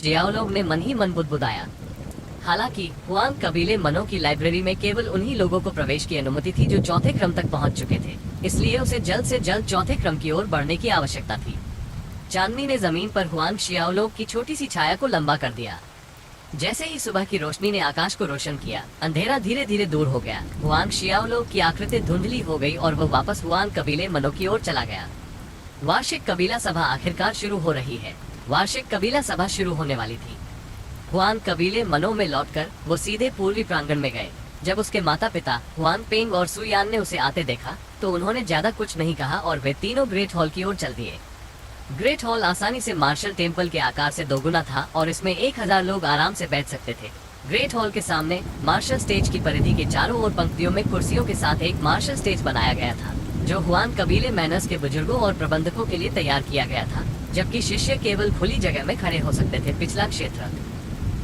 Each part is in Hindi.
जियाओलोग ने मन ही मन बुदबुदाया। हालांकि हुआंग कबीले मनों की लाइब्रेरी में केवल उन्हीं लोगों को प्रवेश की अनुमति थी जो चौथे क्रम तक पहुंच चुके थे, इसलिए उसे जल्द से जल्द चौथे क्रम की ओर बढ़ने की आवश्यकता थी। चांदनी ने जमीन पर हुआंग शियाओलोग की छोटी सी छाया को लंबा कर दिया। जैसे ही सुबह की रोशनी ने आकाश को रोशन किया, अंधेरा धीरे धीरे दूर हो गया। हुआंग शियाओलोग की आकृति धुंधली हो गई और वो वापस हुआंग कबीले मनों की ओर चला गया। वार्षिक कबीला सभा आखिरकार शुरू हो रही है। वार्षिक कबीला सभा शुरू होने वाली थी। हुआंग कबीले मनों में लौटकर वो सीधे पूर्वी प्रांगण में गए। जब उसके माता पिता हुआंग पेंग और सुयान ने उसे आते देखा तो उन्होंने ज्यादा कुछ नहीं कहा और वे तीनों ग्रेट हॉल की ओर चल दिए। ग्रेट हॉल आसानी से मार्शल टेम्पल के आकार से दोगुना था और इसमें 1000 लोग आराम से बैठ सकते थे। ग्रेट हॉल के सामने मार्शल स्टेज की परिधि के चारों ओर पंक्तियों में कुर्सियों के साथ एक मार्शल स्टेज बनाया गया था, जो हुआंग कबीले मैनर्स के बुजुर्गों और प्रबंधकों के लिए तैयार किया गया था, जबकि शिष्य केवल खुली जगह में खड़े हो सकते थे। पिछला क्षेत्र।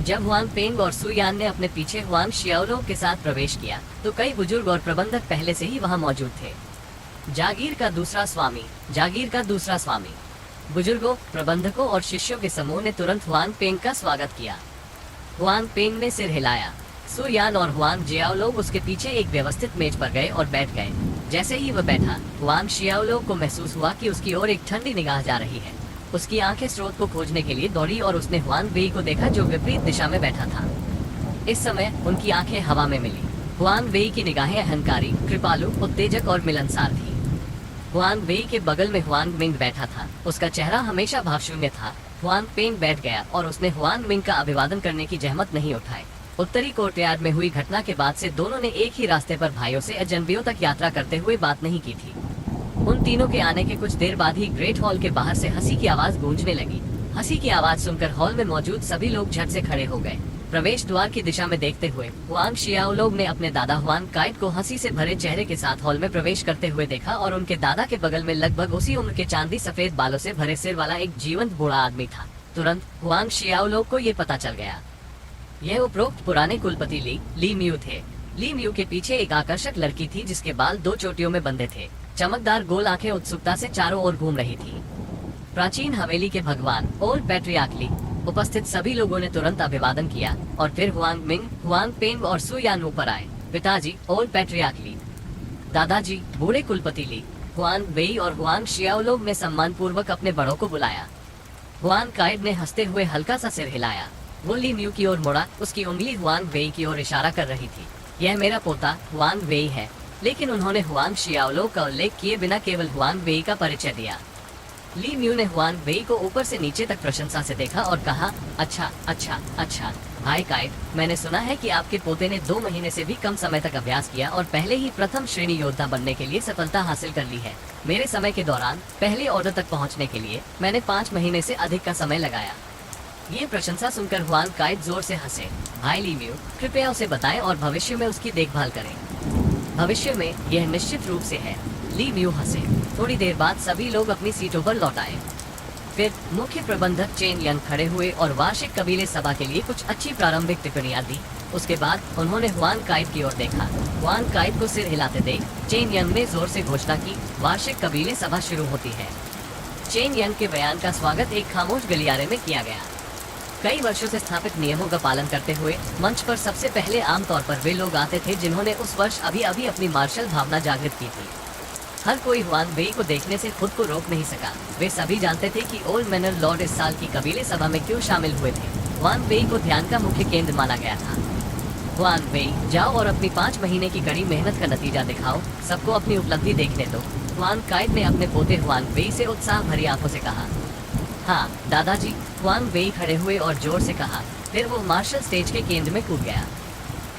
जब हुआंग पेंग और सुयान ने अपने पीछे हुआंग शियाओलोग के साथ प्रवेश किया तो कई बुजुर्ग और प्रबंधक पहले से ही वहां मौजूद थे। जागीर का दूसरा स्वामी, जागीर का दूसरा स्वामी। बुजुर्गों, प्रबंधकों और शिष्यों के समूह ने तुरंत हुआंग पेंग का स्वागत किया। हुआंग पेंग ने सिर हिलाया। सुयान और हुआंग जियाओलोग उसके पीछे एक व्यवस्थित मेज पर गए और बैठ गए। जैसे ही वह बैठा, हुआंग शियाओलोग को महसूस हुआ कि उसकी ओर एक ठंडी निगाह जा रही है। उसकी आंखें स्रोत को खोजने के लिए दौड़ी और उसने हुआंग वेई को देखा जो विपरीत दिशा में बैठा था। इस समय उनकी आंखें हवा में मिली। हुआंग वेई की निगाहें अहंकारी, कृपालु, उत्तेजक और मिलनसार थी। हुआंग वेई के बगल में हुआंग मिंग बैठा था। उसका चेहरा हमेशा भावशून्य था। हुआंग पेंग बैठ गया और उसने हुआंग मिंग का अभिवादन करने की जहमत नहीं उठाई। उत्तरी कोर्टयार्ड में हुई घटना के बाद से दोनों ने एक ही रास्ते पर भाइयों से अजनबियों तक यात्रा करते हुए बात नहीं की थी। उन तीनों के आने के कुछ देर बाद ही ग्रेट हॉल के बाहर से हंसी की आवाज गूंजने लगी। हंसी की आवाज सुनकर हॉल में मौजूद सभी लोग झट से खड़े हो गए। प्रवेश द्वार की दिशा में देखते हुए हुआंग शियाओलोग ने अपने दादा हुआंग काइट को हंसी से भरे चेहरे के साथ हॉल में प्रवेश करते हुए देखा और उनके दादा के बगल में लगभग उसी उम्र के चांदी सफेद बालों से भरे सिर वाला एक जीवंत बूढ़ा आदमी था। तुरंत हुआंग शियाओलोग को ये पता चल गया, यह उपरोक्त पुराने कुलपति ली म्यू थे। ली म्यू के पीछे एक आकर्षक लड़की थी जिसके बाल 2 चोटियों में बंधे थे। चमकदार गोल आंखें उत्सुकता से चारों ओर घूम रही थी। प्राचीन हवेली के भगवान ओल्ड पैट्रियार्क ली। उपस्थित सभी लोगों ने तुरंत अभिवादन किया और फिर हुआंग मिंग, हुआंग पेंग और सुयान ऊपर आए। पिताजी ओल्ड पैट्रियार्क ली, दादाजी बूढ़े कुलपति ली। हुआंग वेई और हुआंग शियाओलोग ने सम्मान पूर्वक अपने बड़ों को बुलाया। हुआंग काइड ने हंसते हुए हल्का सा सिर हिलाया। वो ली म्यू की ओर मुड़ा। उसकी उंगली हुआंग वेई की ओर इशारा कर रही थी। यह मेरा पोता हुआंग वेई है। लेकिन उन्होंने हुआंग शियाओलोग का उल्लेख किए बिना केवल हुआंग वेई का परिचय दिया। ली म्यू ने हुआंग वेई को ऊपर से नीचे तक प्रशंसा से देखा और कहा, अच्छा अच्छा अच्छा भाई काइड, मैंने सुना है कि आपके पोते ने 2 महीने से भी कम समय तक अभ्यास किया और पहले ही प्रथम श्रेणी योद्धा बनने के लिए सफलता हासिल कर ली है। मेरे समय के दौरान पहले ऑर्डर तक पहुंचने के लिए मैंने 5 महीने से अधिक का समय लगाया। ये प्रशंसा सुनकर हुआंग काइड जोर से हंसे। भाई ली म्यू, कृपया उसे बताएं और भविष्य में उसकी देखभाल करें। भविष्य में यह निश्चित रूप से है। ली म्यू हंसे। थोड़ी देर बाद सभी लोग अपनी सीटों पर लौट आए। फिर मुख्य प्रबंधक चेन यंग खड़े हुए और वार्षिक कबीले सभा के लिए कुछ अच्छी प्रारंभिक टिप्पणियां दी। उसके बाद उन्होंने हुआंग काइड की ओर देखा। हुआंग काइड को सिर हिलाते देख चेन यंग ने जोर से घोषणा की, वार्षिक कबीले सभा शुरू होती है। चेन यंग के बयान का स्वागत एक खामोश गलियारे में किया गया। कई वर्षों से स्थापित नियमों का पालन करते हुए मंच पर सबसे पहले आमतौर पर वे लोग आते थे जिन्होंने उस वर्ष अभी अभी अपनी मार्शल भावना जागृत की थी। हर कोई हुआंग वेई को देखने से खुद को रोक नहीं सका। वे सभी जानते थे कि ओल्ड मैनर लॉर्ड इस साल की कबीले सभा में क्यों शामिल हुए थे। हुआंग वेई को ध्यान का मुख्य केंद्र माना गया था। हुआंग वेई, जाओ और अपनी 5 महीने की कड़ी मेहनत का नतीजा दिखाओ। सबको अपनी उपलब्धि देखने दो। हुआंग काइड ने अपने पोते हुआंग वेई से उत्साह भरी आंखों से कहा। हाँ दादाजी, हुआंग वेई खड़े हुए और जोर से कहा। फिर वो मार्शल स्टेज के केंद्र में कूद गया।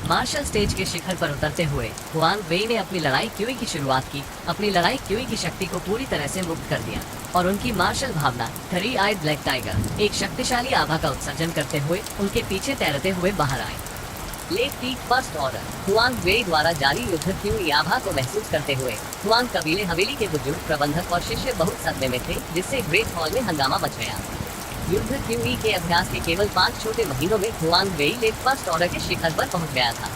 मार्शल स्टेज के शिखर पर उतरते हुए हुआंग वेई ने अपनी लड़ाई क्यूई की शुरुआत की। अपनी लड़ाई क्यूई की शक्ति को पूरी तरह से मुक्त कर दिया और उनकी मार्शल भावना 3 आइड ब्लैक टाइगर एक शक्तिशाली आभा का उत्सर्जन करते हुए उनके पीछे तैरते हुए बाहर आए। Let peak first order. Huang Wei द्वारा जारी युद्ध क्यूई आभा को महसूस करते हुए हुआंग कबीले हवेली के बुजुर्ग, प्रबंधक और शिष्य बहुत सदमे में थे, जिससे ग्रेट हॉल में हंगामा मच गया। युद्ध क्यूई के अभ्यास के केवल 5 छोटे महीनों में हुआंग वेई लेट फर्स्ट ऑर्डर के शिखर पर पहुंच गया था।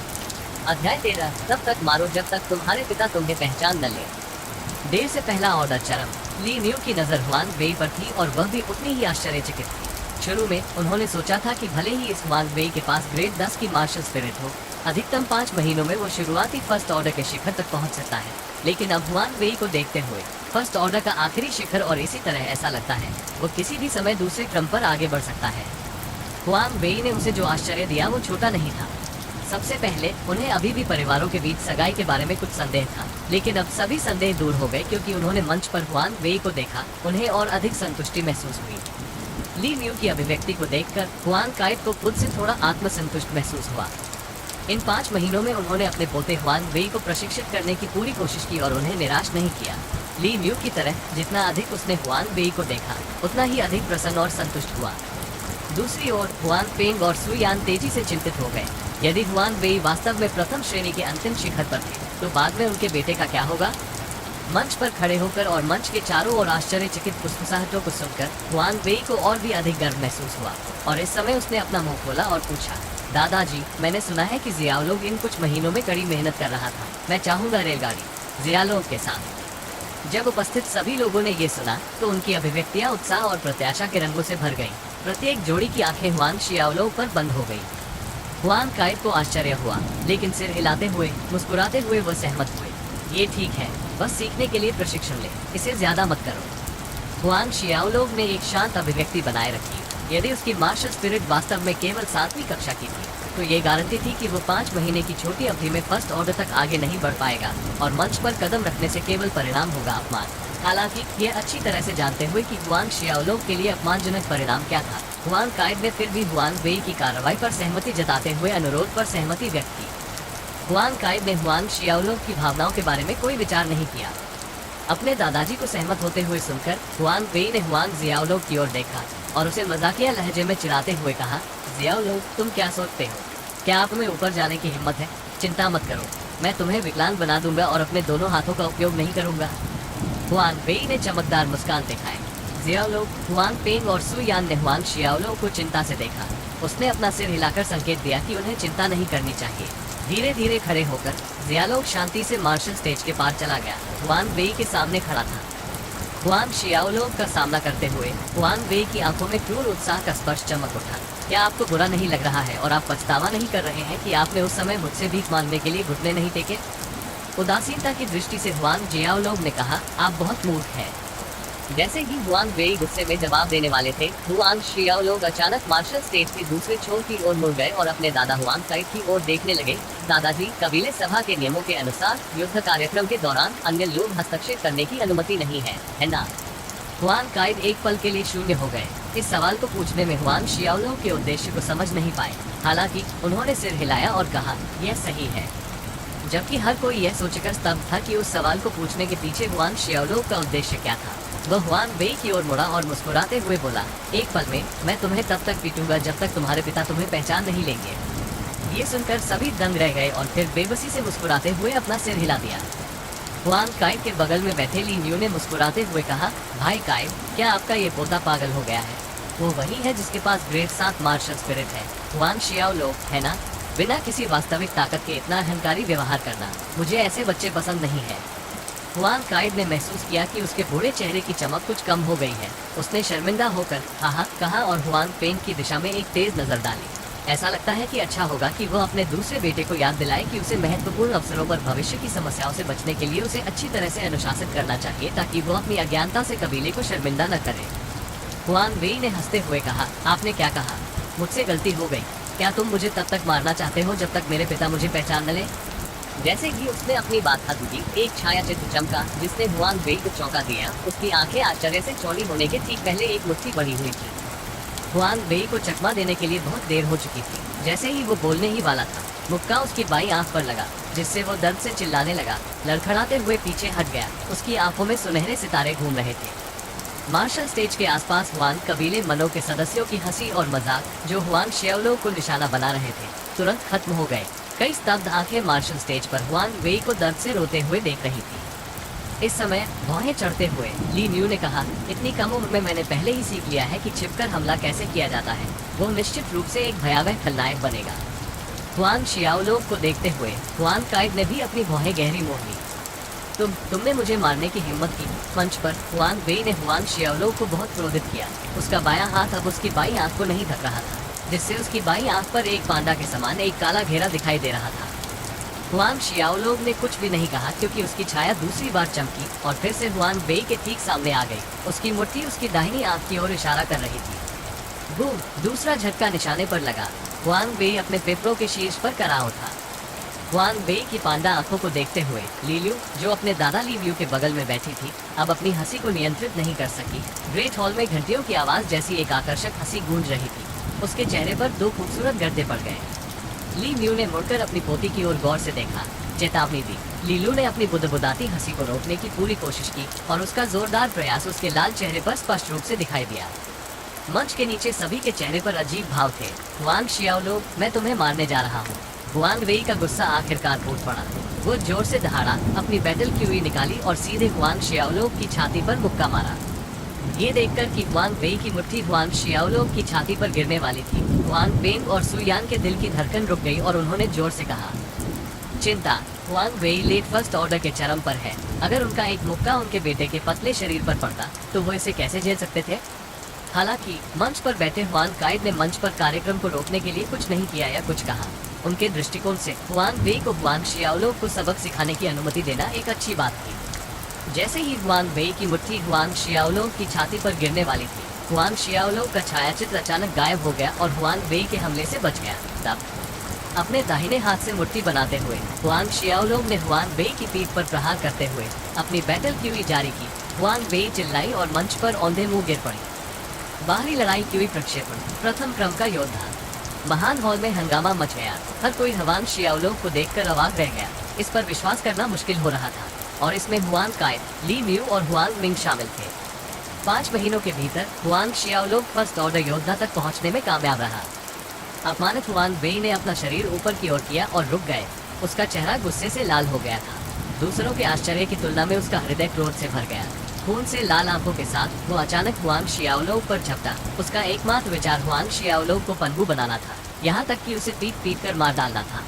अध्याय 13, तब तक मारो जब तक तुम्हारे पिता तुम्हें पहचान न ले। देर से पहला ऑर्डर चरम। ली म्यू की नजर हुआंग वेई पर थी और वह भी उतनी ही आश्चर्यचकित थी। शुरू में उन्होंने सोचा था कि भले ही इस हुआंग वेई के पास ग्रेड 10 की मार्शल स्पिरिट हो, अधिकतम 5 महीनों में वो शुरुआती फर्स्ट ऑर्डर के शिखर तक पहुंच सकता है, लेकिन अब हुआंग वेई को देखते हुए फर्स्ट ऑर्डर का आखिरी शिखर और इसी तरह ऐसा लगता है वो किसी भी समय दूसरे क्रम पर आगे बढ़ सकता है। हुआंग वेई ने उसे जो आश्चर्य दिया वो छोटा नहीं था। सबसे पहले उन्हें अभी भी परिवारों के बीच सगाई के बारे में कुछ संदेह था, लेकिन अब सभी संदेह दूर हो गए क्योंकि उन्होंने मंच पर हुआंग वेई को देखा। उन्हें और अधिक संतुष्टि महसूस हुई। ली म्यू की अभिव्यक्ति को देखकर हुआंग काइट को खुद से थोड़ा आत्मसंतुष्ट महसूस हुआ। इन 5 महीनों में उन्होंने अपने पोते हुआंग वेई को प्रशिक्षित करने की पूरी कोशिश की और उन्हें निराश नहीं किया। ली म्यू की तरह जितना अधिक उसने हुआंग वेई को देखा उतना ही अधिक प्रसन्न और संतुष्ट हुआ। दूसरी ओर हुआंग पेंग और सुयान तेजी से चिंतित हो गए। यदि हुआंग वेई वास्तव में प्रथम श्रेणी के अंतिम शिखर पर थे तो बाद में उनके बेटे का क्या होगा? मंच पर खड़े होकर और मंच के चारों ओर आश्चर्यचकित फुसफुसाहटों को सुनकर हुआंग वेई को और भी अधिक गर्व महसूस हुआ और इस समय उसने अपना मुंह खोला और पूछा, दादाजी, मैंने सुना है कि जियाओलोग इन कुछ महीनों में कड़ी मेहनत कर रहा था। मैं चाहूंगा रेलगाड़ी जियाओलोग के साथ। जब उपस्थित सभी लोगों ने ये सुना तो उनकी अभिव्यक्तियां उत्साह और प्रत्याशा के रंगों से भर गईं। प्रत्येक जोड़ी की आंखें हुआंग शियाओलोग पर बंद हो गई। हुआंग काइट को आश्चर्य हुआ, लेकिन सिर हिलाते हुए मुस्कुराते हुए वह सहमत हुए। ये ठीक है, बस सीखने के लिए प्रशिक्षण ले, इसे ज्यादा मत करो। हुआंग शियाओलोग ने एक शांत अभिव्यक्ति बनाए रखी। यदि उसकी मार्शल स्पिरिट वास्तव में केवल 7वीं कक्षा की थी तो ये गारंटी थी कि वो 5 महीने की छोटी अवधि में फर्स्ट ऑर्डर तक आगे नहीं बढ़ पाएगा और मंच पर कदम रखने से केवल परिणाम होगा अपमान। हालांकि ये अच्छी तरह से जानते हुए कि हुआंग शियाओलोग के लिए अपमानजनक परिणाम क्या था, हुआंग काइट ने फिर भी हुआंग वेई की कार्रवाई पर सहमति जताते हुए अनुरोध पर सहमति व्यक्त की। हुआंग काइट ने हुआंग शियाओलोग की भावनाओं के बारे में कोई विचार नहीं किया। अपने दादाजी को सहमत होते हुए सुनकर हुआंग वेई ने हुआंग जियाओलोग की ओर देखा और उसे मजाकिया लहजे में चिढ़ाते हुए कहा, जियाओलोग, तुम क्या सोचते हो? क्या आप में ऊपर जाने की हिम्मत है? चिंता मत करो, मैं तुम्हें विकलांग बना दूंगा और अपने दोनों हाथों का उपयोग नहीं करूंगा। हुआंग वेई ने चमकदार मुस्कान दिखाई। जियाओलोग, हुआंग पेंग और सुयान ने हुआंग शियाओलोग को चिंता से देखा। उसने अपना सिर हिलाकर संकेत दिया कि उन्हें चिंता नहीं करनी चाहिए। धीरे धीरे खड़े होकर जियाओलोग शांति से मार्शल स्टेज के पार चला गया। हुआंग वेई के सामने खड़ा था। हुआंग शियाओलोग का सामना करते हुए हुआंग वेई की आंखों में क्रूर उत्साह का स्पर्श चमक उठा। क्या आपको बुरा नहीं लग रहा है और आप पछतावा नहीं कर रहे हैं कि आपने उस समय मुझसे भीख मांगने के लिए घुटने नहीं टेके? उदासीनता की दृष्टि से हुआंग जियाओलोग ने कहा, आप बहुत मूर्ख हैं। जैसे ही हुआंग वेई गुस्से में जवाब देने वाले थे, हुआंग शियाओलोग अचानक मार्शल स्टेज के दूसरे छोर की ओर मुड़ गए और अपने दादा हुआंग काइट की ओर देखने लगे। दादाजी, कबीले सभा के नियमों के अनुसार युद्ध कार्यक्रम के दौरान अन्य लोग हस्तक्षेप करने की अनुमति नहीं है ना? हुआंग काइट एक पल के लिए शून्य हो गए। इस सवाल को पूछने में हुआंग शियाओलोग के उद्देश्य को समझ नहीं पाए। हालांकि उन्होंने सिर हिलाया और कहा, यह सही है। जबकि हर कोई यह सोचकर स्तब्ध था कि उस सवाल को पूछने के पीछे हुआंग शियाओलोग का उद्देश्य क्या था। वह हुआंग वेई की ओर मुड़ा और मुस्कुराते हुए बोला, एक पल में मैं तुम्हें तब तक पीटूंगा जब तक तुम्हारे पिता तुम्हें पहचान नहीं लेंगे। ये सुनकर सभी दंग रह गए और फिर बेबसी से मुस्कुराते हुए अपना सिर हिला दिया। हुआंग काइट के बगल में बैठे ली म्यू ने मुस्कुराते हुए कहा, भाई काइट, क्या आपका ये पोता पागल हो गया है? वो वही है जिसके पास ग्रेड 7 मार्शल स्पिरिट है, हुआंग शियाओलोग, है ना? बिना किसी वास्तविक ताकत के इतना अहंकारी व्यवहार करना, मुझे ऐसे बच्चे पसंद नहीं है। हुआंग काइट ने महसूस किया कि उसके बूढ़े चेहरे की चमक कुछ कम हो गई है। उसने शर्मिंदा होकर हाहा कहा और हुआंग पेंग की दिशा में एक तेज नजर डाली। ऐसा लगता है कि अच्छा होगा कि वह अपने दूसरे बेटे को याद दिलाए कि उसे महत्वपूर्ण अवसरों पर भविष्य की समस्याओं से बचने के लिए उसे अच्छी तरह से अनुशासित करना चाहिए ताकि वह अपनी अज्ञानता से कबीले को शर्मिंदा न करे। हुआंग वेई ने हंसते हुए कहा, आपने क्या कहा? मुझसे गलती हो गई। क्या तुम मुझे तब तक मारना चाहते हो जब तक मेरे पिता मुझे पहचान न ले? जैसे ही उसने अपनी बात खत्म की, एक छायाचित्र चमका जिसने हुआंग वेई को चौंका दिया। उसकी आंखें आश्चर्य से चौड़ी होने के ठीक पहले एक मुट्ठी बड़ी हुई थी। हुआंग वेई को चकमा देने के लिए बहुत देर हो चुकी थी। जैसे ही वो बोलने ही वाला था, मुक्का उसकी बाईं आंख पर लगा, जिससे वो दर्द से चिल्लाने लगा। लड़खड़ाते हुए पीछे हट गया। उसकी आंखों में सुनहरे सितारे घूम रहे थे। मार्शल स्टेज के आसपास हुआंग कबीले मनो के सदस्यों की हंसी और मजाक, जो हुआंग शियाओलोग को निशाना बना रहे थे, तुरंत खत्म हो गए। कई स्तब्ध आंखें मार्शल स्टेज पर हुआंग वेई को दर्द से रोते हुए देख रही थी। इस समय भौहें चढ़ते हुए ली म्यू ने कहा, इतनी कम उम्र में मैंने पहले ही सीख लिया है कि छिपकर हमला कैसे किया जाता है। वो निश्चित रूप से एक भयावह खलनायक बनेगा। हुआंग शियाओलोग को देखते हुए हुआंग काइट ने भी अपनी भौहें गहरी मोड़ ली। तुमने मुझे मारने की हिम्मत की। मंच पर हुआंग वेई ने हुआंग शियाओलो को बहुत क्रोधित किया। उसका बायां हाथ अब उसकी बाईं आंख को नहीं ढक रहा था, जिससे उसकी बाईं आंख पर एक पांडा के समान एक काला घेरा दिखाई दे रहा था। हुआंग शियाओलो ने कुछ भी नहीं कहा, क्योंकि उसकी छाया दूसरी बार चमकी और फिर से हुआंग वेई के ठीक सामने आ गई। उसकी मुट्ठी उसकी दाहिनी आंख की ओर इशारा कर रही थी। बूम! दूसरा झटका निशाने पर लगा। हुआंग वेई अपने फेफड़ों के शीर्ष पर करा उठा। हुआंग वेई की पांडा आंखों को देखते हुए लील्यू, जो अपने दादा लील्यू के बगल में बैठी थी, अब अपनी हंसी को नियंत्रित नहीं कर सकी। ग्रेट हॉल में घंटियों की आवाज जैसी एक आकर्षक हंसी गूंज रही थी। उसके चेहरे पर दो खूबसूरत गर्दे पड़ गए। लील्यू ने मुड़कर अपनी पोती की ओर गौर से देखा, चेतावनी दी। लीलू ने अपनी बुदबुदाती हंसी को रोकने की पूरी कोशिश की और उसका जोरदार प्रयास उसके लाल चेहरे पर स्पष्ट रूप से दिखाई दिया। मंच के नीचे सभी के चेहरे पर अजीब भाव थे। हुआंग शियाओलो, मैं तुम्हें मारने जा रहा हूँ। हुआंग वेई का गुस्सा आखिरकार फूट पड़ा। वो जोर से दहाड़ा, अपनी बैटल क्यूई निकाली और सीधे हुआंग शियाओलो की छाती पर मुक्का मारा। ये देखकर कि हुआंग वेई की मुट्ठी हुआंग शियाओलो की छाती पर गिरने वाली थी, हुआंग बेंग और सुयान के दिल की धड़कन रुक गई और उन्होंने जोर से कहा, चिंता। हुआंग वेई लेट फर्स्ट ऑर्डर के चरम पर है। अगर उनका एक मुक्का उनके बेटे के पतले शरीर पर पड़ता तो वो इसे कैसे झेल सकते थे। हालांकि मंच पर बैठे हुआंग काइड ने मंच पर कार्यक्रम को रोकने के लिए कुछ नहीं किया या कुछ कहा। उनके दृष्टिकोण से हुआंग वेई को हुआंग शियाओलो को सबक सिखाने की अनुमति देना एक अच्छी बात थी। जैसे ही हुआंग वेई की मुट्ठी हुआंग शियाओलो की छाती पर गिरने वाली थी, हुआंग शियाओलो का छायाचित्र अचानक गायब हो गया और हुआंग वेई के हमले से बच गया। तब अपने दाहिने हाथ से मुट्ठी बनाते हुए हुआंग शियाओलो ने हुआंग वेई की पीठ पर प्रहार करते हुए अपनी बैटल क्यूई जारी की। हुआंग वेई चिल्लाई और मंच पर औंधे मुंह गिर पड़ी। बाहरी लड़ाई क्यूई प्रक्षेपण, प्रथम क्रम का योद्धा। महान हॉल में हंगामा मच गया। हर कोई हुआंग शियाओलो को देखकर अवाक रह गया। इस पर विश्वास करना मुश्किल हो रहा था और इसमें हुआंग काइड, ली म्यू और हुआंग मिंग शामिल थे। 5 महीनों के भीतर हुआंग शियाओलो फर्स्ट ऑर्डर योद्धा तक पहुंचने में कामयाब रहा। अपमानित हुआंग वेई ने अपना शरीर ऊपर की ओर किया और रुक गए। उसका चेहरा गुस्से से लाल हो गया था। दूसरों के आश्चर्य की तुलना में उसका हृदय क्रोध से भर गया। खून से लाल आंखों के साथ वो अचानक हुआंग शियाओलो पर झपटा। उसका एकमात्र विचार हुआंग शियाओलो को पनगु बनाना था, यहाँ तक कि उसे पीट पीट कर मार डालना था।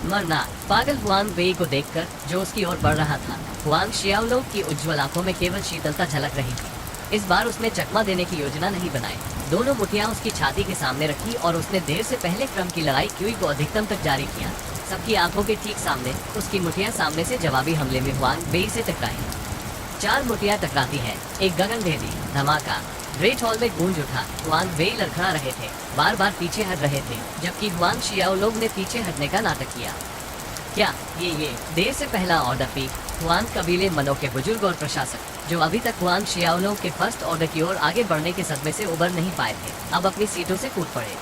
मरना। पागल हुआंग वेई को देखकर जो उसकी ओर बढ़ रहा था, हुआंग शियाओलो की उज्ज्वल आंखों में केवल शीतलता झलक रही थी। इस बार उसने चकमा देने की योजना नहीं बनाई। दोनों मुठियां उसकी छाती के सामने रखी और उसने देर से पहले क्रम की लड़ाई क्यूई को अधिकतम तक जारी किया। सबकी आंखों के ठीक सामने उसकी मुठियां सामने से जवाबी हमले में हुआंग वेई से टकराई। 4 मुठियां टकराती हैं, एक गगनभेदी धमाका ग्रेट हॉल में गूंज उठा। हुआंग वेई लड़खड़ा रहे थे, बार बार पीछे हट रहे थे, जबकि हुआंग शियाओलो ने पीछे हटने का नाटक किया। क्या ये देर से पहला ऑर्डर पी। हुआंग कबीले मनो के बुजुर्ग और प्रशासक, जो अभी तक हुआंग शियाओलो के फर्स्ट ऑर्डर की ओर आगे बढ़ने के सदमे से उबर नहीं पाए थे, अब अपनी सीटों से कूद पड़े।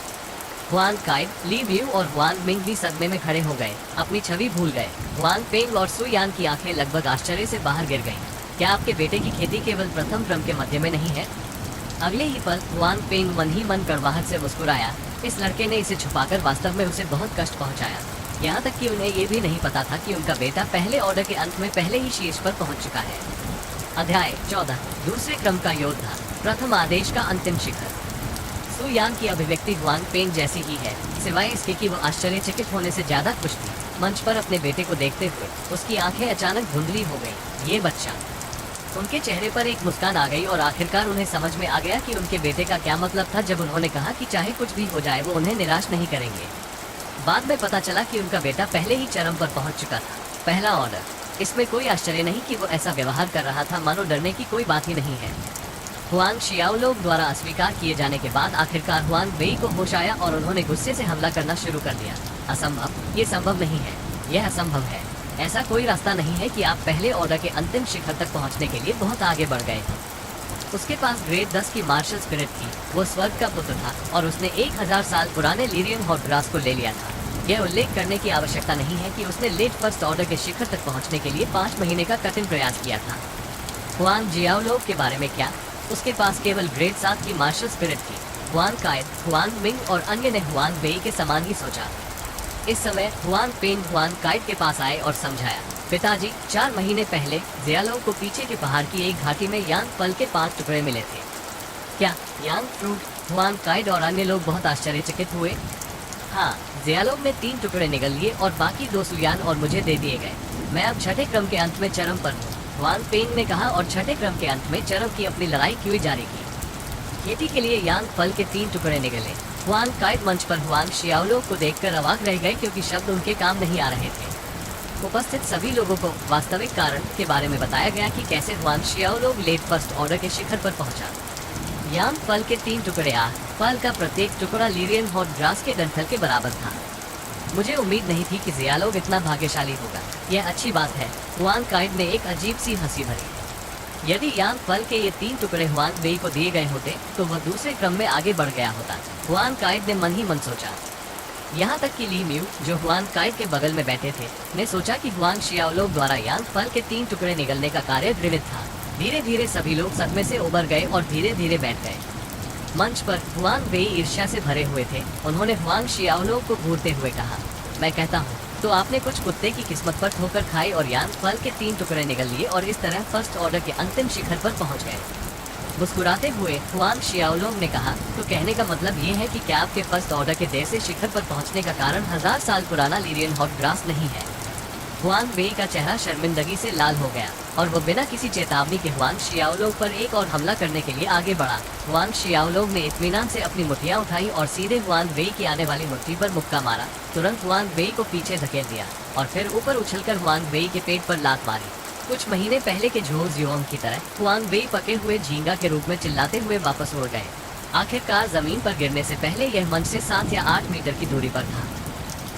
हुआंग काइड, ली म्यू और हुआंग मिंग भी सदमे में खड़े हो गए, अपनी छवि भूल गए। हुआंग पेंग और सुयान की आंखें लगभग आश्चर्य से बाहर गिर गईं। क्या आपके बेटे की खेती केवल प्रथम क्रम के मध्य में नहीं है? अगले ही पल हुआंग पेंग मन ही मन कड़वाहट से मुस्कुराया। इस लड़के ने इसे छुपाकर वास्तव में उसे बहुत कष्ट पहुंचाया। यहाँ तक कि उन्हें ये भी नहीं पता था कि उनका बेटा पहले ऑर्डर के अंत में पहले ही शीर्ष पर पहुंच चुका है। अध्याय 14। दूसरे क्रम का योद्धा, प्रथम आदेश का अंतिम शिखर। सुयान की अभिव्यक्ति हुआंग पेंग जैसी ही है, सिवाय इसके कि वो आश्चर्यचकित होने से ज्यादा खुश थी। मंच पर अपने बेटे को देखते हुए उसकी आंखें अचानक धुंधली हो गई। ये बच्चा। उनके चेहरे पर एक मुस्कान आ गई और आखिरकार उन्हें समझ में आ गया कि उनके बेटे का क्या मतलब था जब उन्होंने कहा कि चाहे कुछ भी हो जाए वो उन्हें निराश नहीं करेंगे। बाद में पता चला कि उनका बेटा पहले ही चरम पर पहुंच चुका था। पहला ऑर्डर। इसमें कोई आश्चर्य नहीं कि वो ऐसा व्यवहार कर रहा था मानो डरने की कोई बात ही नहीं है। हुआंग शियाओलो द्वारा अस्वीकार किए जाने के बाद आखिरकार हुआंग वेई को होश आया और उन्होंने गुस्से से हमला करना शुरू कर दिया। असंभव, ये संभव नहीं है, यह असंभव है। ऐसा कोई रास्ता नहीं है कि आप पहले ऑर्डर के अंतिम शिखर तक पहुंचने के लिए बहुत आगे बढ़ गए। उसके पास ग्रेड 10 की मार्शल स्पिरिट थी। वो स्वर्ग का पुत्र था और उसने 1000 साल पुराने लीरियन हॉटग्रास को ले लिया था। यह उल्लेख करने की आवश्यकता नहीं है कि उसने लेट फर्स्ट ऑर्डर के शिखर तक पहुंचने के लिए 5 महीने का कठिन प्रयास किया था। हुआंग जियाओलो के बारे में क्या? उसके पास केवल ग्रेड 7 की मार्शल स्पिरिट थी। हुआंग काइड, हुआंग मिंग और अन्य ने हुआंग वेई के समान ही सोचा। इस समय हुआंग पेंग हुआंग काइड के पास आए और समझाया, पिताजी, 4 महीने पहले जियालो को पीछे के पहाड़ की एक घाटी में यांग फल के 5 टुकड़े मिले थे। क्या यांग फ्रूट? हुआंग काइड और अन्य लोग बहुत आश्चर्यचकित हुए। हाँ, जियालो ने 3 टुकड़े निगल लिए और बाकी 2 सुयान और मुझे दे दिए गए। मैं अब छठे क्रम के अंत में चरम पर हूँ, हुआन पेंग ने कहा और छठे क्रम के अंत में चरम की अपनी लड़ाई क्यूई जारी की। खेती के लिए यांग फल के 3 टुकड़े निकले। हुआन काइड मंच पर हुआंग शियाओलो को देखकर अवाक रह गए क्योंकि शब्द उनके काम नहीं आ रहे थे। उपस्थित सभी लोगों को वास्तविक कारण के बारे में बताया गया कि कैसे हुआंग शियाओलो लेट फर्स्ट ऑर्डर के शिखर पर पहुंचा। यांग फल के 3 टुकड़े फल का प्रत्येक टुकड़ा लीरियन हॉट ग्रास के डंठल के बराबर था। मुझे उम्मीद नहीं थी कि जियालोग इतना भाग्यशाली होगा। यह अच्छी बात है, हुआन काइड ने एक अजीब सी हंसी भरी। यदि यांग फल के ये 3 टुकड़े हुआन वेई को दिए गए होते तो वह दूसरे क्रम में आगे बढ़ गया होता, हुआन काइड ने मन ही मन सोचा। यहाँ तक कि ली म्यू, जो हुआन काइड के बगल में बैठे थे, ने सोचा कि हुआंग शियाओलोग द्वारा यांग फल के 3 टुकड़े निगलने का कार्य घृणित था। धीरे धीरे सभी लोग सदमे से उबर गए और धीरे धीरे बैठ गए। मंच पर हुआन वेई ईर्ष्या से भरे हुए थे। उन्होंने हुआंग शियाओलोग को घूरते हुए कहा, मैं कहता हूँ तो आपने कुछ कुत्ते की किस्मत पर ठोकर खाई और यांग फल के 3 टुकड़े निगल लिए और इस तरह फर्स्ट ऑर्डर के अंतिम शिखर पर पहुँच गए। मुस्कुराते हुए हुआंग शियाओलोग ने कहा, तो कहने का मतलब ये है कि क्या आपके फर्स्ट ऑर्डर के देर से शिखर पर पहुंचने का कारण 1000 साल पुराना लीरियन हॉट ग्रास नहीं है। हुआंग वेई का चेहरा शर्मिंदगी से लाल हो गया और वो बिना किसी चेतावनी के हुआंग शियाओलोग पर एक और हमला करने के लिए आगे बढ़ा। हुआंग शियाओलोग ने इत्मीनान से अपनी मुठ्ठियां उठाई और सीधे हुआंग वेई की आने वाली मुट्ठी पर मुक्का मारा। तुरंत हुआंग वेई को पीछे धकेल दिया और फिर ऊपर उछलकर हुआंग वेई के पेट पर लात मारी। कुछ महीने पहले के झो जियोंग की तरह हुआंग वेई पके हुए झींगा के रूप में चिल्लाते हुए वापस उड़ गए। आखिरकार जमीन पर गिरने से पहले यह मंच से 7 या 8 मीटर की दूरी पर था।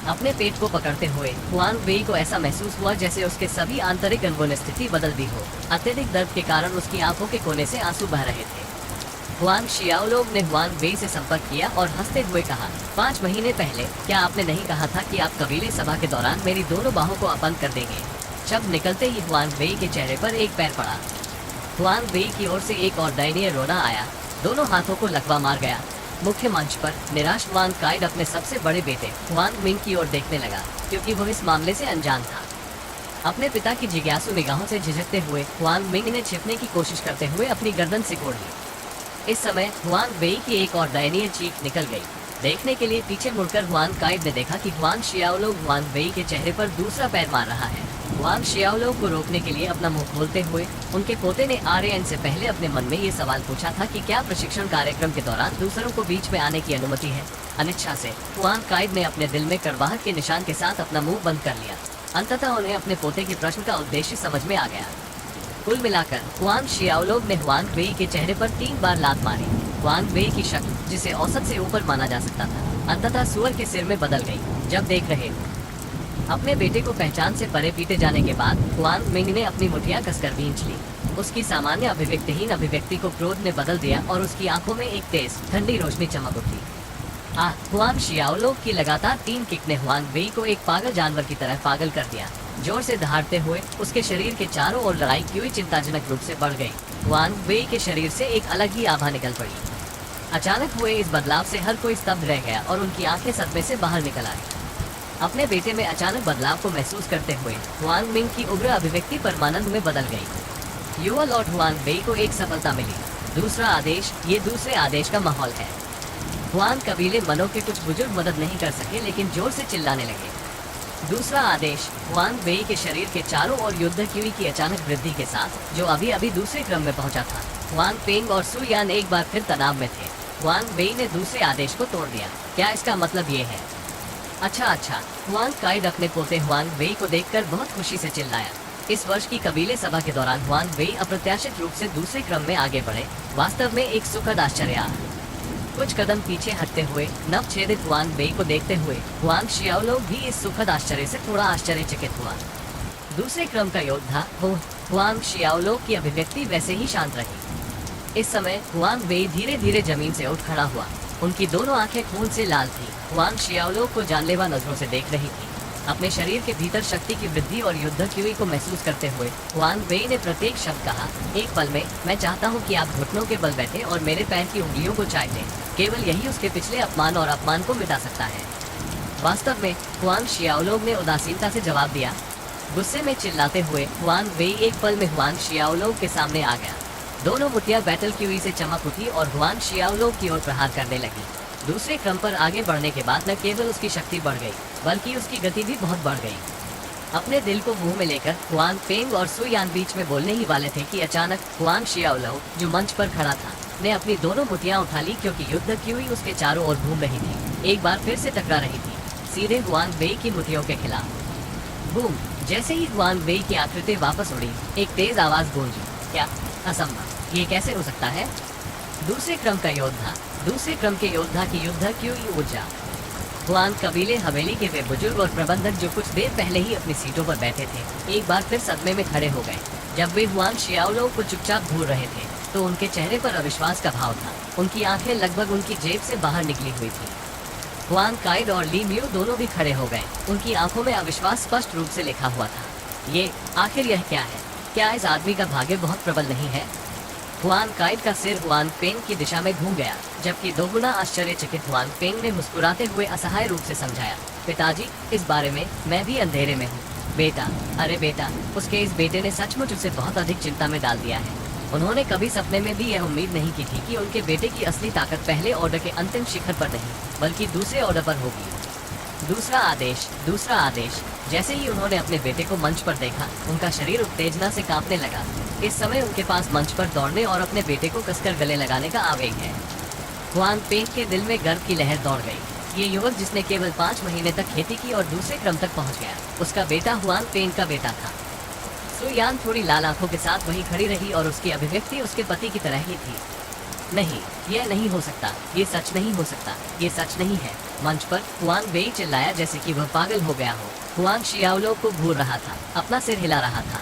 अपने पेट को पकड़ते हुए हुआंग वेई को ऐसा महसूस हुआ जैसे उसके सभी आंतरिक अंगों ने स्थिति बदल दी हो। अत्यधिक दर्द के कारण उसकी आंखों के कोने से आंसू बह रहे थे। हुआंग शियाओलोग ने हुआंग वेई से संपर्क किया और हंसते हुए कहा, 5 महीने पहले क्या आपने नहीं कहा था कि आप कबीले सभा के दौरान मेरी दोनों बाहों को अपंग कर देंगे? शब्द निकलते ही हुआंग वेई के चेहरे पर एक पैर पड़ा। हुआंग वेई की ओर से एक और दयनीय रोना आया, दोनों हाथों को लकवा मार गया। मुख्य मंच पर निराश हुआंग काइड अपने सबसे बड़े बेटे हुआंग मिंग की ओर देखने लगा क्योंकि वो इस मामले से अनजान था। अपने पिता की जिज्ञासु निगाहों से झिझकते हुए हुआंग मिंग ने छिपने की कोशिश करते हुए अपनी गर्दन सिकोड़ ली। इस समय हुआंग वेई की एक और दयनीय चीख निकल गई। देखने के लिए पीछे मुड़कर हुआंग काइड ने देखा कि हुआंग शियाओलोग हुआंग वेई के चेहरे पर दूसरा पैर मार रहा है। हुआंग शियाओलोग को रोकने के लिए अपना मुंह खोलते हुए उनके पोते ने आरएएन से पहले अपने मन में ये सवाल पूछा था कि क्या प्रशिक्षण कार्यक्रम के दौरान दूसरों को बीच में आने की अनुमति है। अनिच्छा से हुआंग काइड ने अपने दिल में कड़वाहट के निशान के साथ अपना मुंह बंद कर लिया। अंततः उन्हें अपने पोते के प्रश्न का उद्देश्य समझ में आ गया। कुल मिलाकर हुआंग शियाओलोग ने हुआंग वेई के चेहरे पर 3 बार लात मारी। हुआंग वेई की शक्ल, जिसे औसत से ऊपर माना जा सकता था, अंततः सुअर के सिर में बदल गई। जब देख रहे अपने बेटे को पहचान से परे पीटे जाने के बाद हुआंग मिंग ने अपनी मुठ्ठियां कसकर भींच ली। उसकी सामान्य अभिव्यक्तिहीन अभिव्यक्ति को क्रोध ने बदल दिया और उसकी आंखों में एक तेज ठंडी रोशनी चमक उठी। हुआंग शियाओलोग की लगातार 3 किक ने हुआंग वेई को एक पागल जानवर की तरह पागल कर दिया। जोर से दहाड़ते हुए उसके शरीर के चारों ओर लड़ाई क्यूई चिंताजनक रूप से बढ़ गई। हुआंग वेई के शरीर से एक अलग ही आभा निकल पड़ी। अचानक हुए इस बदलाव से हर कोई स्तब्ध रह गया और उनकी आंखें सदमे से बाहर निकल आई। अपने बेटे में अचानक बदलाव को महसूस करते हुए हुआंग मिंग की उग्र अभिव्यक्ति परमानंद में बदल गई। युवा लॉर्ड हुआंग वेई को एक सफलता मिली। दूसरा आदेश, ये दूसरे आदेश का माहौल है। हुआंग कबीले मनों के कुछ बुजुर्ग मदद नहीं कर सके लेकिन जोर से चिल्लाने लगे। दूसरा आदेश, हुआंग वेई के शरीर के चारों ओर युद्ध क्यूई की अचानक वृद्धि के साथ, जो अभी अभी दूसरे क्रम में पहुंचा था। हुआंग पेंग और सु यान एक बार फिर तनाव में थे। हुआंग वेई ने दूसरे आदेश को तोड़ दिया। क्या इसका मतलब ये है? अच्छा। हुआंग काइड अपने पोते हुआंग वेई को देखकर बहुत खुशी से चिल्लाया। इस वर्ष की कबीले सभा के दौरान हुआंग वेई अप्रत्याशित रूप से दूसरे क्रम में आगे बढ़े, वास्तव में एक सुखद आश्चर्य। कुछ कदम पीछे हटते हुए नवछेदित हुआंग वेई को देखते हुए हुआंग शियाओलोग भी इस सुखद आश्चर्य से थोड़ा आश्चर्यचकित हुआ। दूसरे क्रम का योद्धा हुआंग शियाओलोग की अभिव्यक्ति वैसे ही शांत रही। इस समय हुआंग वेई धीरे धीरे जमीन से उठ खड़ा हुआ। उनकी दोनों आंखें खून से लाल थी। हुआंग शियाओलोग को जानलेवा नजरों से देख रही थी। अपने शरीर के भीतर शक्ति की वृद्धि और युद्ध क्यूई को महसूस करते हुए हुआंग वेई ने प्रत्येक शब्द कहा, एक पल में मैं चाहता हूँ कि आप घुटनों के बल बैठे और मेरे पैर की उंगलियों को चाटें। केवल यही उसके पिछले अपमान और अपमान को मिटा सकता है। वास्तव में हुआंग शियाओलोग ने उदासीनता से जवाब दिया। गुस्से में चिल्लाते हुए हुआंग वेई एक पल में हुआंग शियाओलोग के सामने आ गया। दोनों मुठ्ठियां बैटल क्यूई से चमक उठी और हुआंग शियाओलोग की ओर प्रहार करने लगी। दूसरे क्रम पर आगे बढ़ने के बाद न केवल उसकी शक्ति बढ़ गई बल्कि उसकी गति भी बहुत बढ़ गई। अपने दिल को मुंह में लेकर हुआन पेंग और सुयान बीच में बोलने ही वाले थे कि अचानक हुआन शियाओलो, जो मंच पर खड़ा था, ने अपनी दोनों मुठ्ठियां उठा ली, क्योंकि युद्ध की हुई उसके चारों ओर घूम रही थी। एक बार फिर से टकरा रही थी, सीधे हुआन वेई की मुठ्ठियों के खिलाफ। बूम! जैसे ही हुआन वेई की आकृति वापस उड़ी, एक तेज आवाज गूंजी। क्या? असंभव! ये कैसे हो सकता है? दूसरे क्रम का योद्धा, दूसरे क्रम के योद्धा की युद्ध की हुई ऊर्जा। हुआन कबीले हवेली के वे बुजुर्ग और प्रबंधक जो कुछ देर पहले ही अपनी सीटों पर बैठे थे, एक बार फिर सदमे में खड़े हो गए। जब वे हुआन शियाओलो को चुपचाप घूर रहे थे, तो उनके चेहरे पर अविश्वास का भाव था। उनकी आंखें लगभग उनकी जेब से बाहर निकली हुई थी। हुआन काइड और ली म्यू दोनों भी खड़े हो गए। उनकी आंखों में अविश्वास स्पष्ट रूप से लिखा हुआ था। ये आखिर यह क्या है? क्या इस आदमी का भाग्य बहुत प्रबल नहीं है? हुआन काइड का सिर हुआन पेंग की दिशा में घूम गया, जबकि दोगुना आश्चर्यचकित हुआन पेंग ने मुस्कुराते हुए असहाय रूप से समझाया, पिताजी, इस बारे में मैं भी अंधेरे में हूँ। बेटा, अरे बेटा, उसके इस बेटे ने सचमुच उसे बहुत अधिक चिंता में डाल दिया है। उन्होंने कभी सपने में भी यह उम्मीद नहीं की थी कि उनके बेटे की असली ताकत पहले ऑर्डर के अंतिम शिखर पर नहीं, बल्कि दूसरे ऑर्डर पर होगी। दूसरा आदेश, दूसरा आदेश। जैसे ही उन्होंने अपने बेटे को मंच पर देखा, उनका शरीर उत्तेजना से कांपने लगा। इस समय उनके पास मंच पर दौड़ने और अपने बेटे को कसकर गले लगाने का आवेग है। हुआन पेंग के दिल में गर्व की लहर दौड़ गई। ये युवक जिसने केवल 5 महीने तक खेती की और दूसरे क्रम तक पहुंच गया, उसका बेटा हुआन पेंग का बेटा था। सुयान थोड़ी लाल आंखों के साथ वहीं खड़ी रही और उसकी अभिव्यक्ति उसके पति की तरह ही थी। नहीं, यह नहीं हो सकता, ये सच नहीं हो सकता, ये सच नहीं है। मंच पर हुआन वेई चिल्लाया जैसे कि वह पागल हो गया हो। हुआन शियाओलो को घूर रहा था, अपना सिर हिला रहा था।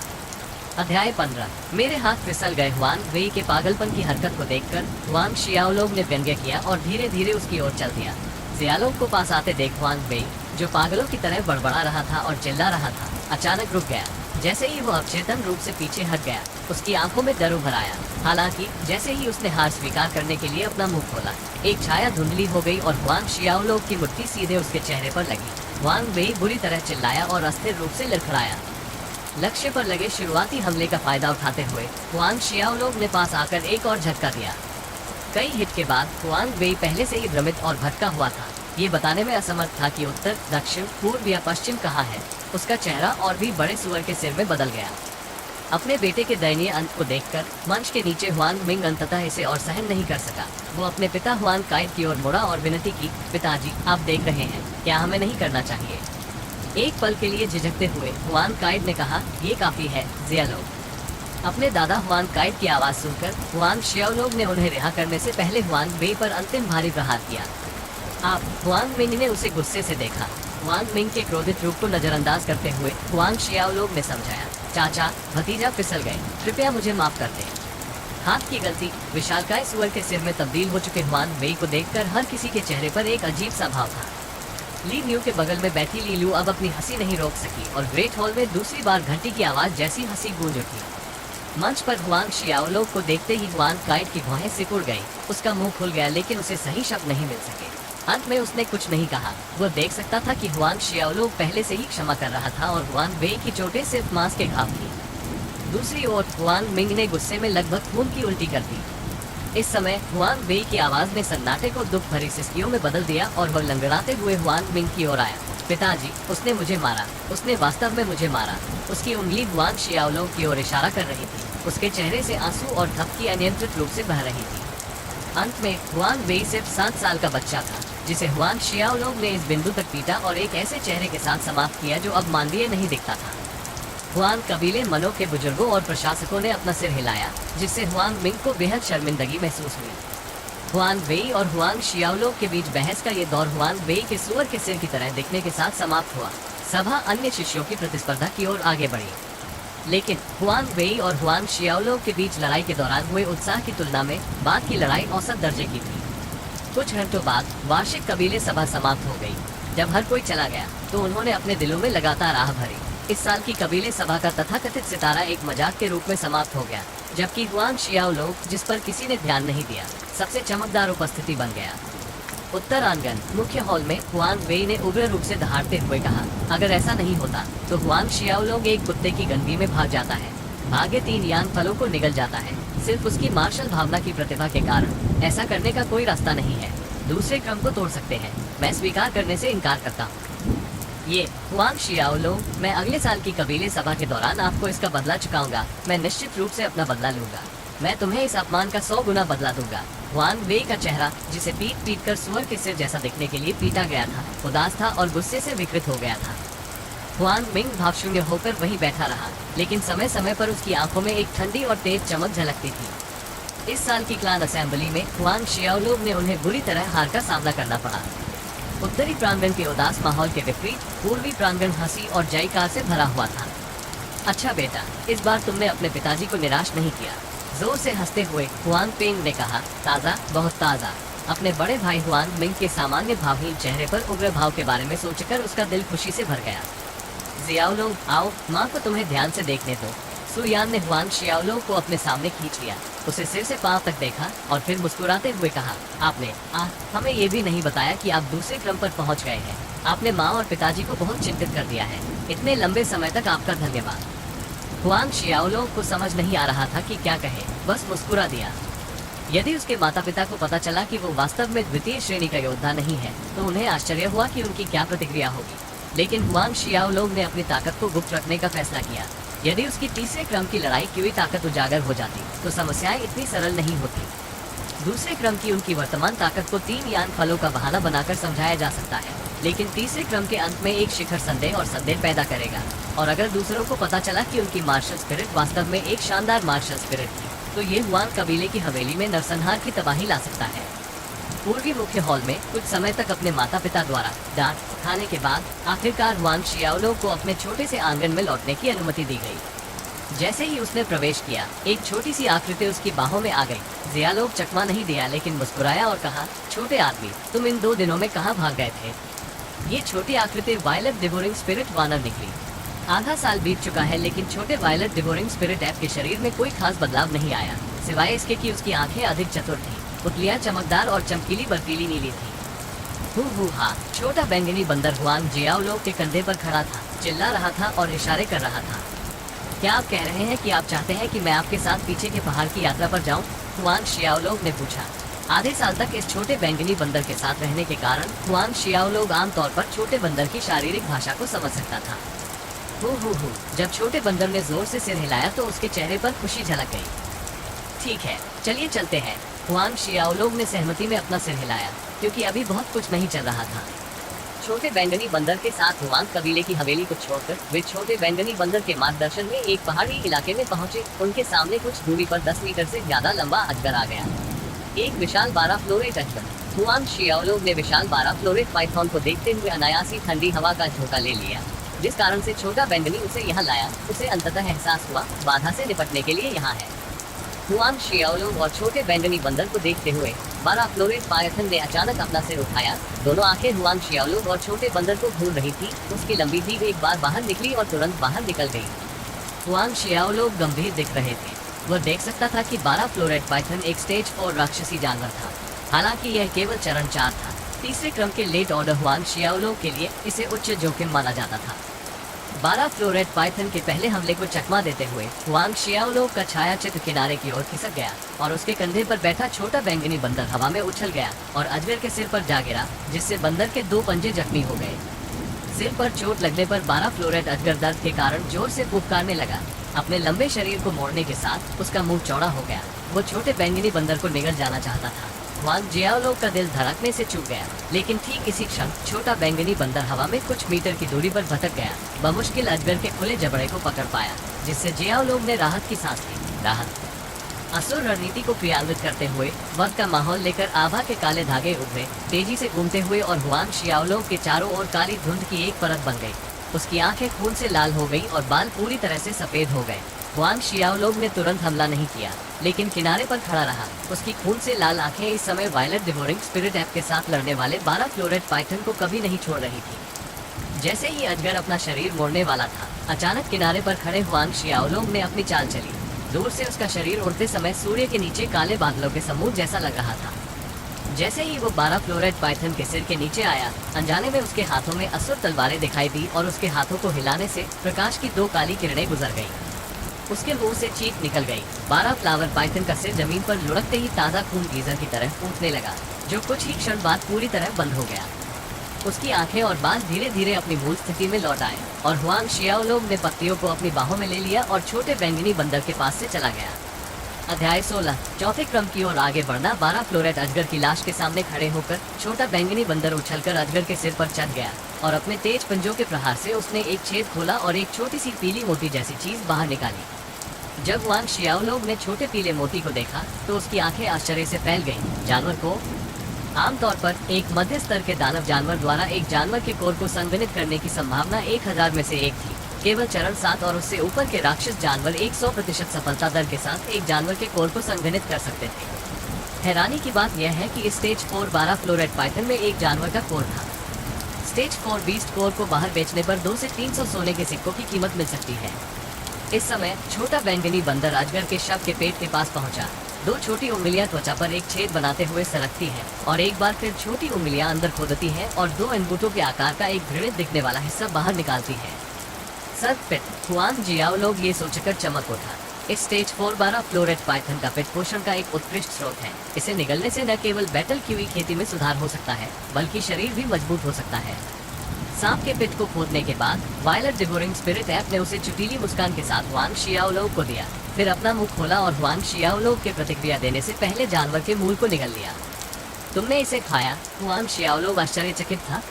अध्याय 15। मेरे हाथ फिसल गए। हुआन वेई के पागलपन की हरकत को देखकर हुआन शियाओलो ने व्यंग्य किया और धीरे धीरे उसकी ओर चल दिया। जियालोग को पास आते देख हुआन वेई, जो पागलों की तरह बड़बड़ा रहा था और चिल्ला रहा था, अचानक रुक गया। जैसे ही वो अवचेतन रूप से पीछे हट गया, उसकी आंखों में डर उभर आया। हालांकि जैसे ही उसने हार स्वीकार करने के लिए अपना मुंह खोला, एक छाया धुंधली हो गई और हुआन शियाओलो की मुट्ठी सीधे उसके चेहरे पर लगी। हुआन वेई बुरी तरह चिल्लाया और अस्थिर रूप से लड़खड़ाया। लक्ष्य पर लगे शुरुआती हमले का फायदा उठाते हुए हुआन शियाओलो ने पास आकर एक और झटका दिया। कई हिट के बाद हुआन वेई पहले से ही भ्रमित और भटका हुआ था। ये बताने में असमर्थ था कि उत्तर, दक्षिण, पूर्व या पश्चिम कहाँ है। उसका चेहरा और भी बड़े सुअर के सिर में बदल गया। अपने बेटे के दयनीय अंत को देखकर मंच के नीचे हुआन मिंग अंततः इसे और सहन नहीं कर सका। वो अपने पिता हुआन काइड की ओर मुड़ा और विनती की, पिताजी, आप देख रहे हैं, क्या हमें नहीं करना चाहिए? एक पल के लिए झिझकते हुए हुआन काइड ने कहा, ये काफी है, जियालोग। अपने दादा हुआन काइड की आवाज सुनकर हुआन शियाओलोग ने उन्हें रिहा करने से पहले हुआन वेई पर अंतिम भारी प्रहार किया। आप, हुआन मिंग ने उसे गुस्से से देखा। हुआन मिंग के क्रोधित रूप को नजरअंदाज करते हुए हुआन शियाओलोग ने समझाया, चाचा, भतीजा फिसल गए, कृपया मुझे माफ कर दें। हाथ की गलती। विशालकाय सुअर के सिर में तब्दील हो चुके हुआन वेई को देखकर हर किसी के चेहरे पर एक अजीब सा भाव था। ली म्यू के बगल में बैठी ली लू अब अपनी हंसी नहीं रोक सकी और ग्रेट हॉल में दूसरी बार घंटी की आवाज जैसी हंसी गूंज उठी। मंच पर हुआन शियाओलोग को देखते ही हुआन काइड की भौहें सिकुड़ गई। उसका मुंह खुल गया, लेकिन उसे सही शब्द नहीं मिल सके। अंत में उसने कुछ नहीं कहा। वो देख सकता था कि हुआन शियाओलोग पहले से ही क्षमा कर रहा था और हुआन वेई की चोटें सिर्फ मांस के घाव थी। दूसरी ओर हुआन मिंग ने गुस्से में लगभग खून की उल्टी कर दी। इस समय हुआन वेई की आवाज ने सन्नाटे को दुख भरी सिसकियों में बदल दिया और वह लंगड़ाते हुए हुआन मिंग की ओर आया। पिताजी, उसने मुझे मारा, उसने वास्तव में मुझे मारा। उसकी उंगली हुआन शियाओलोग की ओर इशारा कर रही थी। उसके चेहरे से आंसू और धपकी अनियंत्रित रूप से बह रही थी। अंत में हुआन वेई सिर्फ 7 साल का बच्चा था, जिसे हुआन शियाओलोग ने इस बिंदु तक पीटा और एक ऐसे चेहरे के साथ समाप्त किया जो अब मानवीय नहीं दिखता था। हुआन कबीले मनो के बुजुर्गों और प्रशासकों ने अपना सिर हिलाया, जिससे हुआन मिंग को बेहद शर्मिंदगी महसूस हुई। हुआन वेई और हुआन शियाओलोग के बीच बहस का ये दौर हुआन वेई के सुअर के सिर की तरह दिखने के साथ समाप्त हुआ। सभा अन्य शिष्यों की प्रतिस्पर्धा की ओर आगे बढ़ी, लेकिन हुआन वेई और हुआन शियाओलोग के बीच लड़ाई के दौरान हुए उत्साह की तुलना में बाद की लड़ाई औसत दर्जे की थी। कुछ घंटों बाद वार्षिक कबीले सभा समाप्त हो गई। जब हर कोई चला गया तो उन्होंने अपने दिलों में लगातार आह भरी। इस साल की कबीले सभा का तथाकथित सितारा एक मजाक के रूप में समाप्त हो गया, जबकि हुआन शियाओलोग, जिस पर किसी ने ध्यान नहीं दिया, सबसे चमकदार उपस्थिति बन गया। उत्तर आंगन मुख्य हॉल में हुआन वेई ने उग्र रूप से दहाड़ते हुए कहा, अगर ऐसा नहीं होता तो हुआन शियाओलोग एक कुत्ते की गंदगी में भाग जाता है। भाग्य 3 यान फलों को निगल जाता है। सिर्फ उसकी मार्शल भावना की प्रतिभा के कारण ऐसा करने का कोई रास्ता नहीं है। दूसरे क्रम को तोड़ सकते हैं। मैं स्वीकार करने से इनकार करता हूँ। ये हुआंग शियाओलो, मैं अगले साल की कबीले सभा के दौरान आपको इसका बदला चुकाऊंगा। मैं निश्चित रूप से अपना बदला लूंगा। मैं तुम्हें इस अपमान का 100 गुना बदला दूंगा। हुआंग वेई का चेहरा, जिसे पीट पीट कर सुअर के सिर जैसा दिखने के लिए पीटा गया था, उदास था और गुस्से से विकृत हो गया था। हुआंग मिंग भावशून्य होकर वहीं बैठा रहा, लेकिन समय समय पर उसकी आंखों में एक ठंडी और तेज चमक झलकती थी। इस साल की क्लान असेंबली में हुआंग शियाओलो ने उन्हें बुरी तरह हार का सामना करना पड़ा। उत्तरी प्रांगण के उदास माहौल के विपरीत पूर्वी प्रांगण हंसी और जयकार से भरा हुआ था। अच्छा बेटा, इस बार तुमने अपने पिताजी को निराश नहीं किया, जोर से हंसते हुए हुआंग पेंग ने कहा। ताज़ा, बहुत ताज़ा। अपने बड़े भाई हुआंग मिंग के सामान्य भावहीन चेहरे पर उग्र भाव के बारे में सोचकर उसका दिल खुशी से भर गया। जियाओलोंग, आओ, माँ को तुम्हें ध्यान से देखने दो। सुयान ने हुआंग शियाओलो को अपने सामने खींच लिया, उसे सिर से पांव तक देखा और फिर मुस्कुराते हुए कहा, आपने हमें ये भी नहीं बताया कि आप दूसरे क्रम पर पहुंच गए हैं। आपने माँ और पिताजी को बहुत चिंतित कर दिया है। इतने लंबे समय तक आपका धन्यवाद। हुआंग शियाओलो को समझ नहीं आ रहा था कि क्या कहे, बस मुस्कुरा दिया। यदि उसके माता पिता को पता चला कि वो वास्तव में द्वितीय श्रेणी का योद्धा नहीं है, तो उन्हें आश्चर्य हुआ कि उनकी क्या प्रतिक्रिया होगी। लेकिन हुआंग शियाओलो ने अपनी ताकत को गुप्त रखने का फैसला किया। यदि उसकी तीसरे क्रम की लड़ाई की ताकत उजागर हो जाती, तो समस्याएं इतनी सरल नहीं होती। दूसरे क्रम की उनकी वर्तमान ताकत को 3 यान फलों का बहाना बनाकर समझाया जा सकता है, लेकिन तीसरे क्रम के अंत में एक शिखर संदेह और संदेह पैदा करेगा। और अगर दूसरों को पता चला कि उनकी मार्शल स्पिरिट वास्तव में एक शानदार मार्शल स्पिरिट थी, तो ये हुआंग कबीले की हवेली में नरसंहार की तबाही ला सकता है। पूर्वी मुख्य हॉल में कुछ समय तक अपने माता पिता द्वारा डांट खाने के बाद आखिरकार हुआंग शियाओलो को अपने छोटे से आंगन में लौटने की अनुमति दी गई। जैसे ही उसने प्रवेश किया, एक छोटी सी आकृति उसकी बाहों में आ गई। जियालोग चकमा नहीं दिया, लेकिन मुस्कुराया और कहा, छोटे आदमी, तुम इन 2 दिनों में कहाँ भाग गए थे? ये छोटी आकृति वायलेट डिवोरिंग स्पिरिट वानर निकली। आधा साल बीत चुका है, लेकिन छोटे वायलेट डिवोरिंग स्पिरिट ऐप के शरीर में कोई खास बदलाव नहीं आया, सिवाय इसके कि उसकी आंखें अधिक चतुर थी, पुतलियां चमकदार और चमकीली बर्फीली नीली थी। हा, छोटा बैंगनी बंदर हुआंग जियाओलो के कंधे पर खड़ा था, चिल्ला रहा था और इशारे कर रहा था। क्या आप कह रहे हैं कि आप चाहते हैं कि मैं आपके साथ पीछे के पहाड़ की यात्रा पर जाऊं? हुआंग शियाओलो ने पूछा। आधे साल तक इस छोटे बैंगनी बंदर के साथ रहने के कारण हुआंग शियाओलो आमतौर पर छोटे बंदर की शारीरिक भाषा को समझ सकता था। जब छोटे बंदर ने जोर से सिर हिलाया तो उसके चेहरे पर खुशी झलक गई। ठीक है, चलिए चलते हैं। हुआंग शियाओलो ने सहमति में अपना सिर हिलाया, क्योंकि अभी बहुत कुछ नहीं चल रहा था। छोटे बैंगनी बंदर के साथ हुआंग कबीले की हवेली को छोड़कर वे छोटे बैंगनी बंदर के मार्गदर्शन में एक पहाड़ी इलाके में पहुंचे। उनके सामने कुछ दूरी पर 10 मीटर से ज्यादा लंबा अजगर आ गया, एक विशाल 12 फ्लोरेट अजगर। हुआंग शियाओलो ने विशाल 12 फ्लोरेट पाइथन को देखते हुए अनायासी ठंडी हवा का झोंका ले लिया, जिस कारण से छोटा बैंगनी उसे यहाँ लाया। उसे अंततः एहसास हुआ, बाधा से निपटने के लिए यहाँ है। हुआंग शियाओलो और छोटे बैंगनी बंदर को देखते हुए 12 फ्लोरेट पाइथन ने अचानक अपना सिर उठाया। दोनों आंखें हुआंग शियाओलो और छोटे बंदर को घूर रही थी। उसकी लंबी जीभ एक बार बाहर निकली और तुरंत बाहर निकल गई। हुआंग शियाओलो गंभीर दिख रहे थे। वह देख सकता था कि 12 फ्लोरेट पाइथन एक स्टेज 4 राक्षसी जानवर था। हालांकि यह केवल चरण 4 था। तीसरे क्रम के लेट ऑर्डर हुआंग शियाओलो के लिए इसे उच्च जोखिम माना जाता था। 12 फ्लोरेट पाइथन के पहले हमले को चकमा देते हुए हुआंग शियाओलो का छाया चित्र किनारे की ओर खिसक गया और उसके कंधे पर बैठा छोटा बैंगनी बंदर हवा में उछल गया और अजगर के सिर पर जा गिरा, जिससे बंदर के 2 पंजे जख्मी हो गए। सिर पर चोट लगने पर 12 फ्लोरेट अजगर दर्द के कारण जोर से फुफकारने लगा। अपने लंबे शरीर को मोड़ने के साथ उसका मुंह चौड़ा हो गया। वो छोटे बैंगनी बंदर को निगल जाना चाहता था। हुआंग जियाओलो का दिल धड़कने से चूक गया, लेकिन ठीक इसी क्षण छोटा बैंगनी बंदर हवा में कुछ मीटर की दूरी पर भटक गया। बमुश्किल अजगर के खुले जबड़े को पकड़ पाया, जिससे जियाओलो ने राहत की सांस ली। राहत। असुर रणनीति को क्रियान्वित करते हुए वक्त का माहौल लेकर आभा के काले धागे उभरे, तेजी से घूमते हुए और हुआंग शियाओलो के चारों ओर काली धुंध की एक परत बन गई। उसकी आंखें खून से लाल हो गई और बाल पूरी तरह से सफेद हो गए। हुआंग शियाओलो ने तुरंत हमला नहीं किया, लेकिन किनारे पर खड़ा रहा। उसकी खून से लाल आंखें इस समय वायलेट डिवोरिंग स्पिरिट ऐप के साथ लड़ने वाले 12 फ्लोरेट पाइथन को कभी नहीं छोड़ रही थी। जैसे ही अजगर अपना शरीर मोड़ने वाला था, अचानक किनारे पर खड़े हुआंग शियाओलो ने अपनी चाल चली। दूर से उसका शरीर उड़ते समय सूर्य के नीचे काले बादलों के समूह जैसा लग रहा था। जैसे ही वो 12 फ्लोरेट पाइथन के सिर के नीचे आया, अनजाने में उसके हाथों में असुर तलवारें दिखाई दी और उसके हाथों को हिलाने से प्रकाश की 2 काली किरणें गुजर गईं। उसके मुंह से चीख निकल गई। 12 फ्लावर पाइथन का सिर जमीन पर लुढ़कते ही ताज़ा खून गीजर की तरह फूटने लगा, जो कुछ ही क्षण बाद पूरी तरह बंद हो गया। उसकी आंखें और बाल धीरे धीरे अपनी मूल स्थिति में लौट आए और हुआंग शियाओलोग ने पत्तियों को अपनी बाहों में ले लिया और छोटे बैंगनी बंदर के पास से चला गया। अध्याय 16। चौथे क्रम की ओर आगे बढ़ना। 12 फ्लोरेट अजगर की लाश के सामने खड़े होकर छोटा बैंगनी बंदर उछलकर अजगर के सिर पर चढ़ गया और अपने तेज पंजों के प्रहार से उसने एक छेद खोला और एक छोटी सी पीली मोती जैसी चीज बाहर निकाली। जब हुआंग शियाओलोग ने छोटे पीले मोती को देखा तो उसकी आंखें आश्चर्य से फैल गईं। जानवर को आमतौर पर एक मध्य स्तर के दानव जानवर द्वारा एक जानवर के कोर को संगठित करने की संभावना 1000 में से एक थी। केवल चरण 7 और उससे ऊपर के राक्षस जानवर 100% सफलता दर के साथ एक जानवर के कोर को संगठित कर सकते थे। हैरानी की बात यह है कि इस स्टेज 4 12 फ्लोरेट पाइथन में एक जानवर का कोर था। स्टेज 4 बीस्ट कोर को बाहर बेचने पर 2 से 300 सोने के सिक्कों की कीमत मिल सकती है। इस समय छोटा बैंगनी बंदर अजगर के शव के पेट के पास पहुंचा। 2 छोटी उंगलियां त्वचा पर एक छेद बनाते हुए सरकती हैं और एक बार फिर छोटी उंगलियां अंदर खोदती हैं और 2 अंगूठों के आकार का एक घृणित दिखने वाला हिस्सा बाहर निकालती है। सर्प पिट। हुआंग जियाओलोग ये सोचकर चमक उठा। इस स्टेज 4 12 फ्लोरेट पाइथन का पिट पोषण का एक उत्कृष्ट स्रोत है। इसे निगलने से न केवल बैटल क्यूई खेती में सुधार हो सकता है बल्कि शरीर भी मजबूत हो सकता है। सांप के पिट को खोदने के बाद वायलट डिवोरिंग स्पिरिट ऐप ने उसे चुटीली मुस्कान के साथ हुआंग शियाओलोग को दिया। फिर अपना मुंह खोला और हुआंग शियाओलोग के प्रतिक्रिया देने से पहले जानवर के मूल को निगल लिया। तुमने इसे खाया? हुआंग शियाओलोग आश्चर्यचकित था।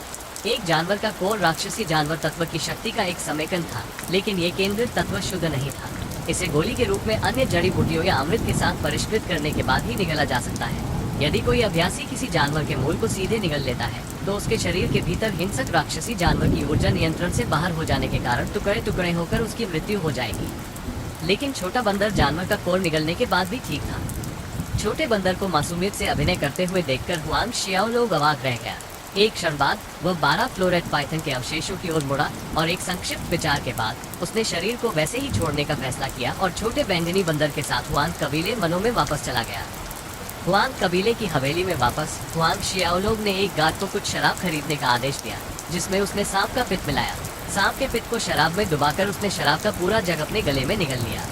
एक जानवर का कोर राक्षसी जानवर तत्व की शक्ति का एक समेकन था, लेकिन ये केंद्रित तत्व शुद्ध नहीं था। इसे गोली के रूप में अन्य जड़ी बूटियों या अमृत के साथ परिष्कृत करने के बाद ही निगला जा सकता है। यदि कोई अभ्यासी किसी जानवर के मूल को सीधे निगल लेता है तो उसके शरीर के भीतर हिंसक राक्षसी जानवर की ऊर्जा नियंत्रण से बाहर हो जाने के कारण टुकड़े टुकड़े होकर उसकी मृत्यु हो जाएगी। लेकिन छोटा बंदर जानवर का कोर निगलने के बाद भी ठीक था। छोटे बंदर को मासूमियत से अभिनय करते हुए देखकर हुआंग शियाओलोग अवाक रह गया। एक क्षण बाद वह 12 फ्लोरेट पाइथन के अवशेषों की ओर मुड़ा और एक संक्षिप्त विचार के बाद उसने शरीर को वैसे ही छोड़ने का फैसला किया और छोटे बैंगनी बंदर के साथ हुआंग कबीले मनों में वापस चला गया। हुआंग कबीले की हवेली में वापस हुआंग शियाओलोग ने एक गार्ड को कुछ शराब खरीदने का आदेश दिया, जिसमें उसने सांप का पिट मिलाया। सांप के पिट को शराब में डुबाकर उसने शराब का पूरा जग अपने गले में निगल लिया।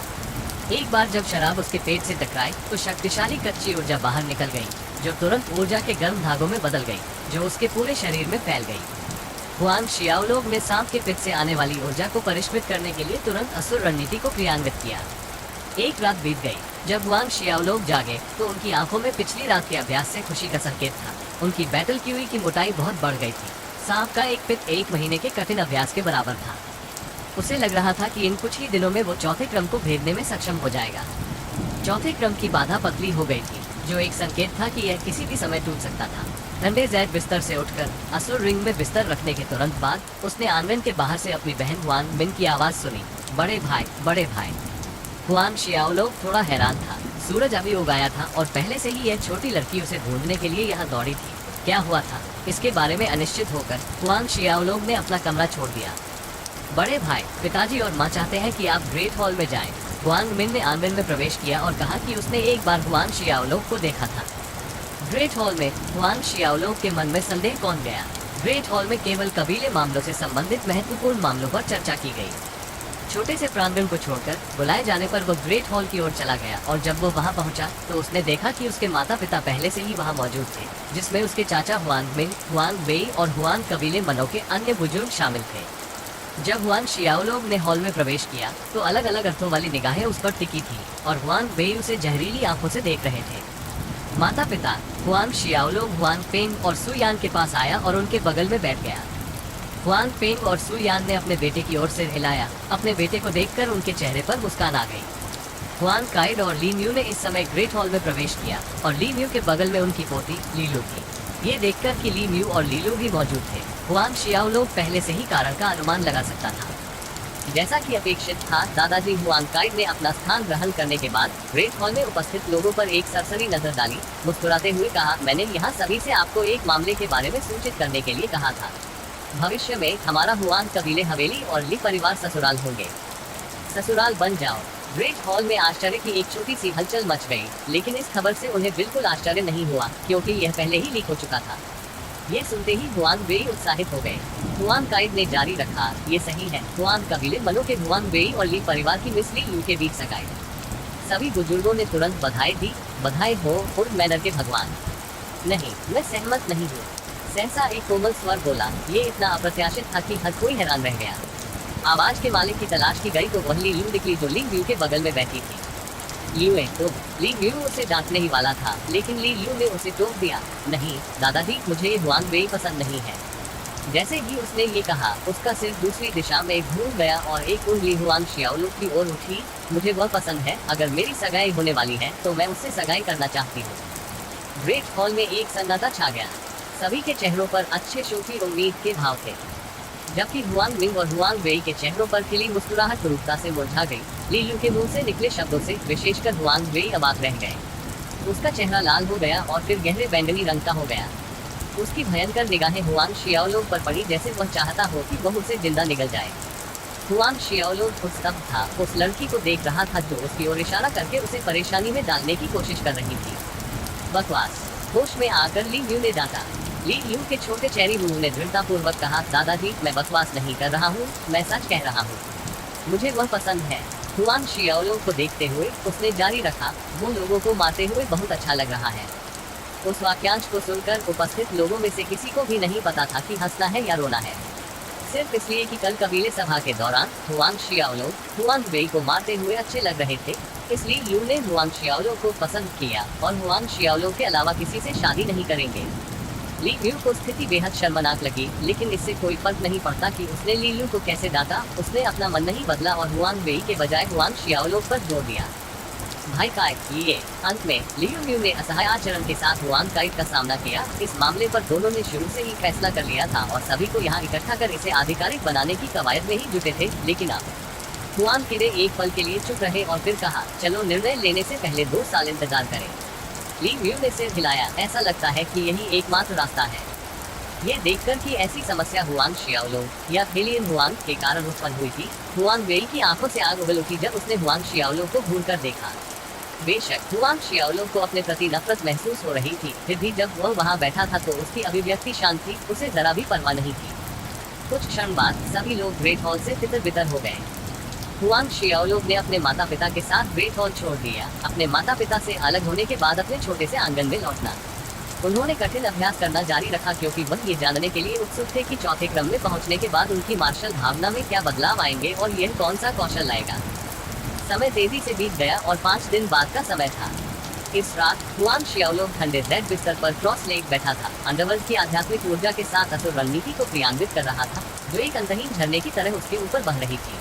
एक बार जब शराब उसके पेट से टकराई तो शक्तिशाली कच्ची ऊर्जा बाहर निकल गई, जो तुरंत ऊर्जा के गर्म धागों में बदल गई, जो उसके पूरे शरीर में फैल गई। हुआंग शियाओलोग ने सांप के पिट से आने वाली ऊर्जा को परिष्कृत करने के लिए तुरंत असुर रणनीति को क्रियान्वित किया। एक रात बीत गई। जब हुआंग शियाओलोग जागे तो उनकी आंखों में पिछली रात के अभ्यास से खुशी का संकेत था। उनकी बैटल क्यूई की मोटाई बहुत बढ़ गई थी। सांप का एक पिट 1 महीने के कठिन अभ्यास के बराबर था। उसे लग रहा था कि इन कुछ ही दिनों में वो चौथे क्रम को भेदने में सक्षम हो जाएगा। चौथे क्रम की बाधा पतली हो गई थी, जो एक संकेत था कि यह किसी भी समय टूट सकता था। ठंडे जैद बिस्तर से उठकर असुर रिंग में बिस्तर रखने के तुरंत बाद उसने आंगन के बाहर से अपनी बहन हुआंग मिन की आवाज सुनी, बड़े भाई, बड़े भाई। हुआंग शियाओलोग थोड़ा हैरान था। सूरज अभी उग आया था और पहले से ही यह छोटी लड़की उसे ढूंढने के लिए यहाँ दौड़ी थी। क्या हुआ था, इसके बारे में अनिश्चित होकर हुआंग शियाओलोग ने अपना कमरा छोड़ दिया। बड़े भाई, पिताजी और माँ चाहते हैं कि आप ग्रेट हॉल में जाएं। हुआंग मिन ने आंगन में प्रवेश किया और कहा कि उसने एक बार हुआंग शियाओलोग को देखा था। ग्रेट हॉल में हुआंग शियाओलोग के मन में संदेह कौन गया। ग्रेट हॉल में केवल कबीले मामलों से संबंधित महत्वपूर्ण मामलों पर चर्चा की गई। छोटे से प्रांगण को छोड़कर बुलाए जाने पर वो ग्रेट हॉल की ओर चला गया और जब वो वहां पहुंचा तो उसने देखा कि उसके माता पिता पहले से ही वहां मौजूद थे, जिसमें उसके चाचा हुआंग मिन, हुआंग वेई और हुआंग कबीले मनों के अन्य बुजुर्ग शामिल थे। जब हुआंग शियाओलोग ने हॉल में प्रवेश किया तो अलग अलग अर्थों वाली निगाहें उस पर टिकी थी और हुआंग वेई उसे जहरीली आंखों से देख रहे थे। माता पिता हुआंग शियाओलोग हुआंग पेंग और सुयान के पास आया और उनके बगल में बैठ गया। हुआंग पेंग और सुयान ने अपने बेटे की ओर सिर हिलाया। अपने बेटे को देखकर उनके चेहरे पर मुस्कान आ गई। हुआंग काइड और ली म्यू ने इस समय ग्रेट हॉल में प्रवेश किया और ली म्यू के बगल में उनकी पोती लीलू थी। ये देखकर कि ली म्यू और लीलू भी मौजूद थे, हुआंग शियाओलोग पहले से ही कारण का अनुमान लगा सकता था। जैसा कि अपेक्षित था, दादाजी हुआंग काइड ने अपना स्थान ग्रहण करने के बाद ग्रेट हॉल में उपस्थित लोगों पर एक सरसरी नजर डाली। मुस्कुराते हुए कहा, मैंने यहाँ सभी से आपको एक मामले के बारे में सूचित करने के लिए कहा था। भविष्य में हमारा हुआंग कबीले हवेली और ली परिवार ससुराल होंगे। ससुराल बन जाओ। ग्रेट हॉल में आश्चर्य की एक छोटी सी हलचल मच गई, लेकिन इस खबर से उन्हें बिल्कुल आश्चर्य नहीं हुआ क्योंकि यह पहले ही लीक हो चुका था। ये सुनते ही हुआंग वेई उत्साहित हो गए। हुआंग काइड ने जारी रखा, ये सही है, हुआंग कबीले मनों के हुआंग वेई और ली परिवार की मिस ली यू के बीच सगाई। सभी बुजुर्गों ने तुरंत बधाई दी। बधाई हो गुड मैनर के भगवान। नहीं, मैं सहमत नहीं हूँ। सहसा एक कोमल स्वर बोला। ये इतना अप्रत्याशित था कि हर कोई हैरान रह गया। आवाज के मालिक की तलाश की गई तो वह ली ल्यू निकली जो ली ल्यू के बगल में बैठी थी। ल्यू तो ली ल्यू उसे डांटने ही वाला था, लेकिन ली ल्यू ने उसे टोक दिया। नहीं दादाजी, मुझे ये हुआंग वेई पसंद नहीं है। जैसे ही उसने ये कहा, उसका सिर दूसरी दिशा में घूम गया और एक उंगली हुआंग शियाओलू की ओर उठी। मुझे वह पसंद है। अगर मेरी सगाई होने वाली है तो मैं उससे सगाई करना चाहती हूँ। ग्रेट हॉल में एक सन्नाटा छा गया। सभी के चेहरों पर अच्छे शो की उम्मीद के भाव थे, जबकि हुआंग मिंग और हुआंग वेई के चेहरों पर खिली मुस्कुराहट क्रूरता से मुरझा गई। ली ल्यू के मुंह से निकले शब्दों से विशेषकर हुआंग वेई अबाक रह गए। उसका चेहरा लाल हो गया और फिर गहरे बैंगनी रंग का हो गया। उसकी भयंकर निगाहें हुआंग शियाओलू पर पड़ी, जैसे वह चाहता हो कि वह उसे जिंदा निगल जाए। हुआंग शियाओलू स्तब्ध था। उस लड़की को देख रहा था जो उसकी ओर इशारा करके उसे परेशानी में डालने की कोशिश कर रही थी। बकवास। होश में आकर ली ल्यू ने डांटा। ली ल्यू के छोटे चेहरी मुंह ने दृढ़तापूर्वक कहा, दादाजी, मैं बकवास नहीं कर रहा हूँ, मैं सच कह रहा हूँ। मुझे वह पसंद है। हुआंग शियाओलू को देखते हुए उसने जारी रखा, वो लोगों को मारते हुए बहुत अच्छा लग रहा है। उस वाक्यांश को सुनकर उपस्थित लोगों में से किसी को भी नहीं पता था कि हंसना है या रोना है, सिर्फ इसलिए कि कल कबीले सभा के दौरान हुआंग शियाओलू हुआंग वेई को मारते हुए अच्छे लग रहे थे। इसलिए ल्यू ने हुआंग शियाओलू को पसंद किया और हुआंग शियाओलू के अलावा किसी से शादी नहीं करेंगे। ली ल्यू को स्थिति बेहद शर्मनाक लगी, लेकिन इससे कोई फर्क नहीं पड़ता कि उसने ली ल्यू को कैसे डांटा। उसने अपना मन नहीं बदला और हुआंग वेई के बजाय हुआंग शियाओलू पर जोर दिया। भाई काइट ये अंत में ली ल्यू ने असहाय आचरण के साथ हुआंग काइट का सामना किया। इस मामले पर दोनों ने शुरू से ही फैसला कर लिया था और सभी को यहाँ इकट्ठा कर इसे आधिकारिक बनाने की कवायद में ही जुटे थे। लेकिन अब हुआंग किरे एक पल के लिए चुप रहे और फिर कहा, चलो निर्णय लेने से पहले 2 साल इंतजार करें। ली ल्यू ने सिर हिलाया। ऐसा लगता है कि यही एकमात्र रास्ता है। ये देखकर कि ऐसी समस्या हुआंग शियाओलू या फेलियन हुआंग के कारण उत्पन्न हुई थी, हुआंग वेई की आंखों से आग उगल उठी जब उसने हुआंग शियाओलू को घूरकर देखा। बेशक हुआंग शियाओलू को अपने प्रति नफरत महसूस हो रही थी, फिर भी जब वह वहाँ बैठा था तो उसकी अभिव्यक्ति शांत थी, उसे जरा भी परवाह नहीं थी। कुछ क्षण बाद सभी लोग ग्रेट हॉल से तितर बितर हो गए। हुआंग शियाओलू ने अपने माता पिता के साथ ग्रेट हॉल छोड़ दिया। अपने माता पिता से अलग होने के बाद अपने छोटे से आंगन में लौटना। उन्होंने कठिन अभ्यास करना जारी रखा, क्योंकि वह ये जानने के लिए उत्सुक थे कि चौथे क्रम में पहुंचने के बाद उनकी मार्शल भावना में क्या बदलाव आएंगे और यह कौन सा कौशल लाएगा। समय तेजी से बीत गया और 5 दिन बाद का समय था। इस रात हुआंग शियाओलू ठंडे रेड बिस्तर पर क्रॉस लेग बैठा था। अंडरवर्ल्ड की आध्यात्मिक ऊर्जा के साथ असुर रणनीति को क्रियान्वित कर रहा था, जो एक अंतहीन झरने की तरह उसके ऊपर बह रही थी।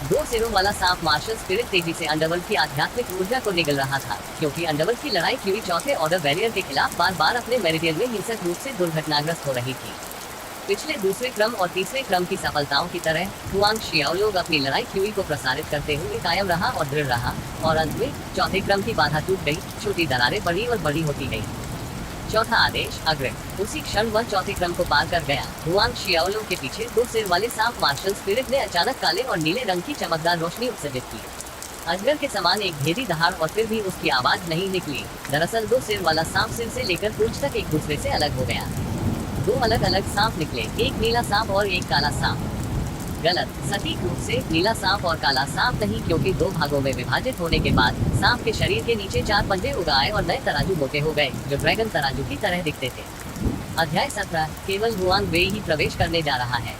2 सिरों वाला सांप मार्शल स्पिरिट तेजी से अंडरवर्ल्ड की आध्यात्मिक ऊर्जा को निगल रहा था, क्योंकि अंडरवर्ल्ड की लड़ाई क्यूरी चौथे ऑर्डर बैरियर के खिलाफ बार बार अपने मेरिडियन में हिंसक रूप से दुर्घटनाग्रस्त हो रही थी। पिछले दूसरे क्रम और तीसरे क्रम की सफलताओं की तरह हुआंग शियाओलू अपनी लड़ाई क्यूई को प्रसारित करते हुए कायम रहा और दृढ़ रहा, और अंत में चौथे क्रम की बाधा टूट गई। छोटी दरारें बड़ी और बड़ी होती गई। चौथा आदेश अग्रिम। उसी क्षण वह चौथे क्रम को पार कर गया। हुआंग शियाओलू के पीछे 2 सिर वाले सांप मार्शल स्पिरिट ने अचानक काले और नीले रंग की चमकदार रोशनी उत्सर्जित की। अजगर के समान एक भेदी दहाड़, और फिर भी उसकी आवाज नहीं निकली। दरअसल 2 सिर वाला सांप सिर से लेकर पूंछ तक एक दूसरे से अलग हो गया। 2 अलग अलग सांप निकले, एक नीला सांप और एक काला सांप। गलत। सटीक रूप से नीला सांप और काला सांप नहीं, क्योंकि 2 भागों में विभाजित होने के बाद सांप के शरीर के नीचे 4 पंजे उगाए और नए तराजू मोटे हो गए, जो ड्रैगन तराजू की तरह दिखते थे। अध्याय 17। केवल हुआंग वेई ही प्रवेश करने जा रहा है।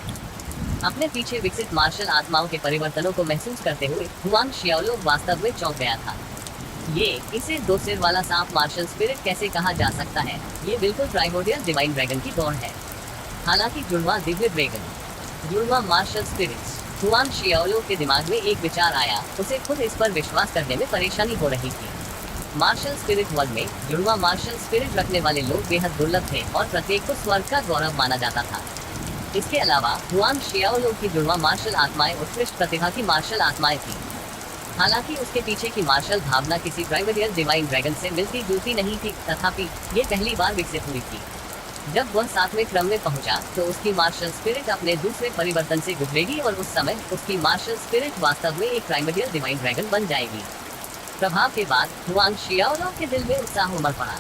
अपने पीछे विकसित मार्शल आत्माओं के परिवर्तनों को महसूस करते हुए हुआंग शियाओलू वास्तव में चौंक गया था। इसे 2 सिर वाला सांप मार्शल स्पिरिट कैसे कहा जा सकता है? ये बिल्कुल प्राइमोर्डियल डिवाइन ड्रैगन की दौड़ है। हालांकि जुड़वा दिव्य ड्रैगन, जुड़वा मार्शल स्पिरिट्स। हुआंग शियाओलू के दिमाग में एक विचार आया। उसे खुद इस पर विश्वास करने में परेशानी हो रही थी। मार्शल स्पिरिट वर्ल्ड में जुड़वा मार्शल स्पिरिट रखने वाले लोग बेहद दुर्लभ थे और प्रत्येक को स्वर्ग का गौरव माना जाता था। इसके अलावा हुआंग शियाओलू की जुड़वा मार्शल आत्माएं उत्कृष्ट प्रतिभा की मार्शल आत्माएं थी। हालांकि उसके पीछे की मार्शल भावना किसी प्राइमोर्डियल डिवाइन ड्रैगन से मिलती जुलती नहीं थी, तथापि ये पहली बार विकसित हुई थी। जब वह 7वें क्रम में पहुंचा तो उसकी मार्शल स्पिरिट अपने दूसरे परिवर्तन से गुजरेगी और उस समय उसकी मार्शल स्पिरिट वास्तव में एक प्राइमोर्डियल डिवाइन ड्रैगन बन जाएगी। प्रभाव के बाद हुआंग शियाओलू के दिल में उत्साह उमड़ पड़ा।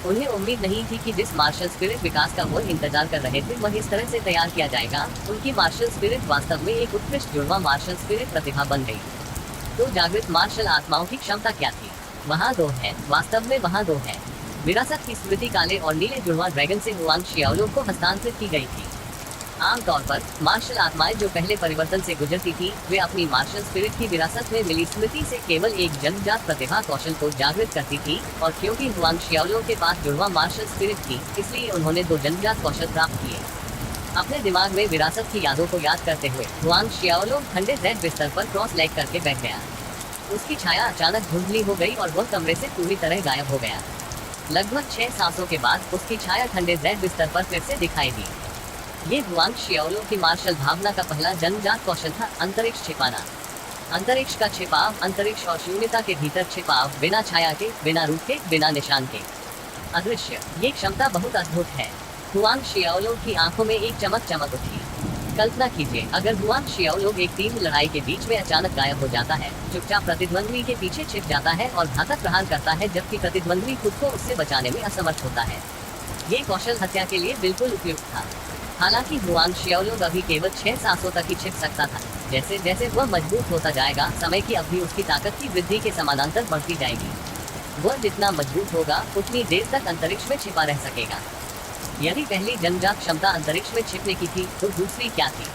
उन्हें उम्मीद नहीं थी कि जिस मार्शल स्पिरिट विकास का वो इंतजार कर रहे थे वह इस तरह से तैयार किया जाएगा। उनकी मार्शल स्पिरिट वास्तव में एक उत्कृष्ट जुड़वा मार्शल स्पिरिट प्रतिभा बन गई। तो जागृत मार्शल आत्माओं की क्षमता क्या थी? वहाँ 2 है, वास्तव में वहाँ 2 है। विरासत की स्मृति काले और नीले जुड़वा ड्रैगन से हुआंग शियाओलोंग को हस्तांतरित की गई थी। आमतौर पर मार्शल आत्माएं जो पहले परिवर्तन से गुजरती थी, वे अपनी मार्शल स्पिरिट की विरासत में मिली स्मृति से केवल एक जन्मजात प्रतिभा कौशल को जागृत करती थी, और क्योंकि हुआंग शियाओलोंग के पास जुड़वा मार्शल स्पिरिट थी, इसलिए उन्होंने 2 जन्मजात कौशल प्राप्त किए। अपने दिमाग में विरासत की यादों को याद करते हुए हुआंग शियाओलोंग ठंडे रेड बिस्तर पर क्रॉस लेग करके बैठ गया। उसकी छाया अचानक धुंधली हो गई और वह कमरे से पूरी तरह गायब हो गया। लगभग 6 सांसों के बाद उसकी छाया ठंडे रेड बिस्तर पर फिर से दिखाई दी। ये हुआंग शियाओलोंग की मार्शल भावना का पहला जन्मजात कौशल था, अंतरिक्ष छिपाना। अंतरिक्ष का छिपाव, अंतरिक्ष और शून्यता के भीतर छिपाव, बिना छाया के, बिना रूप के, बिना निशान के। अदृश्य, ये क्षमता बहुत अद्भुत है। हुआंग शियाओलोंग की आंखों में एक चमक उठी। कल्पना कीजिए, अगर हुआंग शियाओलोंग एक तीव्र लड़ाई के बीच में अचानक गायब हो जाता है, चुपचाप प्रतिद्वंद्वी के पीछे छिप जाता है और घातक प्रहार करता है, जबकि प्रतिद्वंद्वी खुद को उससे बचाने में असमर्थ होता है। ये कौशल हत्या के लिए बिल्कुल उपयुक्त था। हालांकि हुआंग शियाओलोंग अभी केवल 6 सांसों तक ही छिप सकता था। जैसे जैसे वह मजबूत होता जाएगा, समय की अवधि उसकी ताकत की वृद्धि के समानांतर बढ़ती जाएगी। वह जितना मजबूत होगा, उतनी देर तक अंतरिक्ष में छिपा रह सकेगा। यदि पहली जन्मजात क्षमता अंतरिक्ष में छिपने की थी, तो दूसरी क्या थी?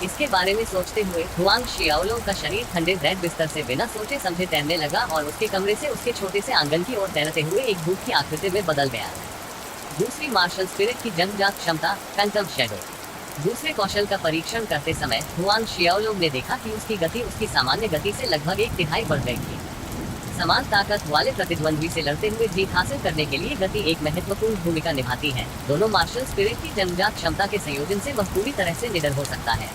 इसके बारे में सोचते हुए हुआंग शियाओलोंग का शरीर ठंडे रेड बिस्तर से बिना सोचे समझे तैरने लगा और उसके कमरे से उसके छोटे से आंगन की ओर तैरते हुए एक भूत की आकृति में बदल गया। दूसरी मार्शल स्पिरिट की जन्मजात क्षमता, फैंटम शैडो। दूसरे कौशल का परीक्षण करते समय हुआंग शियाओलोंग ने देखा कि उसकी गति उसकी सामान्य गति से लगभग 1/3 बढ़ गई थी। समान ताकत वाले प्रतिद्वंद्वी से लड़ते हुए जीत हासिल करने के लिए गति एक महत्वपूर्ण भूमिका निभाती है। दोनों मार्शल स्पिरिट की जन्मजात क्षमता के संयोजन से वह पूरी तरह से निडर हो सकता है।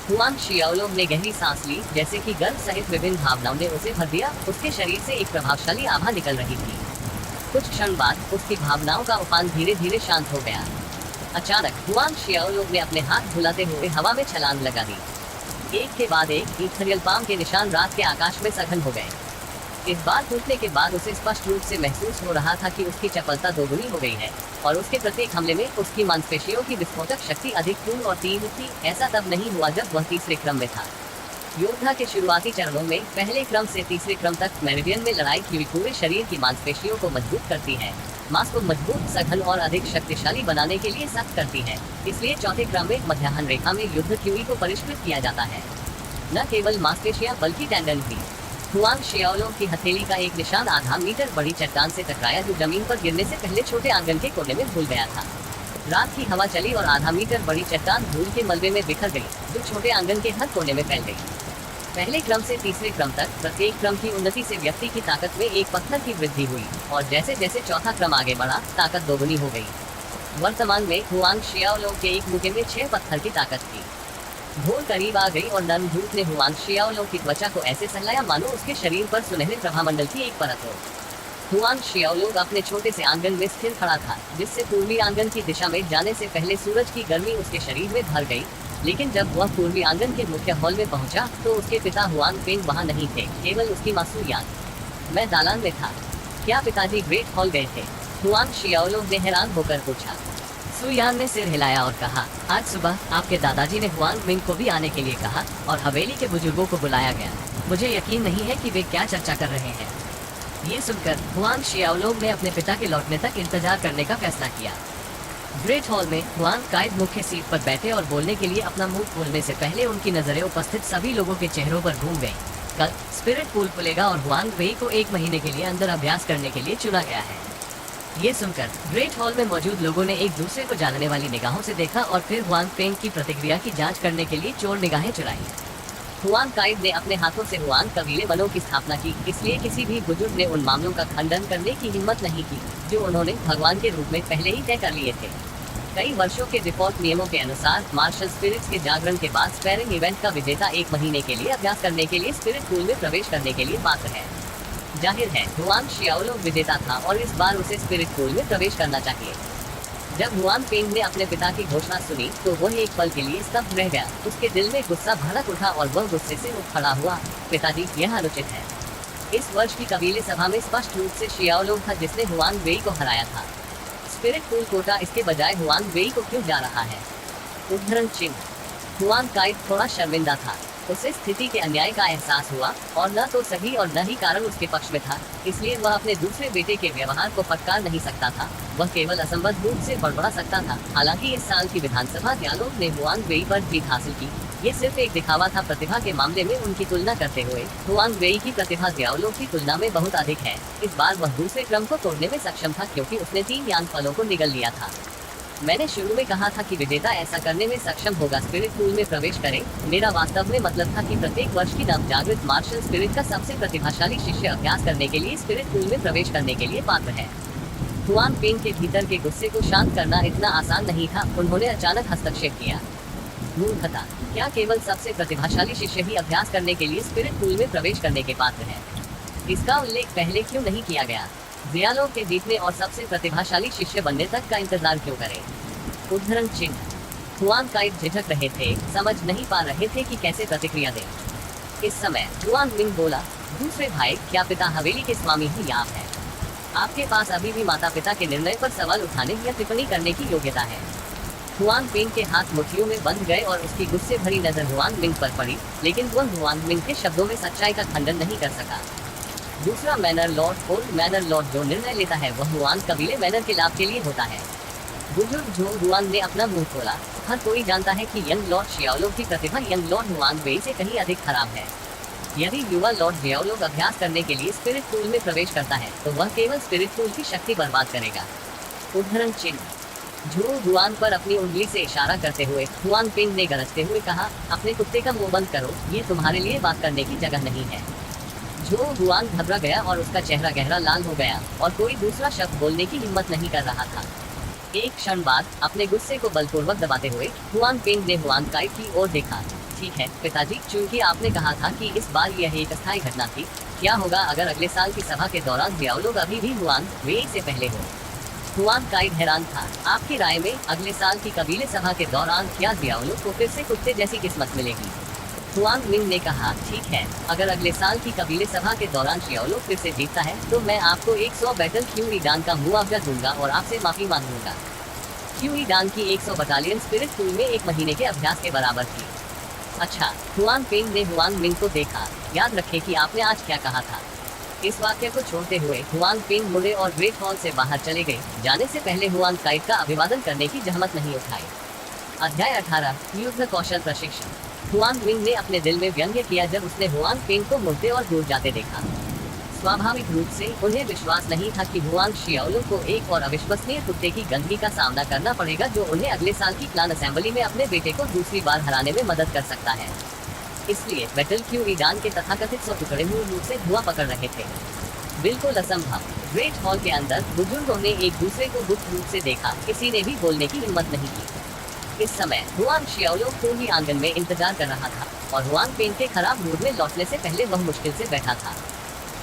हुआंग शियाओलोंग ने गहरी सांस ली, जैसे कि गर्व सहित विभिन्न भावनाओं ने उसे भर दिया। उसके शरीर से एक प्रभावशाली आभा निकल रही थी। कुछ क्षण बाद उसकी भावनाओं का उफान धीरे धीरे शांत हो गया। अचानक हुआंग शियाओलोंग ने अपने हाथ झुलाते हुए हवा में छलांग लगा दी। एक के बाद एक इथरियल पाम के निशान रात के आकाश में सघन हो गए। इस बार टूटने के बाद उसे स्पष्ट रूप से महसूस हो रहा था कि उसकी चपलता दोगुनी हो गई है और उसके प्रत्येक हमले में उसकी मांसपेशियों की विस्फोटक शक्ति अधिक पूर्ण और तीव्र थी। ऐसा तब नहीं हुआ जब वह तीसरे क्रम में था। योद्धा के शुरुआती चरणों में पहले क्रम से तीसरे क्रम तक मेरिडियन में लड़ाई की पूरे शरीर की मांसपेशियों को मजबूत करती है, मांस को मजबूत, सघन और अधिक शक्तिशाली बनाने के लिए सख्त करती है। इसलिए चौथे क्रम में मध्याह्न रेखा में युद्ध क्यूई को परिष्कृत किया जाता है। न केवल मांसपेशियां बल्कि टेंडन भी। हुआंग शियाओलोंग की हथेली का एक निशान आधा मीटर बड़ी चट्टान से टकराया, जो जमीन पर गिरने से पहले छोटे आंगन के कोने में भूल गया था। रात की हवा चली और आधा मीटर बड़ी चट्टान धूल के मलबे में बिखर गई, जो छोटे आंगन के हर कोने में फैल गई। पहले क्रम से तीसरे क्रम तक प्रत्येक क्रम की उन्नति से व्यक्ति की ताकत में एक पत्थर की वृद्धि हुई और जैसे जैसे चौथा क्रम आगे बढ़ा, ताकत दोगुनी हो गई। वर्तमान में हुआंग शियाओलोंग के एक मुके में 6 पत्थर की ताकत थी। भोर करीब आ गई और नर्म धूप ने हुआंग शियाओलोंग की त्वचा को ऐसे सहलाया मानो उसके शरीर पर सुनहरे प्रभामंडल की एक परत हो। हुआंग शियाओलोंग अपने छोटे से आंगन में स्थिर खड़ा था, जिससे पूर्वी आंगन की दिशा में जाने से पहले सूरज की गर्मी उसके शरीर में भर गई। लेकिन जब वह पूर्वी आंगन के मुख्य हॉल में पहुंचा, तो उसके पिता हुआंग पेंग वहां नहीं थे, केवल उसकी मां सुयान। मैं दालान में था। क्या पिताजी ग्रेट हॉल गए थे? हुआंग शियाओलोंग ने हैरान होकर पूछा। सुयान ने सिर हिलाया और कहा, आज सुबह आपके दादाजी ने हुआंग मिंग को भी आने के लिए कहा और हवेली के बुजुर्गों को बुलाया गया। मुझे यकीन नहीं है कि वे क्या चर्चा कर रहे हैं। ये सुनकर हुआंग शियाओलोंग ने अपने पिता के लौटने तक इंतजार करने का फैसला किया। ग्रेट हॉल में हुआंग कायद मुख्य सीट पर बैठे और बोलने के लिए अपना मुंह खोलने से पहले उनकी नजरें उपस्थित सभी लोगों के चेहरों पर घूम गई। कल स्पिरिट पूल खुलेगा और हुआंग वेई को 1 महीने के लिए अंदर अभ्यास करने के लिए चुना गया है। ये सुनकर ग्रेट हॉल में मौजूद लोगों ने एक दूसरे को जानने वाली निगाहों से देखा और फिर हुआंग पेंग की प्रतिक्रिया की जांच करने के लिए चोर निगाहें चुराई। हुआंग काइद ने अपने हाथों से हुआंग कबीले बलों की स्थापना की, इसलिए किसी भी बुजुर्ग ने उन मामलों का खंडन करने की हिम्मत नहीं की जो उन्होंने भगवान के रूप में पहले ही तय कर लिए थे। कई वर्षों के डिफॉल्ट नियमों के अनुसार मार्शल स्पिरिट्स के जागरण के बाद स्पैरिंग इवेंट का विजेता 1 महीने के लिए अभ्यास करने के लिए स्पिरिट पूल में प्रवेश करने के लिए पात्र है। जाहिर है हुआंग शियाओलोंग विजेता था और इस बार उसे स्पिरिट पूल में प्रवेश करना चाहिए। जब हुआंग पेंग ने अपने पिता की घोषणा सुनी तो वह एक पल के लिए स्तब्ध रह गया। उसके दिल में गुस्सा भड़क उठा और वह गुस्से से उठ खड़ा हुआ। पिताजी, यह अनुचित है। इस वर्ष की कबीले सभा में स्पष्ट रूप से शियाओलोंग था जिसने हुआंग वेई को हराया था। स्पिरिट पूल कोटा इसके बजाय हुआंग वेई को क्यों जा रहा है? उद्धरण चिन्ह। हुआंग काइद थोड़ा शर्मिंदा था। उसे स्थिति के अन्याय का एहसास हुआ और न तो सही और न ही कारण उसके पक्ष में था। इसलिए वह अपने दूसरे बेटे के व्यवहार को फटकार नहीं सकता था। वह केवल असंबद्ध रूप से बड़बड़ा सकता था। हालांकि इस साल की विधानसभा डायलॉग ने हुआंग वेई पर जीत हासिल की। ये सिर्फ एक दिखावा था। प्रतिभा के मामले में उनकी तुलना करते हुए हुआंग वेई की प्रतिभा डायलॉग की तुलना में बहुत अधिक है। इस बार वह दूसरे क्रम को तोड़ने में सक्षम था क्योंकि उसने 3 यान फलों को निगल लिया था। मैंने शुरू में कहा था कि विजेता ऐसा करने में सक्षम होगा। स्पिरिट पूल में प्रवेश करें। मेरा वास्तव में मतलब था कि प्रत्येक वर्ष की नवजागृत मार्शल स्पिरिट का सबसे प्रतिभाशाली शिष्य अभ्यास करने के लिए स्पिरिट पूल में प्रवेश करने के लिए पात्र है। हुआन पेंग के भीतर के गुस्से को शांत करना इतना आसान नहीं था। उन्होंने अचानक हस्तक्षेप किया। मूर्खता! क्या केवल सबसे प्रतिभाशाली शिष्य ही अभ्यास करने के लिए स्पिरिट पूल में प्रवेश करने के पात्र है? इसका उल्लेख पहले क्यों नहीं किया गया? जियालों के जीतने और सबसे प्रतिभाशाली शिष्य बनने तक का इंतजार क्यों करें? उद्धरण चिन्ह। हुआन काइट झिझक रहे थे, समझ नहीं पा रहे थे कि कैसे प्रतिक्रिया दें। इस समय हुआन मिंग बोला, दूसरे भाई, क्या पिता हवेली के स्वामी ही आप हैं? आपके पास अभी भी माता पिता के निर्णय पर सवाल उठाने या टिप्पणी करने की योग्यता है। हुआन पेंग के हाथ मुट्ठियों में बंध गए और उसकी गुस्से भरी नजर हुआन मिंग पर पड़ी, लेकिन वह हुआन मिंग के शब्दों में सच्चाई का खंडन नहीं कर सका। दूसरा manner Lord, old manner Lord, जो निर्णय लेता है वह हुआन कबीले मैनर के लाभ के लिए होता है। बुजुर्ग जो हुआन ने अपना मुंह खोला। हर कोई जानता है कि यंग लॉर्ड शियाओलोग की प्रतिभा यंग लॉर्ड हुआन वेई से कहीं अधिक खराब है। यदि युवा लॉर्ड जियाओलोग अभ्यास करने के लिए स्पिरिट पूल में प्रवेश करता है तो वह केवल स्पिरिट पूल की शक्ति बर्बाद करेगा। उद्धरण चिन्ह। झू हुआन पर अपनी उंगली से इशारा करते हुए हुआन पिंग ने गरजते हुए कहा, अपने कुत्ते का मुंह बंद करो, ये तुम्हारे लिए बात करने की जगह नहीं है। झू हुआन घबरा गया और उसका चेहरा गहरा लाल हो गया और कोई दूसरा शब्द बोलने की हिम्मत नहीं कर रहा था। एक क्षण बाद अपने गुस्से को बलपूर्वक दबाते हुए हुआन पिंग ने हुआन काइट की ओर देखा। ठीक है पिताजी, चूंकि आपने कहा था कि इस बार यह एक अस्थायी घटना थी, क्या होगा अगर अगले साल की सभा के दौरान जियाओलोग अभी भी हुआन वेई से पहले हो? हुआन काइट हैरान था। आपकी राय में अगले साल की कबीले सभा के दौरान क्या जियाओलोग को फिर से कुत्ते जैसी किस्मत मिलेगी? हुआन मिंग ने कहा, ठीक है, अगर अगले साल की कबीले सभा के दौरान शियाओलोग फिर से जीतता है तो मैं आपको 100 बैटल क्यूईडान का मुआवजा दूंगा और आपसे माफी मांगूंगा। क्यूईडान की 100 बटालियन स्पिरिट पूल में 1 महीने के अभ्यास के बराबर थी। अच्छा, हुआन पेंग ने हुआन मिंग को देखा। याद रखें कि आपने आज क्या कहा था। इस वाक्य को छोड़ते हुए हुआन पेंग मुड़े और ग्रेट हॉल से बाहर चले गए। जाने से पहले हुआन काइट का अभिवादन करने की जहमत नहीं उठाई। अध्याय 18 युद्ध कौशल प्रशिक्षण। हुआन मिंग ने अपने दिल में व्यंग्य किया जब उसने हुआन पेंग को मुड़ते और दूर जाते देखा। स्वाभाविक रूप से उन्हें विश्वास नहीं था कि हुआन शियाओलोग को एक और अविश्वसनीय कुत्ते की गंदगी का सामना करना पड़ेगा जो उन्हें अगले साल की क्लान असेंबली में अपने बेटे को दूसरी बार हराने में मदद कर सकता है। इसलिए बैटल क्यूईडान के तथाकथित 100 टुकड़े मूल रूप से धुआं पकड़ रहे थे। बिल्कुल असंभव। ग्रेट हॉल के अंदर बुजुर्गों ने एक दूसरे को गुप्त रूप से देखा। किसी ने भी बोलने की हिम्मत नहीं की। इस समय हुआन शियाओलोग पूरी आंगन में इंतजार कर रहा था और हुआन पेंग के खराब मूड में लौटने से पहले वह मुश्किल से बैठा था।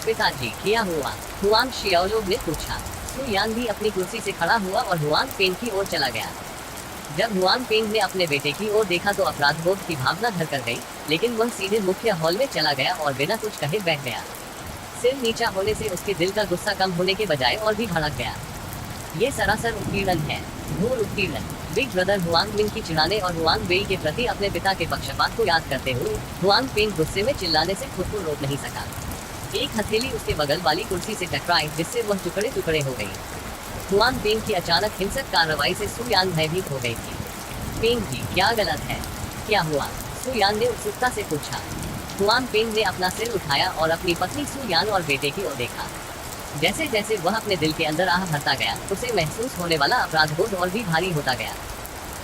पिताजी, क्या हुआ? हुआन शियाओलोग ने पूछा। सु यान भी अपनी कुर्सी से खड़ा हुआ और हुआन पेंग की ओर चला गया। जब हुआन पेंग ने अपने बेटे की ओर देखा तो अपराधबोध की भावना घर कर गई, लेकिन वह सीधे मुख्य हॉल में चला गया और बिना कुछ कहे बैठ गया। सिर नीचा होने से उसके दिल का गुस्सा कम होने के बजाय और भी भड़क गया। ये सरासर उत्पीड़न है, घोर उत्पीड़न। बिग ब्रदर हुआन मिंग की चिढ़ाने और हुआन वेई के प्रति अपने पिता के पक्षपात को याद करते हुए हुआन पेंग गुस्से में चिल्लाने से खुद को रोक नहीं सका। एक हथेली उसके बगल वाली कुर्सी से टकराई जिससे वह टुकड़े टुकड़े हो गई। हुआन पेंग की अचानक हिंसक कार्रवाई से सु यान भयभीत हो गई थी। पेंग जी, क्या गलत है? क्या हुआ? सु यान ने उत्सुकता से पूछा। हुआन पेंग ने अपना सिर उठाया और अपनी पत्नी सु यान और बेटे की ओर देखा। जैसे जैसे वह अपने दिल के अंदर आह भरता गया, उसे महसूस होने वाला अपराधबोध और भी भारी होता गया।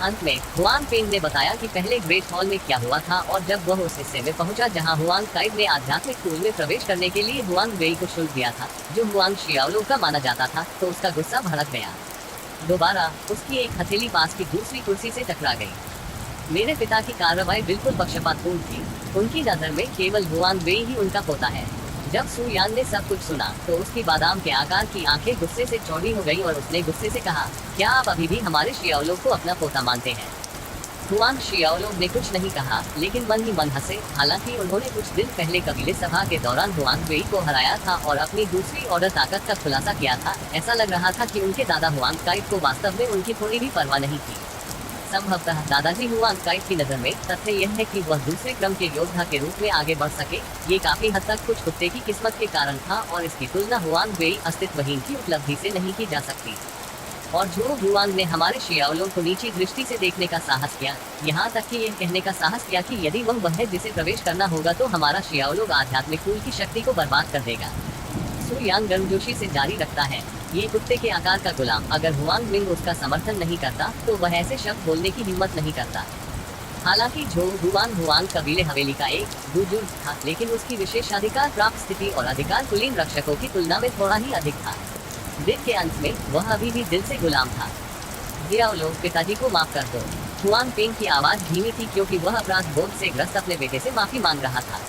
अंत में हुआन पेंग ने बताया कि पहले ग्रेट हॉल में क्या हुआ था और जब वह उस हिस्से में पहुंचा जहां हुआन काइट ने आध्यात्मिक पूल में प्रवेश करने के लिए हुआन वेई को शुल्क दिया था, जो हुआन शियाओलोग का माना जाता था, तो उसका गुस्सा भड़क गया। दोबारा उसकी एक हथेली पास की दूसरी कुर्सी से टकरा गई। मेरे पिता की कार्रवाई बिल्कुल पक्षपातपूर्ण थी। उनकी नजर में केवल हुआन वेई ही उनका पोता है। जब सु यान ने सब कुछ सुना तो उसकी बादाम के आकार की आंखें गुस्से से चौड़ी हो गई और उसने गुस्से से कहा, क्या आप अभी भी हमारे शियाओलोग को अपना पोता मानते हैं? हुआन शियाओलोग ने कुछ नहीं कहा, लेकिन मन ही मन हंसे। हालांकि उन्होंने कुछ दिन पहले कबीले सभा के दौरान हुआन वेई को हराया था और अपनी दूसरी ऑर्डर ताकत का खुलासा किया था। ऐसा लग रहा था कि उनके दादा हुआन काइट को वास्तव में उनकी थोड़ी भी परवाह नहीं थी। संभवतः दादाजी हुआंग काई की नजर में तथ्य यह है कि वह दूसरे क्रम के योद्धा के रूप में आगे बढ़ सके, ये काफी हद तक कुछ कुत्ते की किस्मत के कारण था और इसकी तुलना हुआंग वेई अस्तित्वहीन की उपलब्धि से नहीं की जा सकती। और जो हुआंग ने हमारे शियाओलों को नीची दृष्टि से देखने का साहस किया, यहाँ तक कि यह कहने का साहस किया कि यदि वह है जिसे प्रवेश करना होगा तो हमारा शियाओलोग आध्यात्मिक कुल की शक्ति को बर्बाद कर देगा। सु यांग गर्मजोशी से जारी रखता है, ये कुत्ते के आकार का गुलाम अगर हुआंग मिंग उसका समर्थन नहीं करता तो वह ऐसे शब्द बोलने की हिम्मत नहीं करता। हालांकि जो हुआंग कबीले हवेली का एक बुजुर्ग था, लेकिन उसकी विशेषाधिकार प्राप्त स्थिति और अधिकार कुलीन रक्षकों की तुलना में थोड़ा ही अधिक था। दिन के अंत में वह अभी भी दिल से गुलाम था। लोग पिताजी को माफ कर दो। हुआंग पिंग की आवाज धीमी थी क्योंकि वह अपराध बोध से ग्रस्त अपने बेटे से माफी मांग रहा था।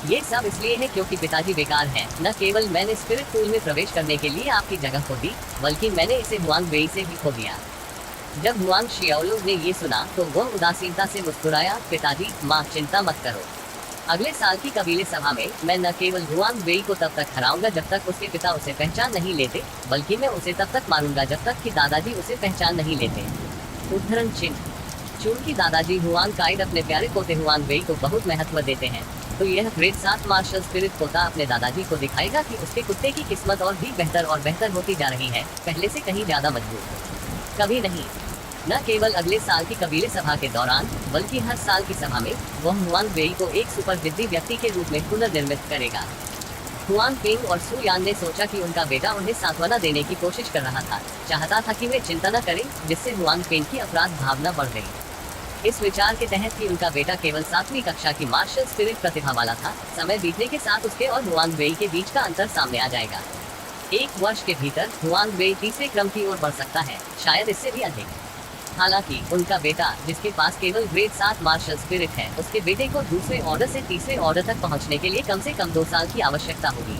ये सब इसलिए है क्योंकि पिताजी बेकार हैं। न केवल मैंने स्पिरिट पूल में प्रवेश करने के लिए आपकी जगह खो दी, बल्कि मैंने इसे हुआंग वेई से भी खो दिया। जब हुआंग शियाओलोग ने ये सुना तो वह उदासीनता से मुस्कुराया, पिताजी माँ चिंता मत करो। अगले साल की कबीले सभा में मैं न केवल हुआंग वेई को तब तक हराऊंगा जब तक उसके पिता उसे पहचान नहीं लेते, बल्कि मैं उसे तब तक मारूंगा जब तक कि दादाजी उसे पहचान नहीं लेते। उद्धरण चिन्ह। चूंकि दादाजी हुआंग काइड अपने प्यारे पोते हुआंग वेई को बहुत महत्व देते हैं, तो यह ग्रेड 7 मार्शल स्पिरिट पोता अपने दादाजी को दिखाएगा कि उसके कुत्ते की किस्मत और भी बेहतर और बेहतर होती जा रही है, पहले से कहीं ज्यादा मजबूत। कभी नहीं, न केवल अगले साल की कबीले सभा के दौरान, बल्कि हर साल की सभा में वह हुआंग वेई को एक सुपर जिद्दी व्यक्ति के रूप में पुनर्निर्मित करेगा। हुआंग पिंग और सु यांग ने सोचा कि उनका बेटा उन्हें सांत्वना देने की कोशिश कर रहा था, चाहता था कि वे चिंता न करें, जिससे हुआंग पिंग की अपराध भावना बढ़ गई। इस विचार के तहत कि उनका बेटा केवल 7वीं कक्षा की मार्शल स्पिरिट प्रतिभा वाला था, समय बीतने के साथ उसके और हुआंग वेई के बीच का अंतर सामने आ जाएगा। 1 वर्ष के भीतर हुआंग वेई तीसरे क्रम की ओर बढ़ सकता है, शायद इससे भी अधिक। हालांकि उनका बेटा, जिसके पास केवल ग्रेड 7 मार्शल स्पिरिट है, उसके बेटे को दूसरे ऑर्डर से तीसरे ऑर्डर तक पहुंचने के लिए कम से कम 2 साल की आवश्यकता होगी।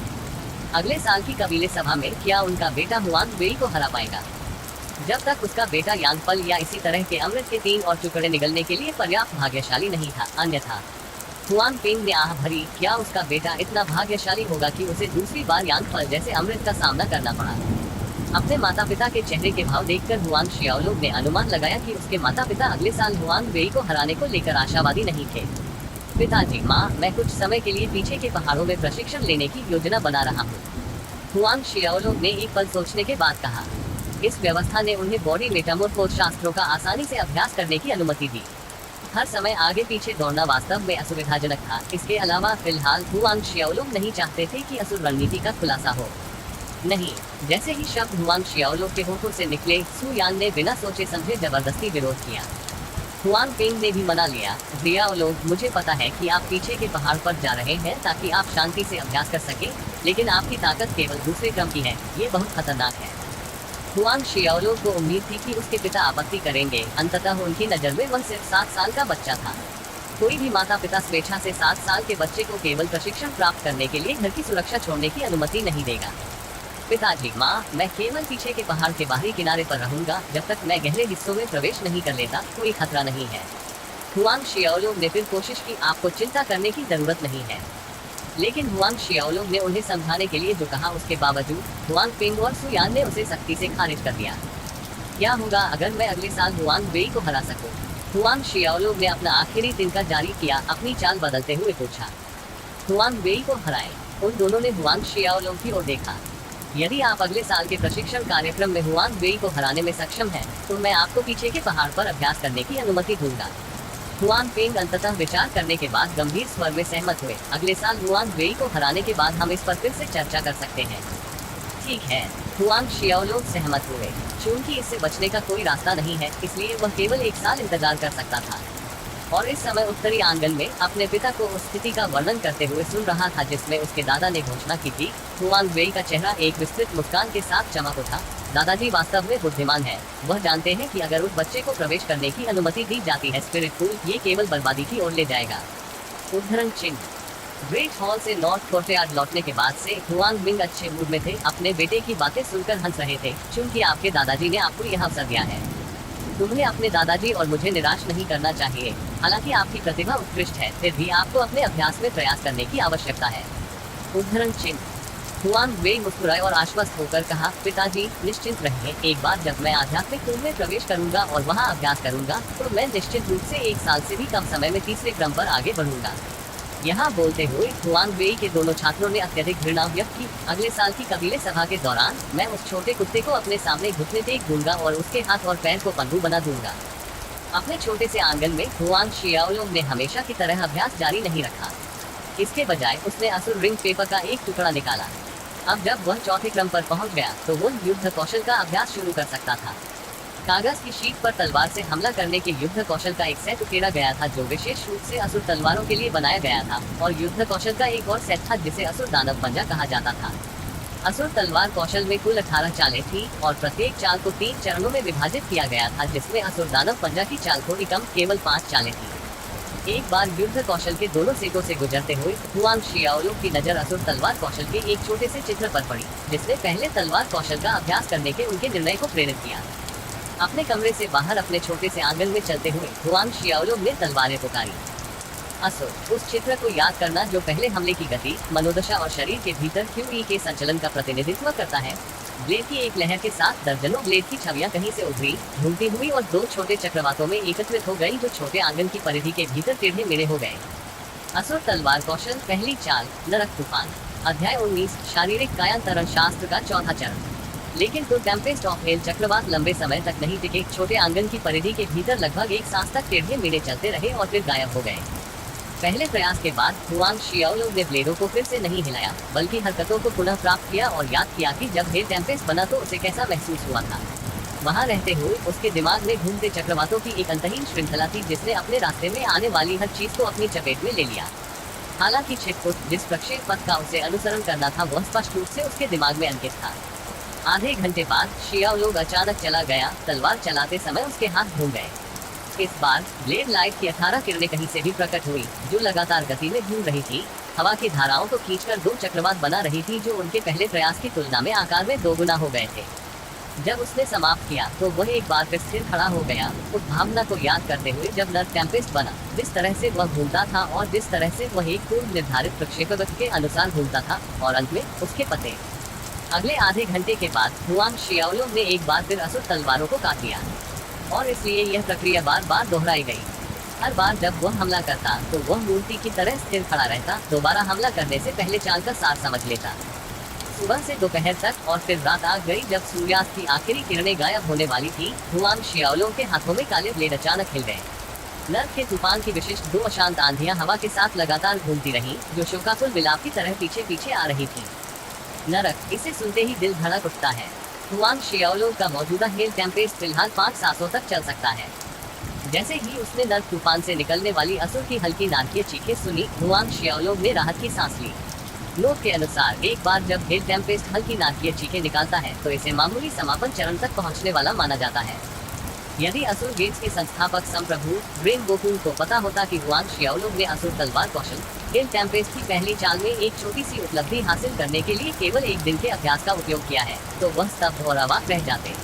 अगले साल की कबीले सभा में क्या उनका बेटा हुआंग वेई को हरा पाएगा? जब तक उसका बेटा यांगफल या इसी तरह के अमृत के 3 और टुकड़े निगलने के लिए पर्याप्त भाग्यशाली नहीं था, अन्यथा। हुआंग पिंग ने आह भरी, क्या उसका बेटा इतना भाग्यशाली होगा कि उसे दूसरी बार यांगफल जैसे अमृत का सामना करना पड़ा? अपने माता पिता के चेहरे के भाव देखकर हुआंग शियाओलोग ने अनुमान लगाया कि उसके माता पिता अगले साल हुआंग वेई को हराने को लेकर आशावादी नहीं थे। पिताजी, माँ, मैं कुछ समय के लिए पीछे के पहाड़ों में प्रशिक्षण लेने की योजना बना रहा हूँ। हुआंग शियाओलोग ने एक पल सोचने के बाद कहा। इस व्यवस्था ने उन्हें बॉडी मेटामॉर्फोज शास्त्रों का आसानी से अभ्यास करने की अनुमति दी। हर समय आगे पीछे दौड़ना वास्तव में असुविधाजनक था। इसके अलावा फिलहाल हुआंग शियाओलोग नहीं चाहते थे कि असुर रणनीति का खुलासा हो। नहीं, जैसे ही शब्द हुआंग शियाओलोग के होठों से निकले, सु यांग ने बिना सोचे समझे जबरदस्ती विरोध किया। हुआंग पिंग ने भी मना लिया, शियाओलोग, मुझे पता है कि आप पीछे के पहाड़ पर जा रहे हैं ताकि आप शांति से अभ्यास कर सकें, लेकिन आपकी ताकत केवल दूसरे क्रम की है, ये बहुत खतरनाक है। हुआंग शियाओलोग को उम्मीद थी कि उसके पिता आपत्ति करेंगे। अंततः उनकी नज़र में वह सिर्फ 7 साल का बच्चा था। कोई भी माता पिता स्वेच्छा से 7 साल के बच्चे को केवल प्रशिक्षण प्राप्त करने के लिए घर की सुरक्षा छोड़ने की अनुमति नहीं देगा। पिताजी, माँ, मैं केवल पीछे के पहाड़ के बाहरी किनारे पर रहूंगा, जब तक मैं गहरे हिस्सों में प्रवेश नहीं कर लेता कोई खतरा नहीं है। हुआंग शियाओलोग ने फिर कोशिश की, आपको चिंता करने की जरूरत नहीं है। लेकिन हुआंग शियाओलोग ने उन्हें समझाने के लिए जो कहा, उसके बावजूद हुआंग पिंग और सु यांग ने उसे सख्ती से खारिज कर दिया। क्या होगा अगर मैं अगले साल हुआंग वेई को हरा सकूं? हुआंग शियाओलोग ने अपना आखिरी तिनका जारी किया, अपनी चाल बदलते हुए पूछा। हुआंग वेई को हराए? उन दोनों ने हुआंग शियाओलोग की ओर देखा। यदि आप अगले साल के प्रशिक्षण कार्यक्रम में हुआंग वेई को हराने में सक्षम हैं, तो मैं आपको पीछे के पहाड़ पर अभ्यास करने की अनुमति दूंगा। हुआंग पिंग अंततः विचार करने के बाद गंभीर स्वर में सहमत हुए। अगले साल हुआंग वेई को हराने के बाद हम इस पर फिर से चर्चा कर सकते हैं। ठीक है, हुआंग शियाओलोग सहमत हुए। चूंकि इससे बचने का कोई रास्ता नहीं है, इसलिए वह केवल 1 साल इंतजार कर सकता था। और इस समय उत्तरी आंगन में अपने पिता को उस स्थिति का वर्णन करते हुए सुन रहा था जिसमें उसके दादा ने घोषणा की थी। हुआंग वेई का चेहरा एक विस्तृत मुस्कान के साथ चमक उठा। दादाजी वास्तव में बुद्धिमान है। वह जानते हैं कि अगर उस बच्चे को प्रवेश करने की अनुमति दी जाती है स्पिरिट पूल, ये केवल बर्बादी की ओर ले जाएगा। उद्धरण चिन्ह। ग्रेट हॉल से नॉर्थ कोर्टयार्ड लौटने के बाद से हुआंग मिंग अच्छे मूड में थे। अपने बेटे की बातें सुनकर हंस रहे थे। चूंकि आपके दादाजी ने आपको यह अवसर दिया है, तुम्हें अपने दादाजी और मुझे निराश नहीं करना चाहिए। हालांकि आपकी प्रतिभा उत्कृष्ट है, फिर भी आपको अपने अभ्यास में प्रयास करने की आवश्यकता है। उद्धरण चिन्ह। हुआंग वेई मुस्कुराए और आश्वस्त होकर कहा, पिताजी निश्चिंत रहिए, एक बार जब मैं आध्यात्मिक कुंभ में प्रवेश करूंगा और वहां अभ्यास करूंगा तो मैं निश्चित रूप से 1 साल से भी कम समय में तीसरे क्रम पर आगे बढ़ूंगा। यहाँ बोलते हुए हुआंग वेई के दोनों छात्रों ने अत्यधिक घृणा व्यक्त की। अगले साल की कबीले सभा के दौरान मैं उस छोटे कुत्ते को अपने सामने घुटने टेक दूंगा और उसके हाथ और पैर को पन्नू बना दूंगा। अपने छोटे से आंगन में हुआंग शियाओलोंग ने हमेशा की तरह अभ्यास जारी नहीं रखा। इसके बजाय उसने असुर रिंग पेपर का एक टुकड़ा निकाला। अब जब वह चौथे क्रम पर पहुंच गया तो वह युद्ध कौशल का अभ्यास शुरू कर सकता था। कागज की शीट पर तलवार से हमला करने के युद्ध कौशल का एक सेट उकेरा गया था जो विशेष रूप से असुर तलवारों के लिए बनाया गया था, और युद्ध कौशल का एक और सेट था जिसे असुर दानव पंजा कहा जाता था। असुर तलवार कौशल में कुल 18 चालें थी और प्रत्येक चाल को 3 चरणों में विभाजित किया गया था, जिसमें असुर दानव पंजा की चाल को कम केवल 5 चालें थी। एक बार युद्ध कौशल के दोनों सेटों से गुजरते हुए हुआंग शियाओलोंग की नजर असुर तलवार कौशल के एक छोटे से चित्र पर पड़ी, जिसने पहले तलवार कौशल का अभ्यास करने के उनके निर्णय को प्रेरित किया। अपने कमरे से बाहर अपने छोटे से आंगन में चलते हुए हुआंग शियाओलोंग ने तलवारें पुकारी। असुर उस चित्र को याद करना जो पहले हमले की गति, मनोदशा और शरीर के भीतर क्यूई के संचलन का प्रतिनिधित्व करता है। ब्लेड की एक लहर के साथ दर्जनों ब्लेड की छवियां कहीं से उभरी, घूमती हुई और 2 छोटे चक्रवातों में एकत्रित हो गई जो छोटे आंगन की परिधि के भीतर टेढ़े मेढ़े हो गए। असुर तलवार कौशल पहली चाल, नरक तूफान। अध्याय 19, शारीरिक कायांतरण शास्त्र का चौथा चरण। लेकिन तो टेम्पेस्ट ऑफ हेल चक्रवात लंबे समय तक नहीं टिके। छोटे आंगन की परिधि के भीतर लगभग 1 सांस तक टेढ़े मेढ़े चलते रहे और फिर गायब हो गए। पहले प्रयास के बाद हुआंग शियाओलोंग ने ब्लेडों को फिर से नहीं हिलाया, बल्कि हरकतों को पुनः प्राप्त किया और याद किया कि जब हेल टेम्पेस्ट बना तो उसे कैसा महसूस हुआ था। वहाँ रहते हुए उसके दिमाग में घूमते चक्रवातों की एक अंतहीन श्रृंखला थी जिसने अपने रास्ते में आने वाली हर चीज को अपनी चपेट में ले लिया। हालांकि छिटपुट जिस प्रक्षेप पथ का उसे अनुसरण करना था वह स्पष्ट रूप से उसके दिमाग में अंकित था। आधे घंटे बाद शियाओलोंग अचानक चला गया। तलवार चलाते समय उसके हाथ घूम गए। इस बार ब्लेड लाइट की 18 किरणें कहीं से भी प्रकट हुई, जो लगातार गति में घूम रही थी। हवा की धाराओं को खींचकर 2 चक्रवात बना रही थी जो उनके पहले प्रयास की तुलना में आकार में 2 गुना हो गए थे। जब उसने समाप्त किया तो वह एक बार फिर स्थिर खड़ा हो गया, उस भावना को याद करते हुए जब नर टेम्पेस्ट बना, जिस तरह से वह घूमता था और जिस तरह से वह एक पूर्व निर्धारित प्रक्षेपवक्र के अनुसार घूमता था, और अंत में उसके पते। अगले आधे घंटे के बाद हुआंग शियाओलोंग ने एक बार फिर असुर तलवारों को काट लिया, और इसलिए यह प्रक्रिया बार बार दोहराई गई। हर बार जब वह हमला करता तो वह मूर्ति की तरह स्थिर खड़ा रहता, दोबारा हमला करने से पहले चाल का सार समझ लेता। सुबह से दोपहर तक और फिर रात आ गई जब सूर्यास्त की आखिरी किरणें गायब होने वाली थी। हुआंग शियाओलोंग के हाथों में काले ब्लेड अचानक हिल गए। नर्क के तूफान की विशिष्ट 2 अशांत आंधियां हवा के साथ लगातार घूमती रहीं, जो शोकाकुल विलाप की तरह पीछे पीछे आ रही थी। नरक, इसे सुनते ही दिल धड़क उठता है। हुआंग शियाओलोंग का मौजूदा हेल टेम्पेस्ट फिलहाल 5 सांसों तक चल सकता है। जैसे ही उसने नर्क तूफान से निकलने वाली असुर की हल्की नारकीय चीखें सुनी, हुआंग शियाओलोंग ने राहत की सांस ली। नोट के अनुसार एक बार जब हेल टेम्पेस्ट हल्की नारकीय चीखें निकालता है तो इसे मामूली समापन चरण तक पहुंचने वाला माना जाता है। यदि असुर गेट्स के संस्थापक संप्रभु ग्रेन गोकुल को पता होता कि हुआंग शियाओलोंग ने असुर तलवार कौशल हेल टेम्पेस्ट की पहली चाल में एक छोटी सी उपलब्धि हासिल करने के लिए केवल 1 दिन के अभ्यास का उपयोग किया है, तो वह स्तब्ध और अवाक रह जाते।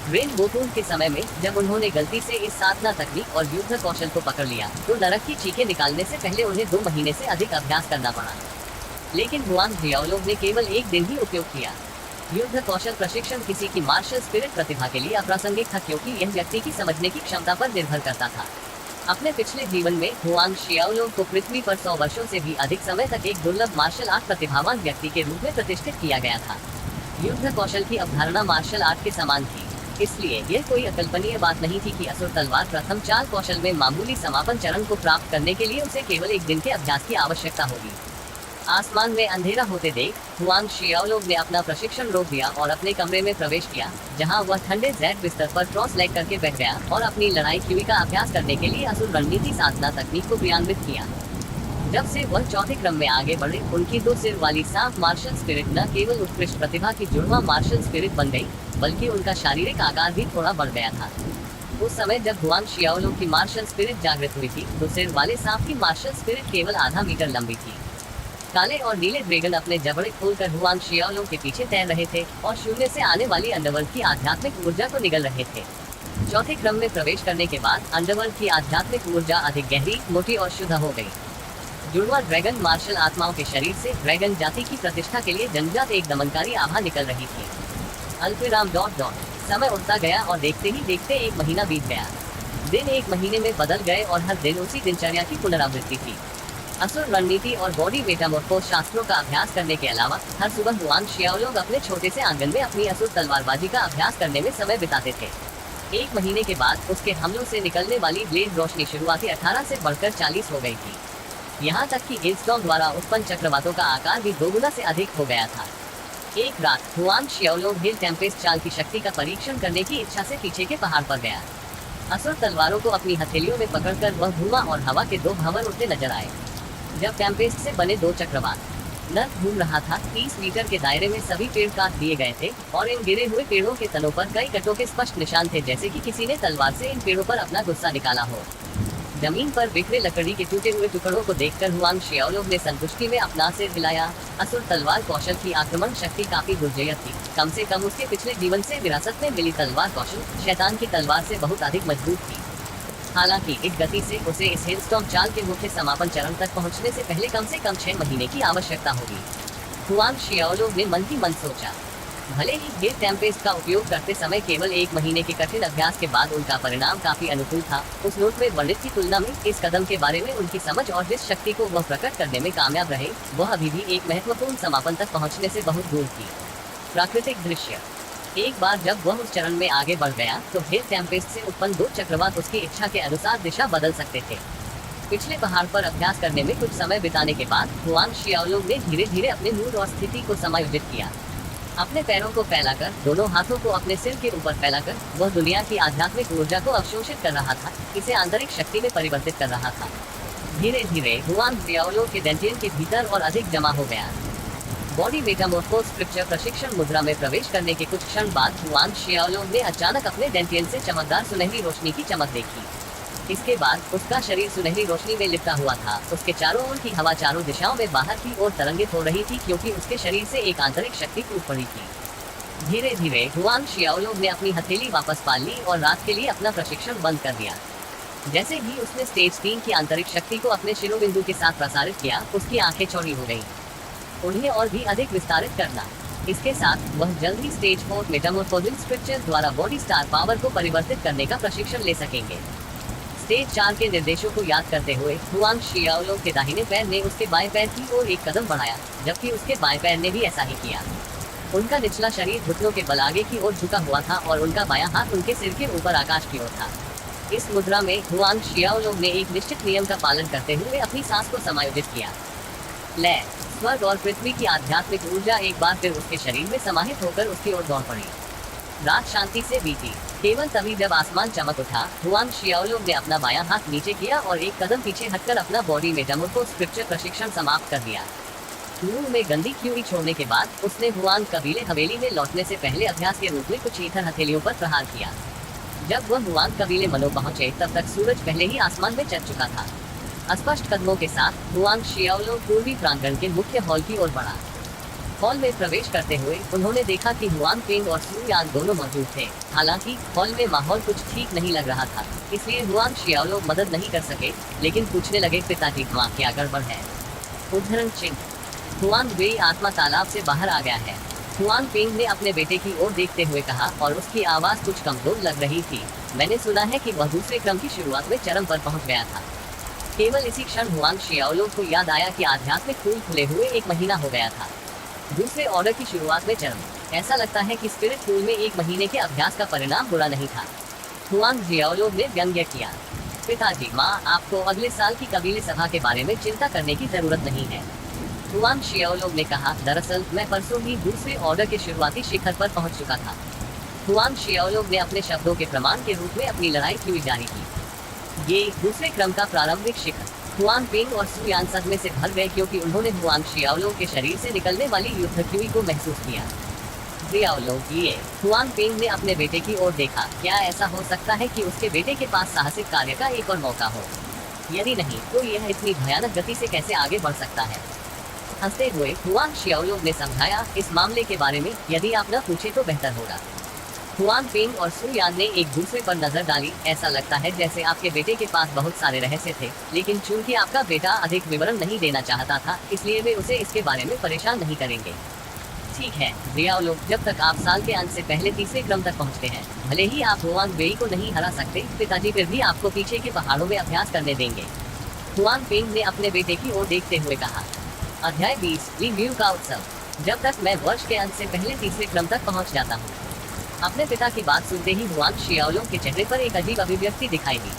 ग्रेन गोकुल के समय में जब उन्होंने गलती से इस साधना तकनीक और युद्ध कौशल को पकड़ लिया तो नरक की चीखें निकालने से पहले उन्हें 2 महीने से अधिक अभ्यास करना पड़ा। लेकिन हुआंग शियाओलोंग ने केवल 1 दिन ही उपयोग किया। युद्ध कौशल प्रशिक्षण किसी की मार्शल स्पिरिट प्रतिभा के लिए अप्रासंगिक था, क्योंकि यह व्यक्ति की समझने की क्षमता पर निर्भर करता था। अपने पिछले जीवन में हुआंग शियाओलोंग को पृथ्वी पर 100 वर्षों से भी अधिक समय तक एक दुर्लभ मार्शल आर्ट प्रतिभावान व्यक्ति के रूप में प्रतिष्ठित किया गया था। युद्ध कौशल की अवधारणा मार्शल आर्ट के समान थी, इसलिए यह कोई अकल्पनीय बात नहीं थी कि असुर तलवार प्रथम चाल कौशल में मामूली समापन चरण को प्राप्त करने के लिए उसे केवल 1 दिन के अभ्यास की आवश्यकता होगी। आसमान में अंधेरा होते देख हुआंग शियाओलोंग ने अपना प्रशिक्षण रोक दिया और अपने कमरे में प्रवेश किया, जहां वह ठंडे जेड बिस्तर पर क्रॉस लेग करके बैठ गया और अपनी लड़ाई क्यूई का अभ्यास करने के लिए असुर रणनीति साधना तकनीक को क्रियान्वित किया। जब से वह चौथे क्रम में आगे बढ़े, उनकी 2 सिर वाली सांप मार्शल स्पिरिट न केवल उत्कृष्ट प्रतिभा की जुड़वा मार्शल स्पिरिट बन गई, बल्कि उनका शारीरिक आकार भी थोड़ा बढ़ गया था। उस समय जब हुआंग शियाओलोंग की मार्शल स्पिरिट जागृत हुई थी, 2 सिर वाले सांप की मार्शल स्पिरिट केवल आधा मीटर लंबी थी। काले और नीले ड्रैगन अपने जबड़े खोलकर हुआंग शियाओलोंग के पीछे तैर रहे थे और शून्य से आने वाली अंडरवर्ल्ड की आध्यात्मिक ऊर्जा को निगल रहे थे। चौथे क्रम में प्रवेश करने के बाद अंडरवर्ल्ड की आध्यात्मिक ऊर्जा अधिक गहरी, मोटी और शुद्ध हो गई। जुड़वा ड्रैगन मार्शल आत्माओं के शरीर से ड्रैगन जाति की प्रतिष्ठा के लिए जन्मजात एक दमनकारी आभा निकल रही थी। अल्पविराम डॉट डॉट। समय उड़ता गया और देखते ही देखते एक महीना बीत गया। दिन एक महीने में बदल गए और हर दिन उसी दिनचर्या की पुनरावृत्ति थी। असुर रणनीति और बॉडी मेटामॉर्फोज शास्त्रों का अभ्यास करने के अलावा हर सुबह हुआंग शियाओलोग अपने छोटे से आंगन में अपनी असुर तलवारबाजी का अभ्यास करने में समय बिताते थे। एक महीने के बाद उसके हमलों से निकलने वाली ब्लेड रोशनी शुरुआती 18 से बढ़कर 40 हो गई थी। यहाँ तक कि हेलस्टॉर्म द्वारा उत्पन्न चक्रवातों का आकार भी दोगुना से अधिक हो गया था। एक रात हुआंग शियाओलोग हिल टेम्पेस्ट चाल की शक्ति का परीक्षण करने की इच्छा से पीछे के पहाड़ पर गया। असुर तलवारों को अपनी हथेलियों में पकड़कर वह धुआं और हवा के 2 भंवर उड़ते नजर आए। जब टेम्पेस्ट से बने 2 चक्रवात नर्क घूम रहा था, 30 मीटर के दायरे में सभी पेड़ काट दिए गए थे और इन गिरे हुए पेड़ों के तनों पर कई कटों के स्पष्ट निशान थे, जैसे कि किसी ने तलवार से इन पेड़ों पर अपना गुस्सा निकाला हो। जमीन पर बिखरे लकड़ी के टूटे हुए टुकड़ों को देखकर हुआंग शियाओलोग ने संतुष्टि में अपना सिर हिलाया। असुर तलवार कौशल की आक्रमण शक्ति काफी दुर्जय थी। कम से कम उसके पिछले जीवन से विरासत में मिली तलवार कौशल शैतान की तलवार से बहुत अधिक मजबूत थी। हालांकि इस गति से उसे इस हेलस्टॉर्म चाल के मुख्य समापन चरण तक पहुंचने से पहले कम से कम 6 महीने की आवश्यकता होगी। हुआंग शियाओलोग ने मन ही मन सोचा। भले ही हिल टेम्पेस्ट का उपयोग करते समय केवल 1 महीने के कठिन अभ्यास के बाद उनका परिणाम काफी अनुकूल था, उस नोट में वर्णित की तुलना में इस कदम के बारे में उनकी समझ और जिस शक्ति को वह प्रकट करने में कामयाब रहे, वह अभी भी एक महत्वपूर्ण समापन तक पहुंचने से बहुत दूर थी। प्राकृतिक दृश्य। एक बार जब वह उस चरण में आगे बढ़ गया तो हिल टेम्पेस्ट से उत्पन्न 2 चक्रवात उसकी इच्छा के अनुसार दिशा बदल सकते थे। पिछले पहाड़ पर अभ्यास करने में कुछ समय बिताने के बाद हुआंग शियाओलोग ने धीरे धीरे अपने मूड और स्थिति को समायोजित किया। अपने पैरों को फैलाकर, दोनों हाथों को अपने सिर के ऊपर फैलाकर वह दुनिया की आध्यात्मिक ऊर्जा को अवशोषित कर रहा था, इसे आंतरिक शक्ति में परिवर्तित कर रहा था। धीरे धीरे हुआंग शियाओलोग के डेंटियन के भीतर और अधिक जमा हो गया। बॉडी मेटामॉर्फोज स्क्रिप्चर प्रशिक्षण मुद्रा में प्रवेश करने के कुछ क्षण बाद हुआंग शियाओलोग ने अचानक अपने डेंटियन से चमकदार सुनहरी रोशनी की चमक देखी। इसके बाद उसका शरीर सुनहरी रोशनी में लिपटा हुआ था। उसके चारों ओर की हवा चारों दिशाओं में बाहर की ओर तरंगित हो रही थी, क्योंकि उसके शरीर से एक आंतरिक शक्ति टूट पड़ी थी। धीरे धीरे हुआंग शियाओलोग ने अपनी हथेली वापस पा ली और रात के लिए अपना प्रशिक्षण बंद कर दिया। जैसे ही उसने स्टेज 3 की आंतरिक शक्ति को अपने शिरोबिंदु के साथ प्रसारित किया, उसकी आंखें चौड़ी हो गईं। उन्हें और भी अधिक विस्तारित करना। इसके साथ वह जल्द ही स्टेज 4 मेटामॉर्फोजिंग स्क्रिप्चर्स द्वारा बॉडी स्टार पावर को परिवर्तित करने का प्रशिक्षण ले सकेंगे। स्टेज 4 के निर्देशों को याद करते हुए हुआंग शियाओलोग के दाहिने पैर ने उसके बाएं पैर की ओर एक कदम बढ़ाया, जबकि उसके बाएं पैर ने भी ऐसा ही किया। उनका निचला शरीर घुटनों के बल आगे की ओर झुका हुआ था और उनका बायां हाथ उनके सिर के ऊपर आकाश की ओर था। इस मुद्रा में हुआंग शियाओलोग ने एक निश्चित नियम का पालन करते हुए अपनी सांस को समायोजित किया। लय, स्वर्ग और पृथ्वी की आध्यात्मिक ऊर्जा एक बार फिर उसके शरीर में समाहित होकर उसकी ओर दौड़ पड़ी। रात शांति से बीती। केवल तभी जब आसमान चमक उठा, हुआंग शियाओलोग ने अपना बायां हाथ नीचे किया और एक कदम पीछे हटकर अपना बॉडी मेटामॉर्फोज स्क्रिप्चर प्रशिक्षण समाप्त कर दिया। मुंह में गंदी क्यूरी छोड़ने के बाद उसने हुआंग कबीले हवेली में लौटने से पहले अभ्यास के रूप में कुछ ईथर हथेलियों पर प्रहार किया। जब वह हुआंग कबीले मनो पहुंचे, तब तक सूरज पहले ही आसमान में चढ़ चुका था। अस्पष्ट कदमों के साथ हुआंग शियाओलोग पूर्वी प्रांगण के मुख्य हॉल की ओर बढ़ा। हॉल में प्रवेश करते हुए उन्होंने देखा कि हुआंग पेंग और सू यान दोनों मौजूद थे। हालांकि हॉल में माहौल कुछ ठीक नहीं लग रहा था, इसलिए हुआंग शियाओलोग मदद नहीं कर सके, लेकिन पूछने लगे, पिताजी वहाँ क्या गड़बड़ है? उद्धरण चिन्ह। हुआंग वे आत्मा तालाब से बाहर आ गया है, हुआंग पेंग ने अपने बेटे की ओर देखते हुए कहा, और उसकी आवाज कुछ कमजोर लग रही थी। मैंने सुना है कि वह दूसरे क्रम की शुरुआत में चरम पर पहुंच गया था। केवल इसी क्षण हुआंग शियाओलोग को याद आया कि आध्यात्मिक फूल खुले हुए 1 महीना हो गया था। दूसरे ऑर्डर की शुरुआत में चरम। ऐसा लगता है कि स्पिरिट फूल में 1 महीने के अभ्यास का परिणाम बुरा नहीं था। हुआंग शियाओलोग ने व्यंग्य किया, पिताजी, माँ, आपको अगले साल की कबीले सभा के बारे में चिंता करने की जरूरत नहीं है। हुआंग शियाओलोग ने कहा, दरअसल मैं परसों ही दूसरे ऑर्डर के शुरुआती शिखर पर पहुंच चुका था। हुआंग शियाओलोग ने अपने शब्दों के प्रमाण के रूप में अपनी लड़ाई क्यूई जारी की। ये दूसरे क्रम का प्रारंभिक शिखर। हुआंग पेंग और सू यान सदमे से भर गए, क्योंकि उन्होंने हुआंग शियाओलोग के शरीर से निकलने वाली युद्ध क्यूई को महसूस किया। ये हुआंग पेंग ने अपने बेटे की ओर देखा। क्या ऐसा हो सकता है कि उसके बेटे के पास साहसिक कार्य का एक और मौका हो? यदि नहीं, तो यह इतनी भयानक गति से कैसे आगे बढ़ सकता है? हंसते हुए हुआंग शियाओलोग ने समझाया, इस मामले के बारे में यदि आप न पूछे तो बेहतर होगा। हुआन पिंग और सु यान ने एक दूसरे पर नजर डाली। ऐसा लगता है जैसे आपके बेटे के पास बहुत सारे रहस्य थे, लेकिन चूंकि आपका बेटा अधिक विवरण नहीं देना चाहता था, इसलिए वे उसे इसके बारे में परेशान नहीं करेंगे। ठीक है जियाओलुंग, जब तक आप साल के अंत से पहले तीसरे क्रम तक पहुंचते हैं, भले ही आप हुआंग वेई को नहीं हरा सकते, पिताजी फिर भी आपको पीछे के पहाड़ों में अभ्यास करने देंगे। हुआन पिंग ने अपने बेटे की ओर देखते हुए कहा। अध्याय 20 ली म्यू का उत्सव। जब तक मैं वर्ष के अंत से पहले तीसरे क्रम तक पहुंच जाता हूं। अपने पिता की बात सुनते ही हुआन शियाओलुंग के चेहरे पर एक अजीब अभिव्यक्ति दिखाई दी।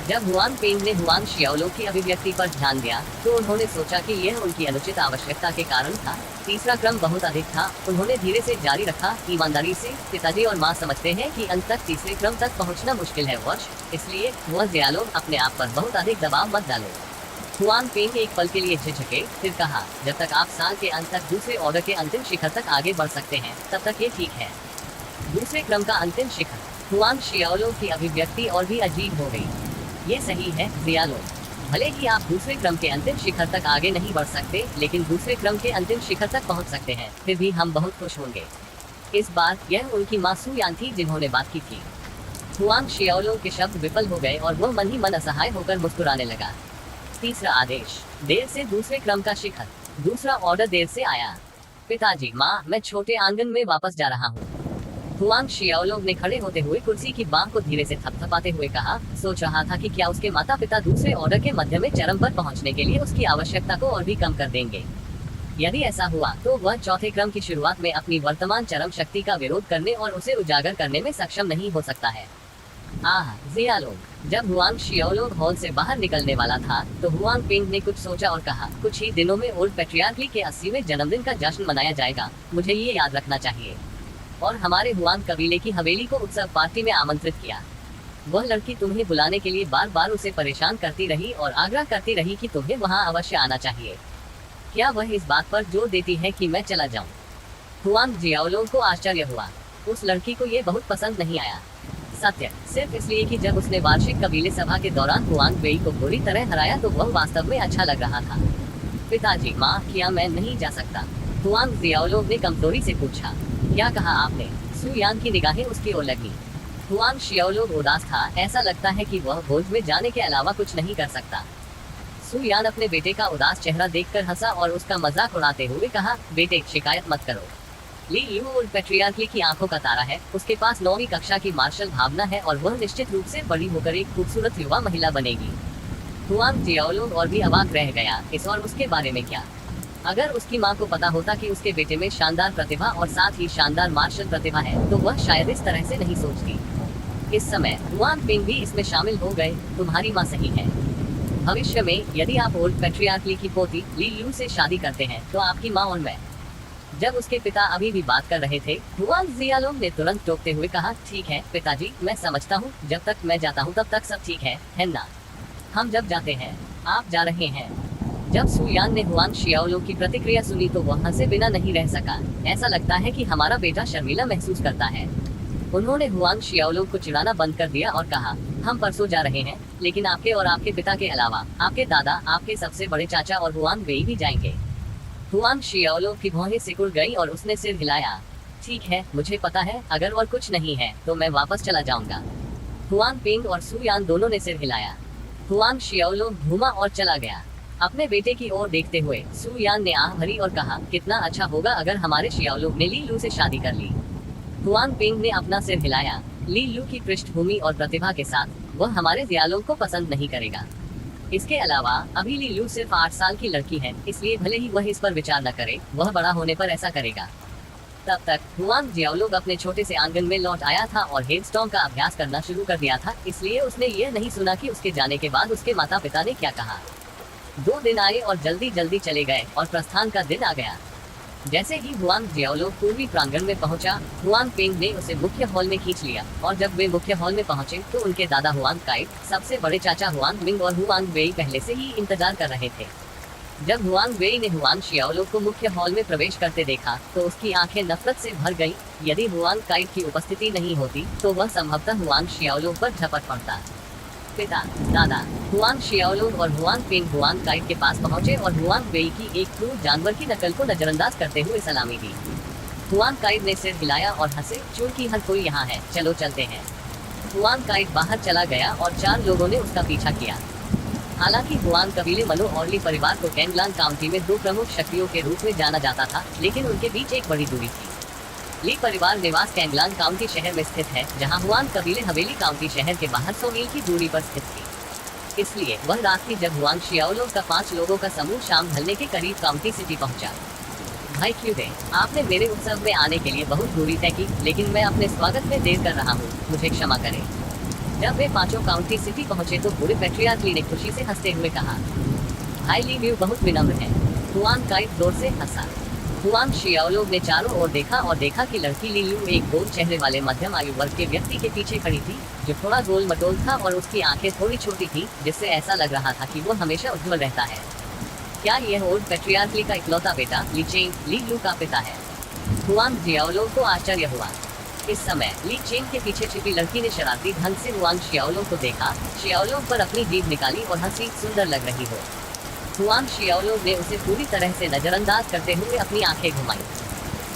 जब हुआन पिंग ने हुआन शियाओलुंग की अभिव्यक्ति पर ध्यान दिया तो उन्होंने सोचा कि यह उनकी अनुचित आवश्यकता के कारण था। तीसरा क्रम बहुत अधिक था। उन्होंने धीरे से जारी रखा, ईमानदारी से, पिताजी और माँ समझते हैं कि अंत तक तीसरे क्रम तक पहुँचना मुश्किल है वर्ष, इसलिए वह जियाओलुंग अपने आप पर बहुत अधिक दबाव मत डालो। हुआन पिंग एक पल के लिए झिझके, फिर कहा, जब तक आप साल के अंत तक दूसरे ऑर्डर के अंतिम शिखर तक आगे बढ़ सकते हैं, तब तक ये ठीक है। दूसरे क्रम का अंतिम शिखर। हुआन शियाओलुंग की अभिव्यक्ति और भी अजीब हो गई। ये सही है जियाओलुंग, भले ही आप दूसरे क्रम के अंतिम शिखर तक आगे नहीं बढ़ सकते, लेकिन दूसरे क्रम के अंतिम शिखर तक पहुंच सकते हैं, फिर भी हम बहुत खुश होंगे। इस बार यह उनकी माँ सु यान थी जिन्होंने बात की थी। हुआन शियाओलुंग के शब्द विफल हो गए और वह मन ही मन असहाय होकर मुस्कुराने लगा। तीसरा आदेश। देर से दूसरे क्रम का शिखर। दूसरा ऑर्डर देर से आया। पिताजी, माँ, मैं छोटे आंगन में वापस जा रहा हूँ। हुआन शियाओलुंग ने खड़े होते हुए कुर्सी की बांह को धीरे से थपथपाते हुए कहा। सोच रहा था कि क्या उसके माता पिता दूसरे ऑर्डर के मध्य में चरम पर पहुंचने के लिए उसकी आवश्यकता को और भी कम कर देंगे। यदि ऐसा हुआ तो वह चौथे क्रम की शुरुआत में अपनी वर्तमान चरम शक्ति का विरोध करने और उसे उजागर करने में सक्षम नहीं हो सकता है। आह जियाओलुंग। जब हुआन शियाओलुंग हॉल से बाहर निकलने वाला था तो हुआन पिंग ने कुछ सोचा और कहा, कुछ ही दिनों में ओल्ड पैट्रियार्की के 80वें जन्मदिन का जश्न मनाया जाएगा, मुझे ये याद रखना चाहिए। और हमारे हुआन कबीले की हवेली को उत्सव पार्टी में आमंत्रित किया। वह लड़की तुम्हें बुलाने के लिए बार बार उसे परेशान करती रही और आग्रह करती रही कि तुम्हें वहां अवश्य आना चाहिए। क्या वह इस बात पर जोर देती है कि मैं चला जाऊं? हुआन जियाओलुंग को आश्चर्य हुआ। उस लड़की को ये बहुत पसंद नहीं आया। सत्य, सिर्फ इसलिए कि जब उसने वार्षिक कबीले सभा के दौरान हुआन वेई को बुरी तरह हराया तो वह वास्तव में अच्छा लग रहा था। पिताजी, माँ, क्या मैं नहीं जा सकता? हुआन जियाओलुंग ने कमजोरी से पूछा। क्या कहा आपने? सु यान की निगाहें उसकी ओर लगी। हुआन शियाओलुंग उदास था। ऐसा लगता है कि वह भोज में जाने के अलावा कुछ नहीं कर सकता। सु यान अपने बेटे का उदास चेहरा देखकर हंसा और उसका मजाक उड़ाते हुए कहा, बेटे, शिकायत मत करो। ली यू ओल्ड पैट्रियार्की की आंखों का तारा है। उसके पास 9वीं कक्षा की मार्शल भावना है और वह निश्चित रूप से बड़ी होकर एक खूबसूरत युवा महिला बनेगी। हुआन जियाओलुंग और भी अवाक रह गया। इस और उसके बारे में क्या? अगर उसकी माँ को पता होता कि उसके बेटे में शानदार प्रतिभा और साथ ही शानदार मार्शल प्रतिभा है तो वह शायद इस तरह से नहीं सोचती। इस समय हुआन पिंग भी इसमें शामिल हो गए। तुम्हारी माँ सही है। भविष्य में यदि आप ओल्ड पैट्रियार्की की पोती ली यू से शादी करते हैं तो आपकी माँ और मैं। जब उसके पिता अभी भी बात कर रहे थे, हुआन जियाओलुंग ने तुरंत टोकते हुए कहा, ठीक है पिताजी, मैं समझता हूँ। जब तक मैं जाता हूँ तब तक सब ठीक है ना? हम जब जाते हैं, आप जा रहे हैं। जब सु यान ने हुआन शियाओलुंग की प्रतिक्रिया सुनी तो वह हंसे बिना नहीं रह सका। ऐसा लगता है कि हमारा बेटा शर्मिला महसूस करता है। उन्होंने हुआन शियाओलुंग को चिढ़ाना बंद कर दिया और कहा, हम परसों जा रहे हैं, लेकिन आपके और आपके पिता के अलावा आपके दादा, आपके सबसे बड़े चाचा और हुआन वेई भी जाएंगे। हुआन शियाओलुंग की भौहें सिकुड़ गई और उसने सिर हिलाया। ठीक है, मुझे पता है, अगर और कुछ नहीं है तो मैं वापस चला जाऊंगा। हुआन पिंग और सु यान दोनों ने सिर हिलाया। हुआन शियाओलुंग घूमा और चला गया। अपने बेटे की ओर देखते हुए सु यान ने आह भरी और कहा, कितना अच्छा होगा अगर हमारे शियाओलुंग ने ली लू से शादी कर ली। हुआन पिंग ने अपना सिर हिलाया। ली लू की पृष्ठभूमि और प्रतिभा के साथ वह हमारे जियाओलुंग को पसंद नहीं करेगा। इसके अलावा अभी ली लू सिर्फ 8 साल की लड़की है, इसलिए भले ही वह इस पर विचार न करे, वह बड़ा होने पर ऐसा करेगा। तब तक हुआन जियाओलुंग अपने छोटे से आंगन में लौट आया था और हेडस्टॉन्ग का अभ्यास करना शुरू कर दिया था, इसलिए उसने यह नहीं सुना कि उसके जाने के बाद उसके माता पिता ने क्या कहा। 2 दिन आए और जल्दी जल्दी चले गए और प्रस्थान का दिन आ गया। जैसे ही हुआन जियाओलुंग पूर्वी प्रांगण में पहुंचा, हुआन पिंग ने उसे मुख्य हॉल में खींच लिया और जब वे मुख्य हॉल में पहुंचे तो उनके दादा हुआन काइट, सबसे बड़े चाचा हुआन मिंग और हुआन वेई पहले से ही इंतजार कर रहे थे। जब हुआन वेई ने हुआन शियाओलुंग को मुख्य हॉल में प्रवेश करते देखा तो उसकी आंखें नफरत से भर गईं। यदि हुआन काइट की उपस्थिति नहीं होती तो वह संभवतः हुआन शियाओलुंग पर झपट पड़ता। पिता, दादा, हुआन शियाओलुंग और हुआन पिंग हुआन काइट के पास पहुंचे और हुआन वेई की एक क्रूर जानवर की नकल को नजरअंदाज करते हुए सलामी दी। हुआन काइड ने सिर हिलाया और हंसे, चूंकि हर कोई यहाँ है, चलो चलते हैं। हुआन काइड बाहर चला गया और 4 लोगों ने उसका पीछा किया। हालांकि हुआन कबीले मनो और ली परिवार को कैंगलांग काउंटी में 2 प्रमुख शक्तियों के रूप में जाना जाता था, लेकिन उनके बीच एक बड़ी दूरी थी। ली परिवार निवास कैंगलांग काउंटी शहर में स्थित है, जहां हुआन कबीले हवेली काउंटी शहर के बाहर 100 मील की दूरी पर स्थित थी। इसलिए वह रात थी जब हुआन शियाओलोग का 5 लोगों का समूह शाम ढलने के करीब काउंटी सिटी पहुंचा। भाई क्यूबे, आपने मेरे उत्सव में आने के लिए बहुत दूरी तय की, लेकिन मैं अपने स्वागत में देर कर रहा हूँ, मुझे क्षमा करें। जब वे 5 काउंटी सिटी पहुंचे तो पूरे पैट्रियार्क ली ने खुशी से हंसते हुए कहा, भाई ली व्यू बहुत विनम्र है। हुआन काइड जोर से हंसा। हुआन शियाओलोग ने चारों ओर देखा कि लड़की ली यू एक गोल चेहरे वाले मध्यम आयु वर्ग के व्यक्ति के पीछे खड़ी थी, जो थोड़ा गोल मटोल था और उसकी आंखें थोड़ी छोटी थी, जिससे ऐसा लग रहा था कि वो हमेशा उज्जवल रहता है। क्या यह ओल्ड पैट्रियार्क ली का इकलौता बेटा ली चेंग ली यू का पिता है? हुआन शियाओलोग को आश्चर्य हुआ। इस समय ली चेंग के पीछे छिपी लड़की ने शरारती ढंग से हुआन शियाओलोग को देखा, शियाओलोग पर अपनी जीभ निकाली और हंसी, सुंदर लग रही हो। हुआन शियाओलोग ने उसे पूरी तरह से नजरअंदाज करते हुए अपनी आंखें घुमाई।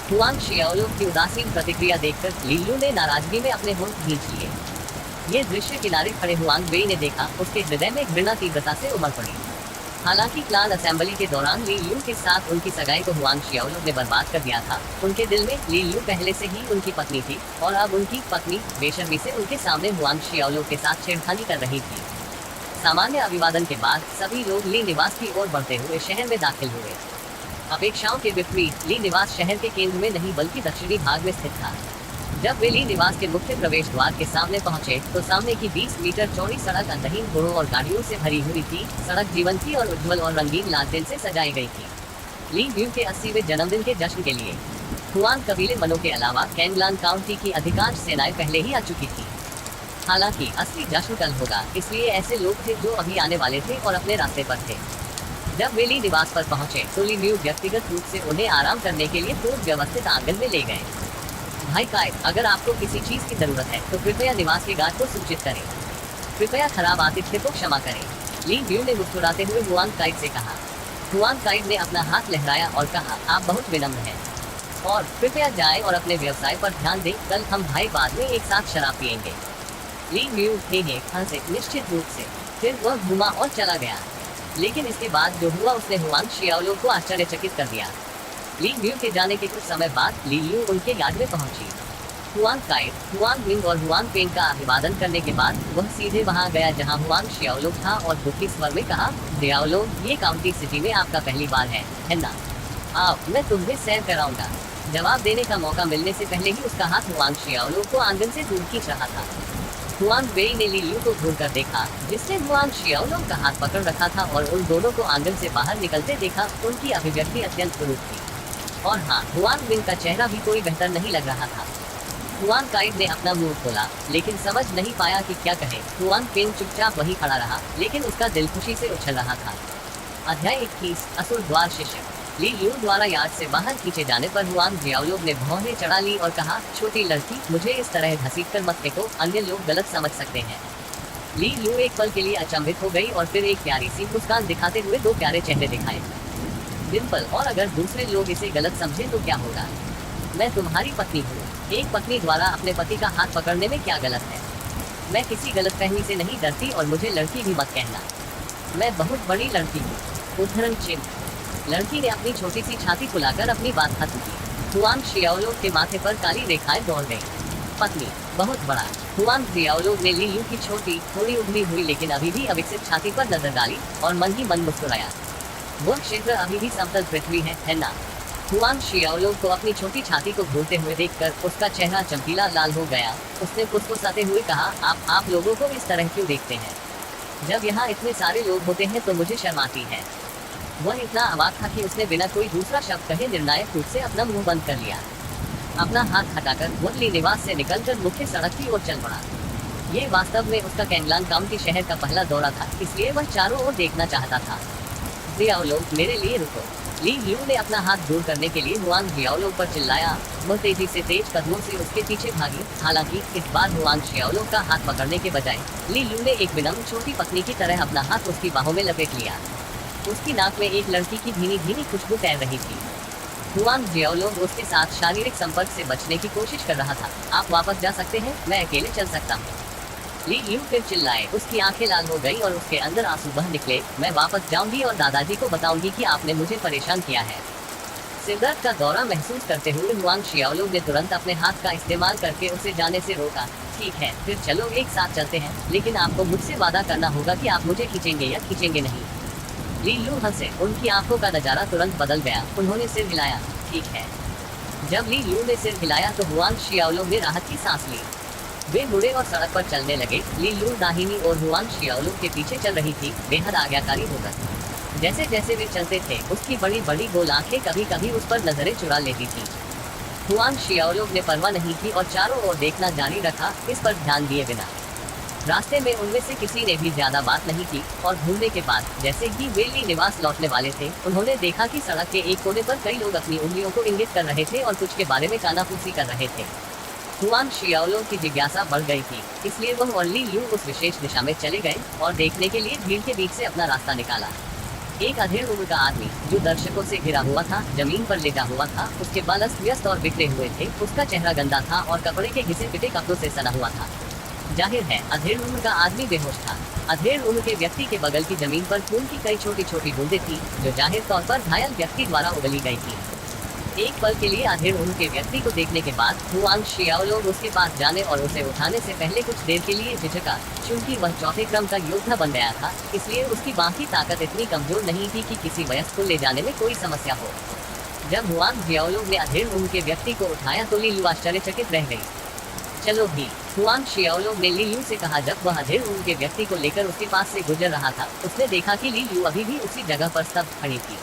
हुआन शियाओलोग की उदासीन प्रतिक्रिया देखकर ली यू ने नाराजगी में अपने होंठ खींच लिए। ये दृश्य किनारे खड़े हुआंग वेई ने देखा, उसके हृदय में घृणा तीव्रता से उमड़ पड़ी। हालांकि क्लान असेंबली के दौरान ली यू के साथ उनकी सगाई को हुआन शियाओलोग ने बर्बाद कर दिया था, उनके दिल में ली यू पहले से ही उनकी पत्नी थी और अब उनकी पत्नी बेशर्मी से उनके सामने हुआन शियाओलोग के साथ छेड़खानी कर रही थी। सामान्य अभिवादन के बाद सभी लोग ली निवास की ओर बढ़ते हुए शहर में दाखिल हुए। अपेक्षाओं के विपरीत ली निवास शहर के केंद्र में नहीं बल्कि दक्षिणी भाग में स्थित था। जब वे ली निवास के मुख्य प्रवेश द्वार के सामने पहुंचे तो सामने की 20 मीटर चौड़ी सड़क अंतहीन घोड़ों और गाड़ियों से भरी हुई थी। सड़क जीवन थी और उज्जवल और रंगीन लालटेन से सजाई गई थी। ली व्यू के 80वें जन्मदिन के जश्न के लिए हुआन कबीले मनो के अलावा कैंगलांग काउंटी की अधिकांश सेनाएं पहले ही आ चुकी थी। हालांकि असली जश्न कल होगा, इसलिए ऐसे लोग थे जो अभी आने वाले थे और अपने रास्ते पर थे। जब वे ली निवास पर पहुंचे तो ली व्यू व्यक्तिगत रूप से उन्हें आराम करने के लिए पूर्व व्यवस्थित आंगन में ले गए। भाई काइड, अगर आपको किसी चीज की जरूरत है तो कृपया निवास के गार्ड को सूचित करें। कृपया खराब आतिथ्य को क्षमा करें, ली व्यू ने मुस्कुराते हुए हुआन काइड से कहा। हुआन काइड ने अपना हाथ लहराया और कहा, आप बहुत विनम्र हैं और कृपया जाएं और अपने व्यवसाय पर ध्यान दें, कल हम भाई बाद में एक साथ शराब पियेंगे। ली व्यू हंसे, निश्चित रूप से। फिर वह घूमा और चला गया। लेकिन इसके बाद जो हुआ उसने हुआन शियाओलोग को आश्चर्यचकित कर दिया। ली व्यू के जाने के कुछ समय बाद ली यू उनके यार्ड में पहुंची। हुआन काइड, हुआन मिंग और हुआन पेंग का अभिवादन करने के बाद वह सीधे वहां गया जहां हुआन शियाओलोग था और दुखी स्वर में कहा, शियाओलोग, ये काउंटी सिटी में आपका पहली बार है ना? आओ, मैं तुम्हें सैर कराऊंगा। जवाब देने का मौका मिलने से पहले ही उसका हाथ हुआन शियाओलोग को आंगन से दूर खींच रहा था। हुआन वेई ने ली यू को घूर कर देखा, जिसने हुआन शियाओलोग का हाथ पकड़ रखा था, और उन दोनों को आंगन से बाहर निकलते देखा। उनकी अभिव्यक्ति अत्यंत क्रूर थी। और हाँ, हुआन मिंग का चेहरा भी कोई बेहतर नहीं लग रहा था। हुआन काइड ने अपना मुंह खोला, लेकिन समझ नहीं पाया कि क्या कहे। हुआन पेंग चुपचाप वहीं खड़ा रहा, लेकिन उसका दिल खुशी से उछल रहा था। अध्याय 21, असुर द्वार शिष्य। ली यू द्वारा यार्ड से बाहर खींचे जाने पर हुआन शियाओलोग ने भौहें चढ़ा ली और कहा, छोटी लड़की, मुझे इस तरह घसीटकर मत फेंको, अन्य लोग गलत समझ सकते हैं। ली यू एक पल के लिए अचंभित हो गई और फिर एक प्यारी सी मुस्कान दिखाते हुए 2 प्यारे चेहरे दिखाए। डिम्पल, और अगर दूसरे लोग इसे गलत समझे तो क्या होगा? मैं तुम्हारी पत्नी हूँ। एक पत्नी द्वारा अपने पति का हाथ पकड़ने में क्या गलत है? मैं किसी गलतफहमी से नहीं डरती और मुझे लड़की भी मत कहना। मैं बहुत बड़ी लड़की हूँ। उद्धरण चिन्ह। लड़की ने अपनी छोटी सी छाती फुलाकर अपनी बात खत्म की। हुआन शियाओलोग के माथे पर काली रेखाएं दौड़ गईं। पत्नी, बहुत बड़ा। हुआन शियाओलोग ने ली यू की छोटी, थोड़ी उभरी हुई लेकिन अभी भी अविकसित छाती पर नजर डाली और मन ही मन मुस्कुराया। वह क्षेत्र अभी भी समतल पृथ्वी है ना? हुआन शियाओलोग को अपनी छोटी छाती को घूरते हुए देखकर उसका चेहरा चमकीला लाल हो गया। उसने फुसफुसाते हुए कहा, आप लोगों को इस तरह क्यों देखते हैं? जब यहाँ इतने सारे लोग होते हैं तो मुझे शर्म आती है। वह इतना अवाक था कि उसने बिना कोई दूसरा शब्द कहे निर्णायक रूप से अपना मुंह बंद कर लिया। अपना हाथ हटाकर वह ली निवास से निकलकर मुख्य सड़क की ओर चल पड़ा। ये वास्तव में उसका कैंगलांग काउंटी शहर का पहला दौरा था, इसलिए वह चारों ओर देखना चाहता था। शियाओलोग, मेरे लिए रुको। ली यू ने अपना हाथ दूर करने के लिए हुआन शियाओलोग पर चिल्लाया। वह तेजी से तेज कदमों से उसके पीछे भागी। हालांकि इस बार हुआन शियाओलोग का हाथ पकड़ने के बजाय ली यू ने एक विनम्र छोटी पत्नी की तरह अपना हाथ उसकी बाहों में लपेट लिया। उसकी नाक में एक लड़की की भीनी भीनी खुशबू तैर रही थी। हुआंग जियाओलोंग उसके साथ शारीरिक संपर्क से बचने की कोशिश कर रहा था। आप वापस जा सकते हैं, मैं अकेले चल सकता हूँ। ली यू फिर चिल्लाए। उसकी आंखें लाल हो गई और उसके अंदर आंसू बह निकले। मैं वापस जाऊंगी और दादाजी को बताऊंगी कि आपने मुझे परेशान किया है। सिरदर्द का दौरा महसूस करते हुए हुआंग जियाओलोंग ने तुरंत अपने हाथ का इस्तेमाल करके उसे जाने से रोका। ठीक है, फिर चलो एक साथ चलते हैं, लेकिन आपको मुझसे वादा करना होगा कि आप मुझे खींचेंगे या खींचेंगे नहीं। ली यू हंसे। उनकी आंखों का नजारा तुरंत बदल गया। उन्होंने सिर हिलाया। ठीक है। जब ली यू ने सिर हिलाया तो हुआंग जियाओलोंग ने राहत की सांस ली। वे मुड़े और सड़क पर चलने लगे। ली यू दाहिनी और हुआंग जियाओलोंग के पीछे चल रही थी, बेहद आज्ञाकारी होकर। जैसे जैसे वे चलते थे, उसकी बड़ी बड़ी गोल आंखें कभी कभी उस पर नजरें चुरा लेती थी। हुआंग जियाओलोंग ने परवाह नहीं की और चारों ओर देखना जारी रखा, इस पर ध्यान दिए बिना। रास्ते में उनमें से किसी ने भी ज्यादा बात नहीं की और घूमने के बाद जैसे ही वे ली निवास लौटने वाले थे, उन्होंने देखा कि सड़क के एक कोने पर कई लोग अपनी उंगलियों को इंगित कर रहे थे और कुछ के बारे में कानाफूसी कर रहे थे। हुआंग जियाओलोंग की जिज्ञासा बढ़ गई थी, इसलिए वह और ली यू उस विशेष दिशा में चले गए और देखने के लिए भीड़ के बीच से अपना रास्ता निकाला। एक अधेड़ उम्र का आदमी जो दर्शकों से घिरा हुआ था, जमीन पर लेटा हुआ था। उसके बाल अस्त व्यस्त और बिखरे हुए थे। उसका चेहरा गंदा था और कपड़े के घिसे पिटे कपड़ों से सना हुआ था। जाहिर है अधेड़ उम्र का आदमी बेहोश था। अधेड़ उम्र के व्यक्ति के बगल की जमीन पर खून की कई छोटी छोटी बूंदें थी, जो जाहिर तौर पर घायल व्यक्ति द्वारा उगली गई थी। एक पल के लिए अधेड़ उम्र के व्यक्ति को देखने के बाद हुआंग जियाओलोंग उसके पास जाने और उसे उठाने से पहले कुछ देर के लिए झिझका। चूंकि वह चौथे क्रम का योद्धा बन गया था, इसलिए उसकी बांह की ताकत इतनी कमजोर नहीं थी कि किसी वयस्क को ले जाने में कोई समस्या हो। जब हुआंग जियाओलोंग ने अधेड़ उम्र के व्यक्ति को उठाया तो ली यू आश्चर्यचकित रह गई। चलो भी, हुआंग जियाओलोंग ने ली यू से कहा। जब वह अधेड़ उम्र के व्यक्ति को लेकर उसके पास से गुजर रहा था, उसने देखा कि ली यू अभी भी उसी जगह पर स्तब्ध खड़ी थी।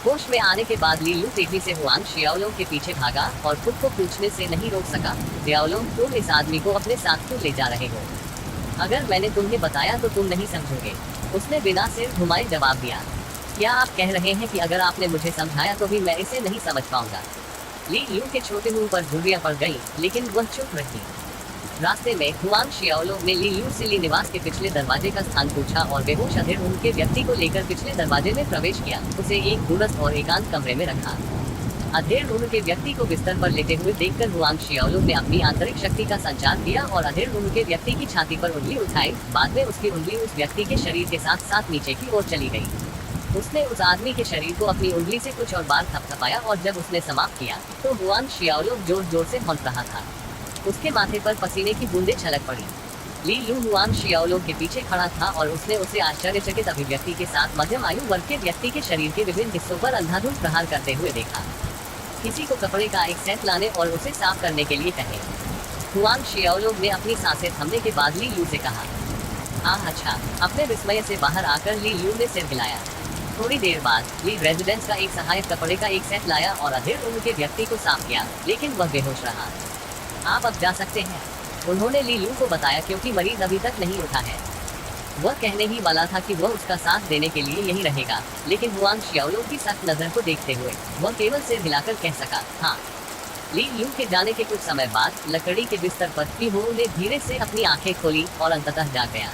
होश में आने के बाद ली यू तेजी से हुआंग जियाओलोंग के पीछे भागा और खुद को पूछने से नहीं रोक सका, जियाओलोंग, तुम इस आदमी को अपने साथ क्यों ले जा रहे हो? अगर मैंने तुम्हें बताया तो तुम नहीं समझोगे। उसने बिना सिर घुमाए जवाब दिया। क्या आप कह रहे हैं कि अगर आपने मुझे समझाया तो भी मैं इसे नहीं समझ पाऊंगा? ली यू के छोटे मुंह पर झुर्रियां पड़ गई, लेकिन वह चुप रही। रास्ते में हुआंग जियाओलोंग ने ली यू से ली निवास के पिछले दरवाजे का स्थान पूछा और बेहोश अधेड़ उम्र के व्यक्ति को लेकर पिछले दरवाजे में प्रवेश किया। उसे एक दूरस्थ और एकांत कमरे में रखा। अधेड़ उम्र के व्यक्ति को बिस्तर पर लेटे हुए देखकर हुआंग जियाओलोंग ने अपनी आंतरिक शक्ति का संचार किया और अधेड़ उम्र के व्यक्ति की छाती पर उंगली उठाई। बाद में उसकी उंगली उस व्यक्ति के शरीर के साथ साथ नीचे की ओर चली गई। उसने उस आदमी के शरीर को अपनी उंगली से कुछ और बार थपथपाया और जब उसने समाप्त किया तो हुआंग जियाओलोंग जोर जोर से हौंक रहा था। उसके माथे पर पसीने की बूंदें छलक पड़ी। ली यू हुआंग जियाओलोंग के पीछे खड़ा था और उसने उसे आश्चर्यचकित अभिव्यक्ति के साथ मध्यम आयु वर्ग के व्यक्ति के शरीर के विभिन्न हिस्सों पर अंधाधुंध प्रहार करते हुए देखा। किसी को कपड़े का एक सेट लाने और उसे साफ करने के लिए कहे। हुआंग जियाओलोंग ने अपनी सांसें थमने के बाद ली यू से कहा, आह अच्छा। अपने विस्मय से बाहर आकर ली यू ने सिर हिलाया। थोड़ी देर बाद ली रेजिडेंस का एक सहायक कपड़े का एक सेट लाया और अधेड़ उम्र के व्यक्ति को साफ किया, लेकिन वह बेहोश रहा। आप अब जा सकते हैं, उन्होंने ली यू को बताया, क्योंकि मरीज अभी तक नहीं उठा है। वह कहने ही वाला था कि वह उसका साथ देने के लिए यहीं रहेगा, लेकिन हुआंग जियाओलोंग की सख्त नजर को देखते हुए वह केवल सिर हिलाकर कह सका, हाँ। ली यू के जाने के कुछ समय बाद लकड़ी के बिस्तर पर पी हो ने धीरे से अपनी आंखें खोली और अंततः जाग गया।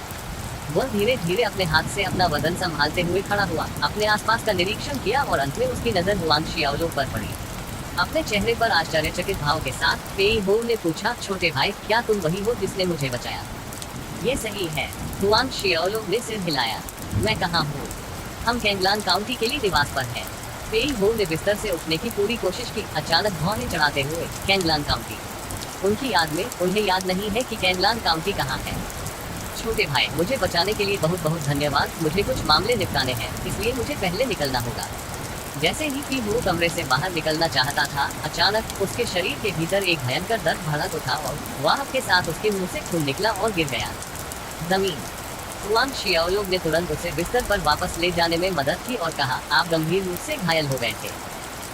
वह धीरे धीरे अपने हाथ से अपना वजन संभालते हुए खड़ा हुआ, अपने आसपास का निरीक्षण किया और अंत में उसकी नजर हुआंग जियाओलोंग पर पड़ी। अपने चेहरे पर आश्चर्यचकित भाव के साथ पेई हो ने पूछा, छोटे भाई, क्या तुम वही हो जिसने मुझे बचाया? ये सही है, हुआंग जियाओलोंग ने सिर हिलाया। मैं कहाँ हूँ? हम कैंगलान काउंटी के लिए निवास पर हैं। पेई हो ने बिस्तर से उठने की पूरी कोशिश की, अचानक भौहें चढ़ाते हुए। कैंगलान काउंटी? उनकी याद में उन्हें याद नहीं है कि कैंगलान काउंटी कहाँ है। छोटे भाई, मुझे बचाने के लिए बहुत बहुत धन्यवाद। मुझे कुछ मामले निपटाने हैं, इसलिए मुझे पहले निकलना होगा। जैसे ही पी वो कमरे से बाहर निकलना चाहता था, अचानक उसके शरीर के भीतर एक भयंकर दर्द भड़क उठा और वाह के साथ उसके मुंह से खून निकला और गिर गया जमीन। हुआंग जियाओलोंग ने तुरंत उसे बिस्तर पर वापस ले जाने में मदद की और कहा, आप गंभीर रूप से घायल हो गए थे।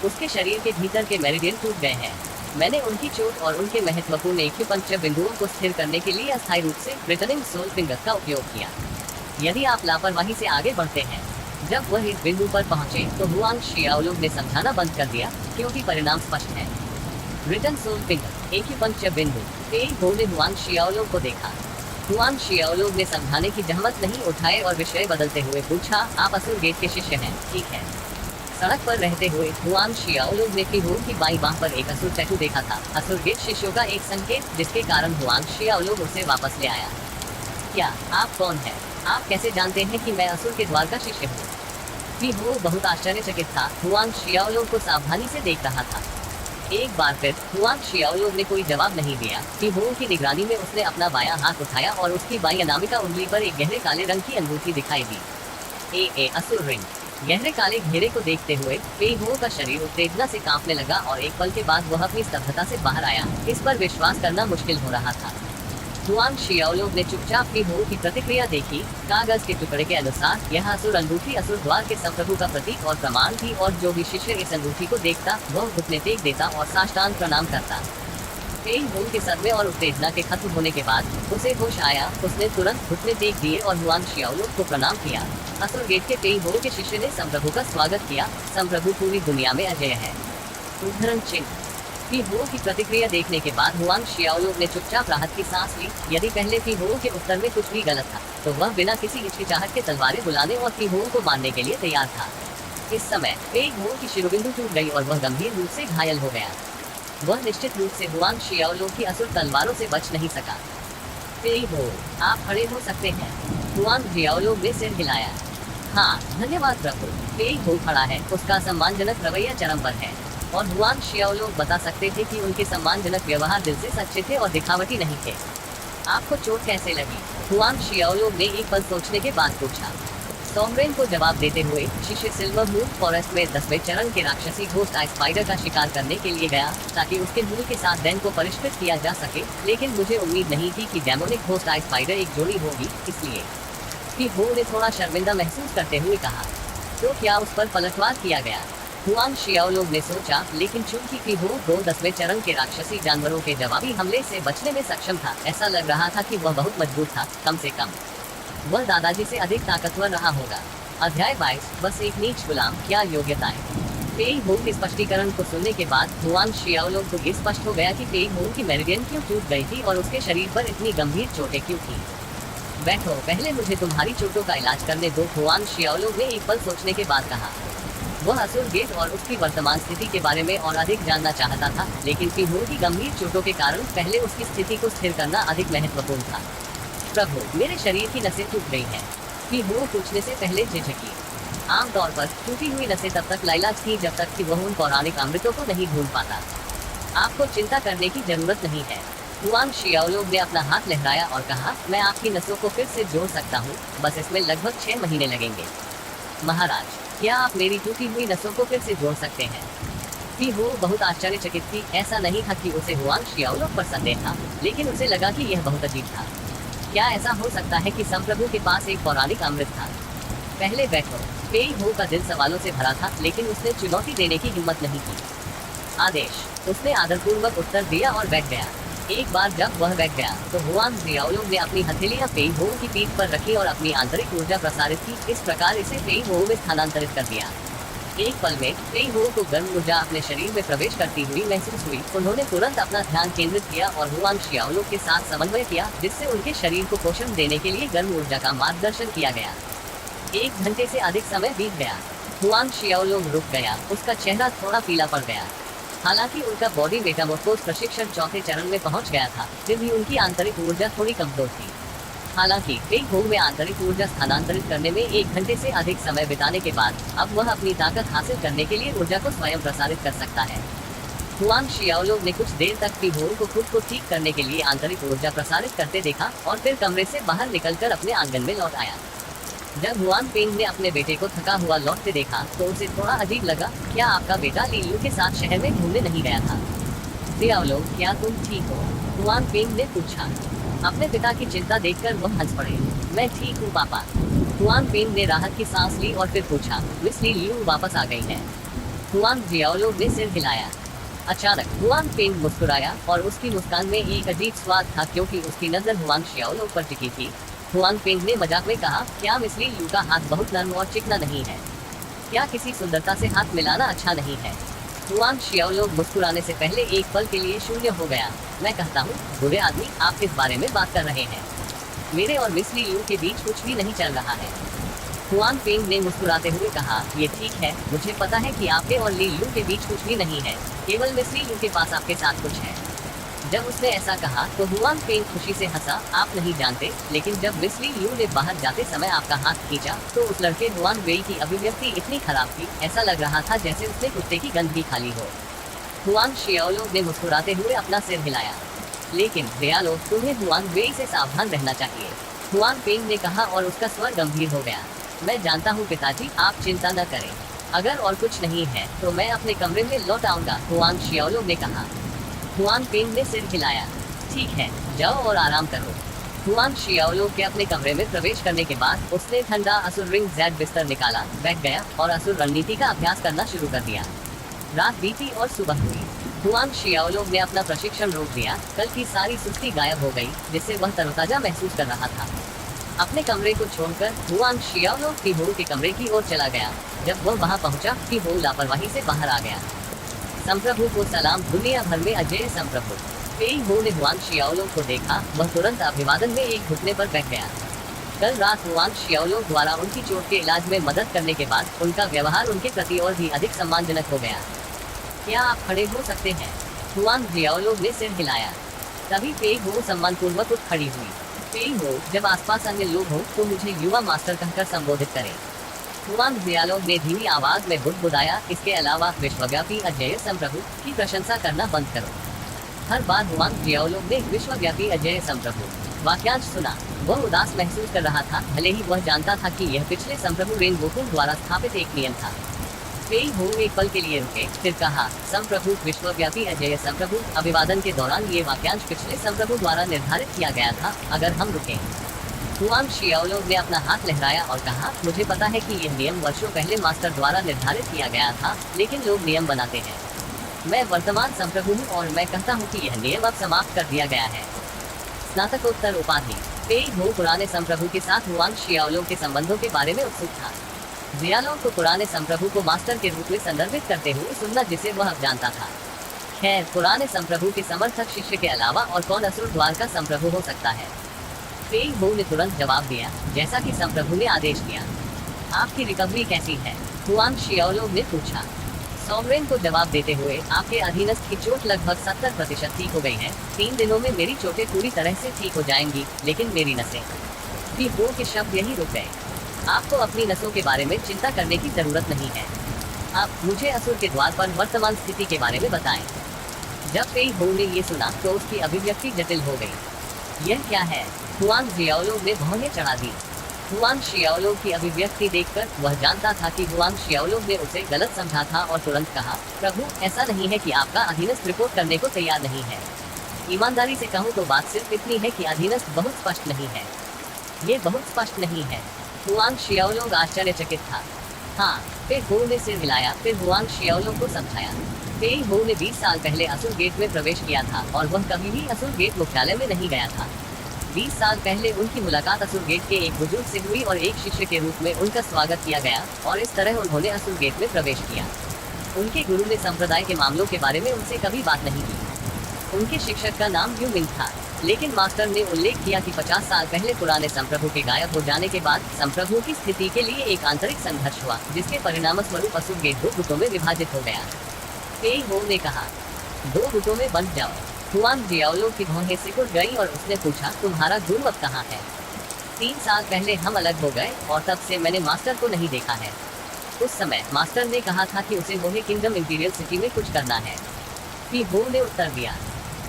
उसके शरीर के भीतर के मेरिडियन टूट गए हैं। मैंने उनकी चोट और उनके महत्वपूर्ण एक्यूपंक्चर बिंदुओं को स्थिर करने के लिए अस्थायी रूप से रिटर्निंग सोल फिंगर का उपयोग किया। यदि आप लापरवाही से आगे बढ़ते हैं। जब वह इस बिंदु पर पहुंचे तो हुआंग जियाओलोंग ने समझाना बंद कर दिया, क्योंकि परिणाम स्पष्ट है। रिटर्न सोल फिंगर, एक्यूपंक्चर बिंदु। पेई हो ने हुआंग जियाओलोंग को देखा। हुआंग जियाओलोंग ने समझाने की जहमत नहीं उठाए और विषय बदलते हुए पूछा, आप असुर गेट के शिष्य हैं, ठीक है? सड़क पर रहते हुए हुआंग शियाओलुंग ने पीहू की बाईं बांह पर एक असुर टैटू देखा था। असुर गिट शिष्यों का एक संकेत, जिसके कारण हुआंग शियाओलुंग उसे वापस ले आया। क्या आप कौन हैं? आप कैसे जानते हैं कि मैं असुर के द्वार का शिष्य हूँ? पीहू बहुत आश्चर्यचकित था। हुआंग शियाओलुंग को सावधानी से देख रहा था। एक बार फिर हुआंग शियाओलुंग ने कोई जवाब नहीं दिया। पीहू की निगरानी में उसने अपना बायां हाथ उठाया और उसकी बाईं अनामिका उंगली पर एक गहरे काले रंग की अंगूठी दिखाई दी। असुर रिंग। गहरे काले घेरे को देखते हुए पीहू का शरीर उत्तेजना से कांपने लगा और एक पल के बाद वह अपनी स्तब्धता से बाहर आया। इस पर विश्वास करना मुश्किल हो रहा था। हुआंग शियाओलुंग ने चुपचाप पीहू की प्रतिक्रिया देखी। कागज के टुकड़े के अनुसार यह असुर अंगूठी असुर द्वार के संप्रभु का प्रतीक और प्रमाण थी और जो भी शिष्य इस अंगूठी को देखता वह घुटने टेक देता और साष्टांग प्रणाम करता। पीहू के सदमे और उत्तेजना के खत्म होने के बाद उसे होश आया। उसने तुरंत घुटने टेक दिए और हुआंग शियाओलुंग को प्रणाम किया। असुर गेट के पीहू के शिष्य ने संप्रभु का स्वागत किया। संप्रभु पूरी दुनिया में अजय है। उद्धरण चिन्ह। पीहू की प्रतिक्रिया देखने के बाद हुआंग शियाओलुंग ने चुपचाप राहत की सांस ली। यदि पहले पीहू के उत्तर में कुछ भी गलत था तो वह बिना किसी हिचकिचाहट के तलवारें बुलाने और पीहू को मारने के लिए तैयार था। इस समय पीहू की शिरोबिंदु टूट गई और वह गंभीर रूप से घायल हो गया। वह निश्चित रूप से हुआंग शियाओलुंग की असुर तलवारों से बच नहीं सका। पीहू, आप खड़े हो सकते हैं। हुआंग शियाओलुंग ने सिर हिलाया। हाँ, धन्यवाद प्रभु। पीहू खड़ा है। उसका सम्मानजनक रवैया चरम पर है और हुआंग शियाओलुंग बता सकते थे कि उनके सम्मानजनक व्यवहार दिल से सच्चे थे और दिखावटी नहीं थे। आपको चोट कैसे लगी? हुआंग शियाओलुंग ने एक पल सोचने के बाद पूछा। सोमरेन को जवाब देते हुए शिष्य सिल्वर मून फॉरेस्ट में 10वें चरण के राक्षसी घोस्ट आइस स्पाइडर का शिकार करने के लिए गया ताकि उसके मूल के साथ डैन को परिष्कृत किया जा सके, लेकिन मुझे उम्मीद नहीं थी कि डेमोनिक घोस्ट आइस स्पाइडर एक जोड़ी होगी, इसलिए। पीहू ने थोड़ा शर्मिंदा महसूस करते हुए कहा। तो क्या उस पर पलटवार किया गया? हुआंग शियाओलुंग ने सोचा, लेकिन चूंकि पीहू 10वें चरण के राक्षसी जानवरों के जवाबी हमले से बचने में सक्षम था, ऐसा लग रहा था कि वह बहुत मजबूत था। कम से कम वह दादाजी से अधिक ताकतवर रहा होगा। अध्याय 22, बस एक नीच गुलाम, क्या योग्यताएं। पीहू के स्पष्टीकरण को सुनने के बाद हुआंग शियाओलुंग को ये स्पष्ट हो गया कि पीहू की मेरिडियन क्यों टूट गई थी और उसके शरीर पर इतनी गंभीर चोटें क्यों थी। बैठो, पहले मुझे तुम्हारी चोटों का इलाज करने दो, हुआंग शियाओलुंग ने एक पल सोचने के बाद कहा। वह असुर गेट और उसकी वर्तमान स्थिति के बारे में और अधिक जानना चाहता था, लेकिन पीहू की गंभीर चोटों के कारण पहले उसकी स्थिति को स्थिर करना अधिक महत्वपूर्ण था। प्रभु, मेरे शरीर की नसें टूट गई हैं। पीहू पूछने से पहले झिझकी। आमतौर पर टूटी हुई नसें तब तक लाइलाज थी जब तक कि वह उन पौराणिक अमृतों को नहीं ढूंढ पाता। आपको चिंता करने की जरूरत नहीं है। हुआंग शियाओलुंग ने अपना हाथ लहराया और कहा, मैं आपकी नसों को फिर से जोड़ सकता हूँ, बस इसमें लगभग 6 महीने लगेंगे। महाराज, क्या आप मेरी टूटी हुई नसों को फिर से जोड़ सकते हैं? पीहू बहुत आश्चर्यचकित थी। ऐसा नहीं था कि उसे हुआंग शियाओलुंग पर संदेह था, लेकिन उसे लगा कि यह बहुत अजीब था। क्या ऐसा हो सकता है कि संप्रभु के पास एक पौराणिक अमृत था? पहले बैठो। पीहू का दिल सवालों से भरा था, लेकिन उसने चुनौती देने की हिम्मत नहीं की। आदेश। उसने आदरपूर्वक उत्तर दिया और बैठ गया। एक बार जब वह बैठ गया तो हुआंग शियाओलुंग ने अपनी हथेलियां पीहू की पीठ पर रखी और अपनी आंतरिक ऊर्जा प्रसारित की। इस प्रकार इसे पीहू में स्थानांतरित कर दिया। एक पल में पीहू को गर्म ऊर्जा अपने शरीर में प्रवेश करती हुई महसूस हुई। उन्होंने तुरंत अपना ध्यान केंद्रित किया और हुआंग शियाओलुंग के साथ समन्वय किया, जिससे उनके शरीर को पोषण देने के लिए गर्म ऊर्जा का मार्गदर्शन किया गया। 1 घंटे से अधिक समय बीत गया। हुआंग शियाओलुंग रुक गया। उसका चेहरा थोड़ा पीला पड़ गया। हालांकि उनका बॉडी मेटामॉर्फोस प्रशिक्षण 4थे चरण में पहुंच गया था, फिर भी उनकी आंतरिक ऊर्जा थोड़ी कमजोर थी। हालांकि पीहू में आंतरिक ऊर्जा स्थानांतरित करने में 1 घंटे से अधिक समय बिताने के बाद अब वह अपनी ताकत हासिल करने के लिए ऊर्जा को स्वयं प्रसारित कर सकता है। हुआंग शियाओलुंग ने कुछ देर तक पीहू को खुद को ठीक करने के लिए आंतरिक ऊर्जा प्रसारित करते देखा और फिर कमरे से बाहर निकलकर अपने आंगन में लौट आया। जब हुआन पेंग ने अपने बेटे को थका हुआ लौटते देखा तो उसे थोड़ा अजीब लगा। क्या आपका बेटा लीलू के साथ शहर में घूमने नहीं गया था? शियाओलुंग, क्या तुम ठीक हो? हुआन पेंग ने पूछा। अपने पिता की चिंता देखकर वह हंस पड़े। मैं ठीक हूँ पापा। हुआन पेंग ने राहत की सांस ली और फिर पूछा, मिस लीलू वापस आ गई है? हुआन शियाओलुंग ने सिर हिलाया। अचानक हुआन पेंग मुस्कुराया और उसकी मुस्कान में एक अजीब स्वाद था, क्योंकि उसकी नजर हुआन शियाओलुंग पर टिकी थी। हुआन पेंग ने मजाक में कहा, क्या मिस लीलू का हाथ बहुत नर्म और चिकना नहीं है? क्या किसी सुंदरता से हाथ मिलाना अच्छा नहीं है? हुआन शियाओलुंग मुस्कुराने से पहले एक पल के लिए शून्य हो गया। मैं कहता हूँ, बुरे आदमी, आप किस बारे में बात कर रहे हैं? मेरे और मिस लीलू के बीच कुछ भी नहीं चल रहा है। हुआन पेंग ने मुस्कुराते हुए कहा, ये ठीक है, मुझे पता है कि आपके और ली यू के बीच कुछ भी नहीं है, केवल मिस ली यू के पास आपके साथ कुछ है। जब उसने ऐसा कहा तो हुआन पेंग खुशी से हंसा, आप नहीं जानते, लेकिन जब मिस ली यू ने बाहर जाते समय आपका हाथ खींचा तो उस लड़के हुआन वेई की अभिव्यक्ति इतनी खराब थी, ऐसा लग रहा था जैसे उसने कुत्ते की गंध भी खाली हो। हुआन शियाओलो ने मुस्कुराते हुए अपना सिर हिलाया। लेकिन रियालो, तुम्हें हुआन वेई से सावधान रहना चाहिए, हुआन पेंग ने कहा और उसका स्वर गंभीर हो गया। मैं जानता हूँ पिताजी, आप चिंता न करें, अगर और कुछ नहीं है तो मैं अपने कमरे में लौट आऊंगा, हुआन शियाओलो ने कहा। हुआन पेंग ने सिर हिलाया। ठीक है, जाओ और आराम करो। हुआन शियाओलो के अपने कमरे में प्रवेश करने के बाद उसने ठंडा असुर रिंग जेड बिस्तर निकाला, बैठ गया और असुर रणनीति का अभ्यास करना शुरू कर दिया। रात बीती और सुबह हुई। हुआन शियाओलो ने अपना प्रशिक्षण रोक दिया, कल की सारी सुस्ती गायब हो गई, जिससे वह तरोताजा महसूस कर रहा था। अपने कमरे को छोड़कर हुआन शियाओलो पीहो के कमरे की ओर चला गया। जब वह वहां पहुंचा, पीहो लापरवाही से बाहर आ गया। संप्रभु को सलाम, दुनिया भर में अजय संप्रभु। पीहो ने हुआन शियाओलो को देखा, वह तुरंत अभिवादन में एक घुटने पर बैठ गया। कल रात हुआन शियाओलो द्वारा उनकी चोट के इलाज में मदद करने के बाद उनका व्यवहार उनके प्रति और भी अधिक सम्मानजनक हो गया। क्या आप खड़े हो सकते हैं? हुआन शियाओलो ने सिर हिलाया। तभी पीहो सम्मानपूर्वक उठ खड़ी हुई। पीहो, जब आसपास अन्य लोग हों तो मुझे युवा मास्टर कहकर संबोधित करें। हुआन शियाओलो ने धीमी आवाज में बुदबुदाया, इसके अलावा विश्वव्यापी अजय संप्रभु की प्रशंसा करना बंद करो। हर बार हुआन शियाओलो ने विश्वव्यापी अजय संप्रभु वाक्यांश सुना, वह उदास महसूस कर रहा था, भले ही वह जानता था कि यह पिछले संप्रभु रेन गोकुल द्वारा स्थापित एक नियम था। पीहो एक पल के लिए रुके, फिर कहा, संप्रभु विश्वव्यापी अजय संप्रभु। अभिवादन के दौरान ये वाक्यांश पिछले संप्रभु द्वारा निर्धारित किया गया था, अगर हम रुके। हुआन शियाओलो ने अपना हाथ लहराया और कहा, मुझे पता है कि यह नियम वर्षों पहले मास्टर द्वारा निर्धारित किया गया था, लेकिन लोग नियम बनाते हैं। मैं वर्तमान संप्रभु हूँ और मैं कहता हूँ कि यह नियम अब समाप्त कर दिया गया है। स्नातकोत्तर उपाधि। पीहो पुराने संप्रभु के साथ हुआन शियाओलो के संबंधों के बारे में उत्सुक था। रियालो को पुराने संप्रभु को मास्टर के रूप में संदर्भित करते हुए सुनना, जिसे वह अब जानता था। खैर, पुराने संप्रभु के समर्थक शिष्य के अलावा और कौन असुर द्वार का संप्रभु हो सकता है? पीहो ने तुरंत जवाब दिया, जैसा कि संप्रभु ने आदेश दिया। आपकी रिकवरी कैसी है? हुआन शियाओलो ने पूछा। सॉवरेन को जवाब देते हुए, आपके अधीनस्थ की चोट लगभग 70% ठीक हो गई है। 3 दिनों में मेरी चोटें पूरी तरह से ठीक हो जाएंगी, लेकिन मेरी नसें। पीहो के शब्द यही रुक गए। आपको अपनी नसों के बारे में चिंता करने की जरूरत नहीं है। आप मुझे असुर के द्वार पर वर्तमान स्थिति के बारे में बताएं। जब पीहो ने ये सुना तो उसकी अभिव्यक्ति जटिल हो गई। यह क्या है? हुआन शियाओलो ने भौहें चढ़ा दी। हुआन शियाओलो की अभिव्यक्ति देखकर वह जानता था कि हुआन शियाओलो ने उसे गलत समझा था और तुरंत कहा, प्रभु, ऐसा नहीं है कि आपका अधीनस्थ रिपोर्ट करने को तैयार नहीं है। ईमानदारी से कहूँ तो बात सिर्फ इतनी है कि अधीनस्थ बहुत स्पष्ट नहीं है। ये बहुत स्पष्ट नहीं है। हुआन शियाओलो आश्चर्यचकित था। हाँ, पीहो ने सिर हिलाया, फिर हुआन शियाओलो को समझाया। पीहो ने 20 साल पहले असुर गेट में प्रवेश किया था और वह कभी भी असुर गेट मुख्यालय में नहीं गया था। 20 साल पहले उनकी मुलाकात असुर गेट के एक बुजुर्ग से हुई और एक शिष्य के रूप में उनका स्वागत किया गया और इस तरह उन्होंने असुर गेट में प्रवेश किया। उनके गुरु ने संप्रदाय के मामलों के बारे में उनसे कभी बात नहीं की। उनके शिक्षक का नाम यू मिंग था, लेकिन मास्टर ने उल्लेख किया कि 50 साल पहले पुराने संप्रभु के गायब हो जाने के बाद संप्रभु की स्थिति के लिए एक आंतरिक संघर्ष हुआ, जिसके परिणामस्वरूप असुर गेट 2 गुटों में विभाजित हो गया। पीहो ने कहा, 2 गुटों में बंट जाओ। हुआन शियाओलो की भौहें सिकुड़ गई और उसने पूछा, तुम्हारा गुरु अब कहाँ है? 3 साल पहले हम अलग हो गए और तब से मैंने मास्टर को नहीं देखा है। उस समय मास्टर ने कहा था कि उसे मोहे किंगडम इंपीरियल सिटी में कुछ करना है। पीहो ने उत्तर दिया,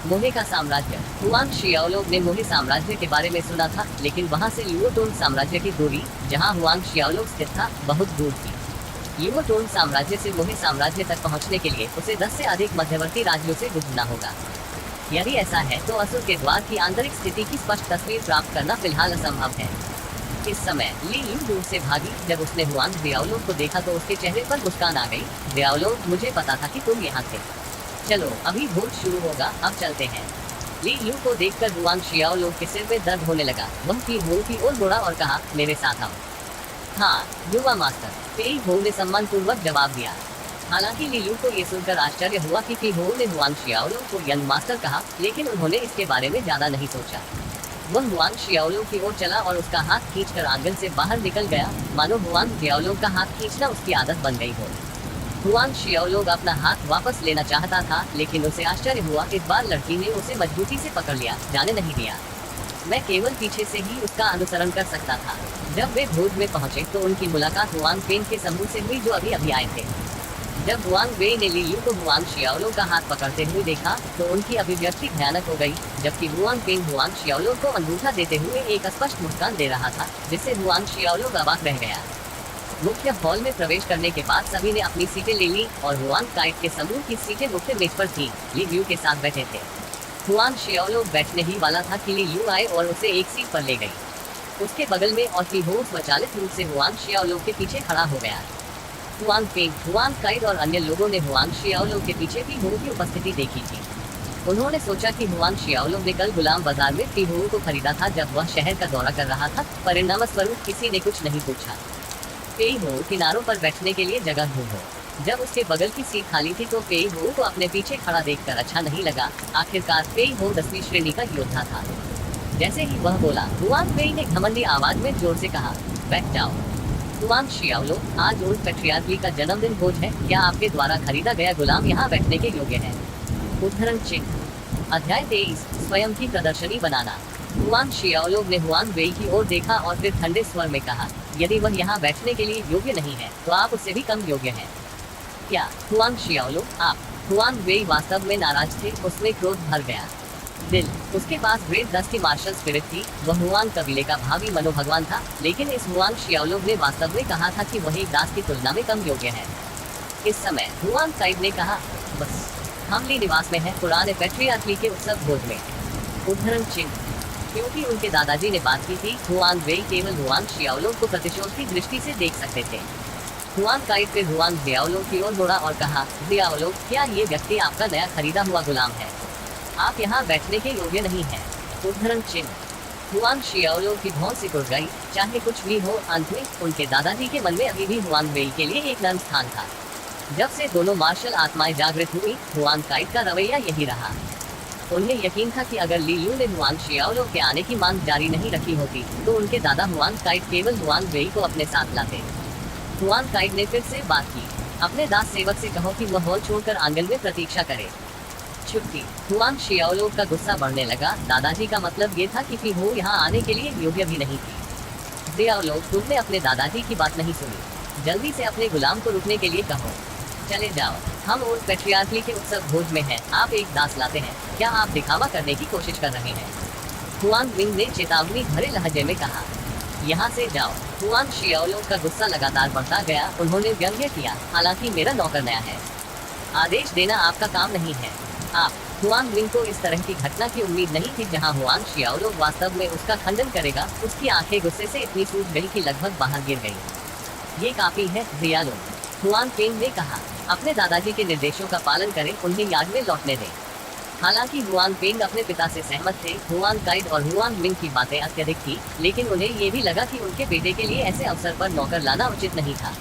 मोहे का साम्राज्य। हुआन शियाओलो ने मोहे साम्राज्य के बारे में सुना था, लेकिन वहाँ से युओटोन साम्राज्य की दूरी, जहाँ हुआन शियाओलो स्थित था, बहुत दूर थी। युओटोन साम्राज्य से मोहे साम्राज्य तक पहुँचने के लिए उसे 10 से अधिक मध्यवर्ती राज्यों से गुजरना होगा। यदि ऐसा है तो असुर के द्वार की आंतरिक स्थिति की स्पष्ट तस्वीर प्राप्त करना फिलहाल असंभव है। इस समय ली यू दूर से भागी। जब उसने हुआन शियाओलो को देखा तो उसके चेहरे पर मुस्कान आ गई। शियाओलो, मुझे पता था कि तुम यहाँ थे। चलो, अभी भोज शुरू होगा, अब चलते हैं। ली यू को देखकर हुआन शियाओलो के सिर में दर्द होने लगा। वह पीहो की ओर मुड़ा और कहा, मेरे साथ आओ। हाँ, युवा मास्टर, पीहो ने सम्मानपूर्वक जवाब दिया। हालांकि ली यू को ये सुनकर आश्चर्य हुआ कि पीहो ने हुआन शियाओलो को यंग मास्टर कहा, लेकिन उन्होंने इसके बारे में ज्यादा नहीं सोचा। वह हुआंग शियाओलो की ओर चला और उसका हाथ खींचकर आंगन से बाहर निकल गया, मानो हुआंग शियाओलो का हाथ खींचना उसकी आदत बन गई हो। हुआंग शियाओलो अपना हाथ वापस लेना चाहता था, लेकिन उसे आश्चर्य हुआ, इस बार लड़की ने उसे मजबूती से पकड़ लिया, जाने नहीं दिया। मैं केवल पीछे से ही उसका अनुसरण कर सकता था। जब वे भोज में पहुंचे तो उनकी मुलाकात हुआंग पेंग के समूह से हुई, जो अभी अभी आए थे। जब हुआंग वेई ने ली यू को हुआंग शियाओलो का हाथ पकड़ते हुए देखा तो उनकी अभिव्यक्ति भयानक हो गई, जबकि हुआंग पेंग हुआंग शियाओलो को अंगूठा देते हुए एक स्पष्ट मुस्कान दे रहा था, जिससे हुआंग शियाओलो अवाक रह गया। मुख्य हॉल में प्रवेश करने के बाद सभी ने अपनी सीटें ले ली और हुआंग काइट के समूह की सीटें मुख्य मेज पर थी। ली यू के साथ बैठे थे। हुआंग शियाओलो बैठने ही वाला था कि ली यू आए और उसे एक सीट पर ले गई। उसके बगल में और पी हो स्वचालित रूप से हुआंग शियाओलो के पीछे खड़ा हो गया। हुआंग पेंग, हुआंग काइट और अन्य लोगों ने हुआंग शियाओलो के पीछे पी हो की उपस्थिति देखी थी। उन्होंने सोचा कि हुआंग शियाओलो ने कल गुलाम बाजार में पी हो को खरीदा था जब वह शहर का दौरा कर रहा था। परिणामस्वरूप किसी ने कुछ नहीं पूछा। पेई हो किनारों पर बैठने के लिए जगह ढूंढो। जब उसके बगल की सीट खाली थी तो पेई हो को अपने पीछे खड़ा देखकर अच्छा नहीं लगा। आखिरकार पेई हो 10वीं श्रेणी का योद्धा था। जैसे ही वह बोला, हुआंग वेई ने घमंडी आवाज में जोर से कहा, बैठ जाओ। हुआंग शियाओलो, आज ओल्ड पैट्रियार्की का जन्मदिन भोज है, क्या आपके द्वारा खरीदा गया गुलाम यहाँ बैठने के योग्य है? उद्धरण चिन्ह। अध्याय 23, स्वयं की प्रदर्शनी बनाना। हुआंग शियाओलो ने हुआंग वेई की ओर देखा और फिर ठंडे स्वर में कहा, यदि वह यहाँ बैठने के लिए योग्य नहीं है तो आप उससे भी कम योग्य हैं। क्या हुआंग शियाओलो, आप? हुआंग वेई वास्तव में नाराज थे, उसमें क्रोध भर गया। दिल, उसके पास ग्रेट 10 की मार्शल स्पिरिट थी, वह हुआंग कबीले का भावी मनोभगवान था, लेकिन इस हुआंग शियाओलो ने वास्तव में कहा था कि वह एक दास की तुलना में कम योग्य है। इस समय हुआंग काइट ने कहा, बस हम ली निवास में हैं, पुराने पैट्रियार्की के उत्सव भोज में। उद्धरण चिन्ह। क्योंकि उनके दादाजी ने बात की थी, हुआंग वेई केवल हुआंग शियाओलो को प्रतिशोध की दृष्टि से देख सकते थे। हुआंग काइट फिर हुआंग जियाओलो की ओर मुड़ा और कहा, जियाओलो, क्या ये व्यक्ति आपका नया खरीदा हुआ गुलाम है? आप यहाँ बैठने के योग्य नहीं हैं। उद्धरण चिन्ह। हुआंग शियाओलो की भौं सिकुड़ गई। चाहे कुछ भी हो, अंत में उनके दादाजी के मन में अभी भी हुआंग वेई के लिए एक नर्म स्थान था। जब से दोनों मार्शल आत्माएं जागृत हुई, हुआंग काइट का रवैया यही रहा। उन्हें यकीन था कि अगर ली यू ने हुआंग शियाओलो के आने की मांग जारी नहीं रखी होती तो उनके दादा हुआंग काइट केवल हुआंग वेई को अपने साथ लाते। हुआंग काइट ने फिर से बात की, अपने दास सेवक से कहो कि वह हॉल छोड़कर आंगन में प्रतीक्षा करे। छुट्टी। हुआंग शियाओलो का गुस्सा बढ़ने लगा। दादाजी का मतलब ये था कि पी हो यहाँ आने के लिए योग्य भी नहीं थी। जियाओलो, तुमने अपने दादाजी की बात नहीं सुनी। जल्दी से अपने गुलाम को रुकने के लिए कहो। चले जाओ, हम ओल्ड पैट्रियार्की के उत्सव भोज में हैं। आप एक दास लाते हैं, क्या आप दिखावा करने की कोशिश कर रहे हैं? हुआंग विंग ने चेतावनी भरे लहजे में कहा, यहाँ से जाओ। हुआंग शियाओलो का गुस्सा लगातार बढ़ता गया। उन्होंने व्यंग्य किया, हालांकि मेरा नौकर नया है, आदेश देना आपका काम नहीं है। आप? हुआंग विंग को इस तरह की घटना की उम्मीद नहीं थी जहां हुआंग शियाओलो वास्तव में उसका खंडन करेगा। उसकी आंखें गुस्से से इतनी सूज गई कि लगभग बाहर गिर गई। ये काफी है, जियालो, हुआंग पेंग ने कहा। अपने दादाजी के निर्देशों का पालन करें, उन्हें यार्ड में लौटने दें। हालांकि हुआंग पेंग अपने पिता से सहमत थे, हुआंग काइट और हुआंग विंग की बातें अत्यधिक थी, लेकिन उन्हें ये भी लगा कि उनके बेटे के लिए ऐसे अवसर पर नौकर लाना उचित नहीं था।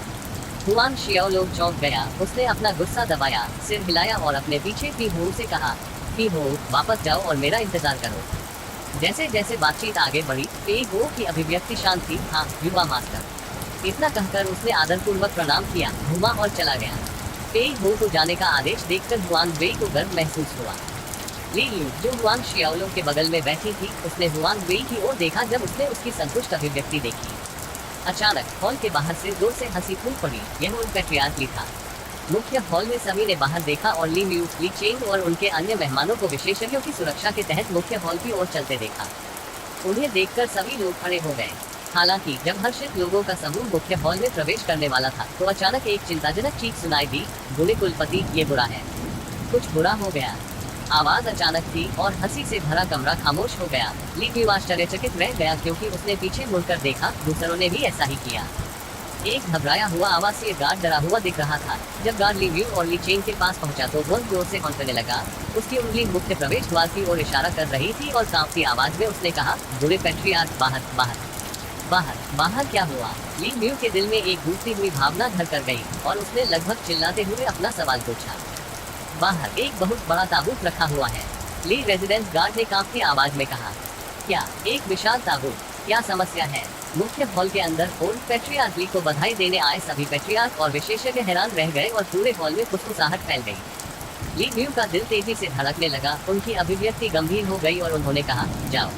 हुआंग शियाओलो चौंक गया। उसने अपना गुस्सा दबाया, सिर हिलाया और अपने पीछे पी हो से कहा, पी हो, वापस जाओ और मेरा इंतजार करो। जैसे जैसे बातचीत आगे बढ़ी, पी हो की अभिव्यक्ति शांत थी। हाँ युवा मास्टर, इतना कहकर उसने आदरपूर्वक प्रणाम किया, घूमा और चला गया। पे हो को जाने का आदेश देखकर हुआंग वेई को गर्व महसूस हुआ। ली यू, जो हुआंग शियाओलो के बगल में बैठी थी, उसने हुआंग वेई की ओर देखा जब उसने उसकी संतुष्ट अभिव्यक्ति देखी। अचानक हॉल के बाहर से जोर से हंसी फूट पड़ी। यह ओल्ड पैट्रियार्की था। मुख्य हॉल में सभी ने बाहर देखा और ली यू, ली चेंग और उनके अन्य मेहमानों को विशेषज्ञों की सुरक्षा के तहत मुख्य हॉल की ओर चलते देखा। उन्हें देखकर सभी लोग खड़े हो गए। हालांकि जब हर्षित लोगों का समूह मुख्य हॉल में प्रवेश करने वाला था तो अचानक एक चिंताजनक चीख सुनाई दी, बुरे कुलपति, ये बुरा है, कुछ बुरा हो गया। आवाज अचानक थी और हंसी से भरा कमरा खामोश हो गया। ली यू आश्चर्यचकित रह गया क्योंकि उसने पीछे मुड़कर देखा, दूसरों ने भी ऐसा ही किया। एक घबराया हुआ आवासीय गार्ड डरा हुआ दिख रहा था। जब गार्ड ली यू और ली चेंग के पास पहुंचा तो वह जोर से हौंकने लगा। उसकी उंगली मुख्य प्रवेश द्वार की ओर इशारा कर रही थी और कांपती आवाज में उसने कहा, बुरे पैट्रियार्क, बाहर बाहर बाहर। बाहर क्या हुआ? ली यू के दिल में एक घूमती हुई भावना घर कर गई और उसने लगभग चिल्लाते हुए अपना सवाल पूछा। बाहर एक बहुत बड़ा ताबूत रखा हुआ है, ली रेजिडेंस गार्ड ने कांपती आवाज में कहा। क्या एक विशाल ताबूत, क्या समस्या है? मुख्य हॉल के अंदर ओल्ड पैट्रियार्क ली को बधाई देने आए सभी पैट्रियार्क और विशेषज्ञ हैरान रह गए और पूरे हॉल में फुसफुसाहट फैल गई। ली व्यू का दिल तेजी से धड़कने लगा, उनकी अभिव्यक्ति गंभीर हो गई और उन्होंने कहा, जाओ।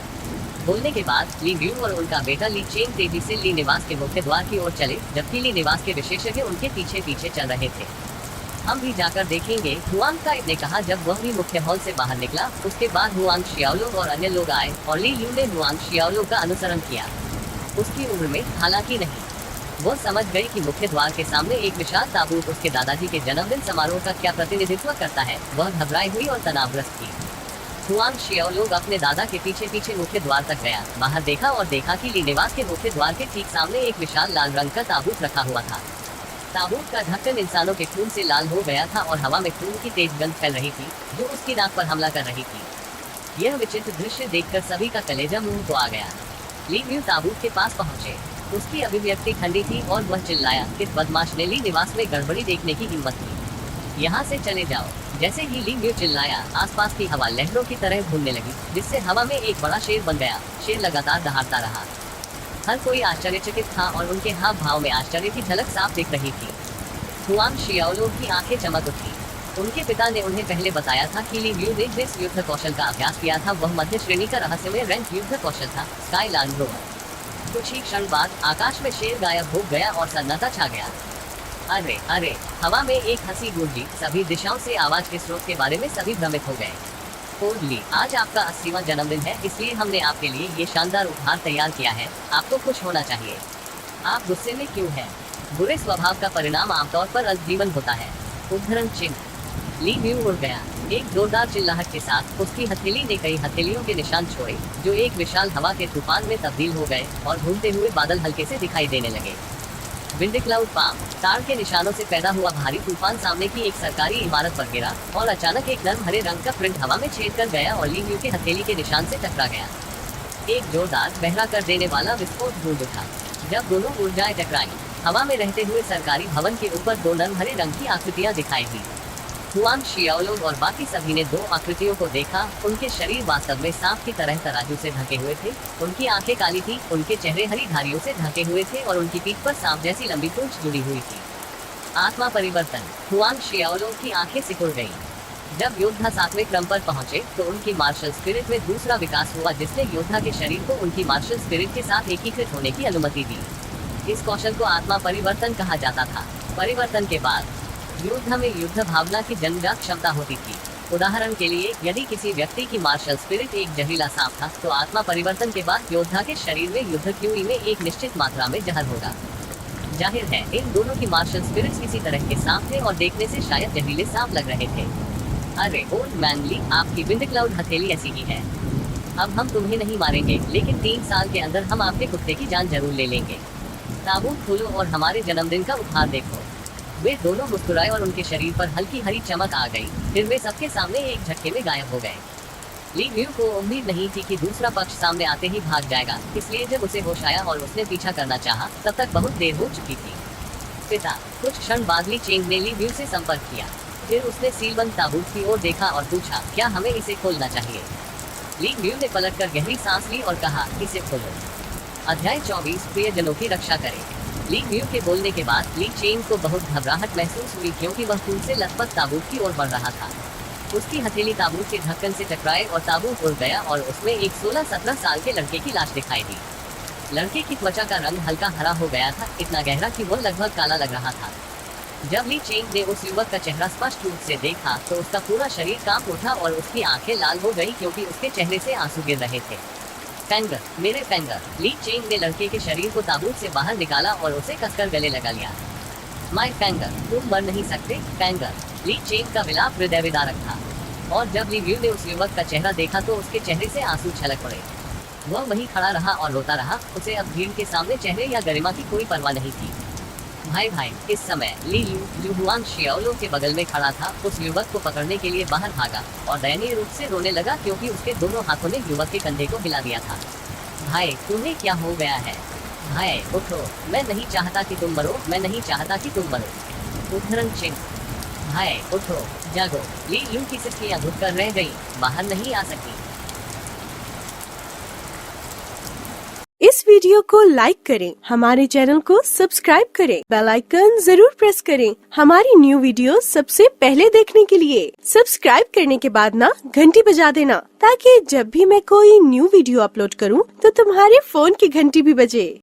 बोलने के बाद ली व्यू और उनका बेटा ली चेंग तेजी से ली निवास के मुख्य द्वार की ओर चले, जबकि ली निवास के विशेषज्ञ उनके पीछे पीछे चल रहे थे। हम भी जाकर देखेंगे, हुआंग काई ने कहा जब वह भी मुख्य हॉल से बाहर निकला। उसके बाद हुआंग शियाओलो और अन्य लोग आए और ली यू ने हुआंग शियाओलो का अनुसरण किया। उसकी उम्र में हालांकि नहीं, वो समझ गई कि मुख्य द्वार के सामने एक विशाल ताबूत उसके दादाजी के जन्मदिन समारोह का क्या प्रतिनिधित्व करता है। वह घबराई हुई और तनावग्रस्त थी। हुआंग शियाओलो अपने दादा के पीछे पीछे मुख्य द्वार तक गया, बाहर देखा और देखा कि ली निवास के मुख्य द्वार के ठीक सामने एक विशाल लाल रंग का ताबूत रखा हुआ था। ताबूत का ढक्कन इंसानों के खून से लाल हो गया था और हवा में खून की तेज गंध फैल रही थी जो उसकी नाक पर हमला कर रही थी। यह विचित्र दृश्य देखकर सभी का कलेजा मुंह को आ गया। ली व्यू ताबूत के पास पहुंचे। उसकी अभिव्यक्ति ठंडी थी और वह चिल्लाया, इस बदमाश ने ली निवास में गड़बड़ी देखने की हिम्मत की। यहाँ से चले जाओ। जैसे ही ली व्यू चिल्लाया, आसपास की हवा लहरों की तरह घूमने लगी, जिससे हवा में एक बड़ा शेर बन गया। शेर लगातार दहाड़ता रहा। हर कोई आश्चर्यचकित था और उनके हाव भाव में आश्चर्य की झलक साफ दिख रही थी। हुआंग शियाओलो की आंखें चमक उठी। उनके पिता ने उन्हें पहले बताया था कि ली व्यू ने जिस युद्ध कौशल का अभ्यास किया था वह मध्य श्रेणी का रहस्यमय रैंक युद्ध कौशल था, स्काई लैंड रोवर। कुछ ही क्षण बाद आकाश में शेर गायब हो गया और सन्नाटा छा गया। अरे अरे, हवा में एक हंसी गूंजी। सभी दिशाओं से आवाज के स्रोत के बारे में सभी भ्रमित हो गए। ओल्ड ली, आज आपका 80वां जन्मदिन है, इसलिए हमने आपके लिए ये शानदार उपहार तैयार किया है। आपको खुश होना चाहिए। आप गुस्से में क्यों हैं? बुरे स्वभाव का परिणाम आमतौर पर अल्पजीवन होता है। उद्धरण चिन्ह। ली व्यू उड़ गया। एक जोरदार चिल्लाहट के साथ उसकी हथेली ने कई हथेलियों के निशान छोड़े जो एक विशाल हवा के तूफान में तब्दील हो गए और घूमते हुए बादल हल्के से दिखाई देने लगे। विंड क्लाउड पाम, ताड़ के निशानों से पैदा हुआ भारी तूफान सामने की एक सरकारी इमारत पर गिरा और अचानक एक नर्म हरे रंग का प्रिंट हवा में छेद कर गया और ली व्यू के हथेली के निशान से टकरा गया। एक जोरदार बहरा कर देने वाला विस्फोट गूंज उठा। जब दोनों ऊर्जाएं टकराई, हवा में रहते हुए सरकारी भवन के ऊपर दो नर्म हरे रंग की आकृतियां दिखाई दी। हुआंग शियाओलो और बाकी सभी ने दो आकृतियों को देखा। उनके शरीर वास्तव में सांप की तरह तराजू से ढके हुए थे। उनकी आंखें काली थी, उनके चेहरे हरी धारियों से ढके हुए थे और उनकी पीठ पर सांप जैसी लंबी पूंछ जुड़ी हुई थी। आत्मा परिवर्तन। हुआंग शियाओलो की आंखें सिकुड़ गईं। जब योद्धा 7वें क्रम पर पहुंचे तो उनकी मार्शल स्पिरिट में दूसरा विकास हुआ जिसने योद्धा के शरीर को उनकी मार्शल स्पिरिट के साथ एकीकृत होने की अनुमति दी। इस कौशल को आत्मा परिवर्तन कहा जाता था। परिवर्तन के बाद योद्धा में युद्ध भावना की जन्मजात क्षमता होती थी। उदाहरण के लिए, यदि किसी व्यक्ति की मार्शल स्पिरिट एक जहरीला सांप था तो आत्मा परिवर्तन के बाद योद्धा के शरीर में युद्ध क्यूई में एक निश्चित मात्रा में जहर होगा। जाहिर है इन दोनों की मार्शल स्पिरिट्स किसी तरह के सांप थे और देखने से शायद जहरीले सांप लग रहे थे। अरे ओल्ड मैन ली, आपकी विंड क्लाउड हथेली ऐसी ही है। अब हम तुम्हें नहीं मारेंगे, लेकिन 3 साल के अंदर हम आपके कुत्ते की जान जरूर ले लेंगे। ताबूत खोलो और हमारे जन्मदिन का उपहार देखो। वे दोनों मुस्कुराए और उनके शरीर पर हल्की हरी चमक आ गई। फिर वे सबके सामने एक झटके में गायब हो गए। ली व्यू को उम्मीद नहीं थी कि दूसरा पक्ष सामने आते ही भाग जाएगा, इसलिए जब उसे होश आया और उसने पीछा करना चाहा, तब तक बहुत देर हो चुकी थी। पिता। कुछ क्षण बाद ली चेंग ने ली व्यू से संपर्क किया। फिर उसने सीलबंद ताबूत की ओर देखा और पूछा, क्या हमें इसे खोलना चाहिए? ली व्यू ने पलटकर गहरी सांस ली और कहा, इसे खोलो। अध्याय 24, प्रियजनों की रक्षा करें। ली व्यू के बोलने के बाद ली चेंग को बहुत घबराहट महसूस हुई क्योंकि वह खून से लथपथ ताबूत की ओर बढ़ रहा था। उसकी हथेली ताबूत के ढक्कन से टकराए और ताबूत उड़ गया और उसमें एक 16-17 साल के लड़के की लाश दिखाई दी। लड़के की त्वचा का रंग हल्का हरा हो गया था, इतना गहरा कि वह लगभग काला लग रहा था। जब ली चेंग ने उस युवक का चेहरा स्पष्ट रूप से देखा तो उसका पूरा शरीर कांप उठा और उसकी आंखें लाल हो गई क्योंकि उसके चेहरे से आंसू गिर रहे थे। फेंगर, मेरे फेंगर। ली चेंग ने लड़के के शरीर को ताबूत से बाहर निकाला और उसे कसकर गले लगा लिया। माय फेंगर, तुम मर नहीं सकते फेंगर। ली चेंग का विलाप हृदय विदारक था और जब ली व्यू ने उस युवक का चेहरा देखा तो उसके चेहरे से आंसू छलक पड़े। वह वहीं खड़ा रहा और रोता रहा। उसे अब भीड़ के सामने चेहरे या गरिमा की कोई परवाह नहीं थी। भाई, इस समय ली यू जो हुआंग शियाओलो के बगल में खड़ा था उस युवक को पकड़ने के लिए बाहर भागा और दयनीय रूप से रोने लगा क्योंकि उसके दोनों हाथों ने युवक के कंधे को हिला दिया था। भाई, तुम्हें क्या हो गया है? भाई उठो, मैं नहीं चाहता कि तुम मरो, मैं नहीं चाहता कि तुम मरो। उद्धरण चिन्ह। भाई उठो, जागो। ली यू की सिसकियां घुटकर रह गई, बाहर नहीं आ सकी। इस वीडियो को लाइक करें, हमारे चैनल को सब्सक्राइब करें, बेल आइकन जरूर प्रेस करें हमारी न्यू वीडियो सबसे पहले देखने के लिए। सब्सक्राइब करने के बाद ना घंटी बजा देना, ताकि जब भी मैं कोई न्यू वीडियो अपलोड करूं तो तुम्हारे फोन की घंटी भी बजे।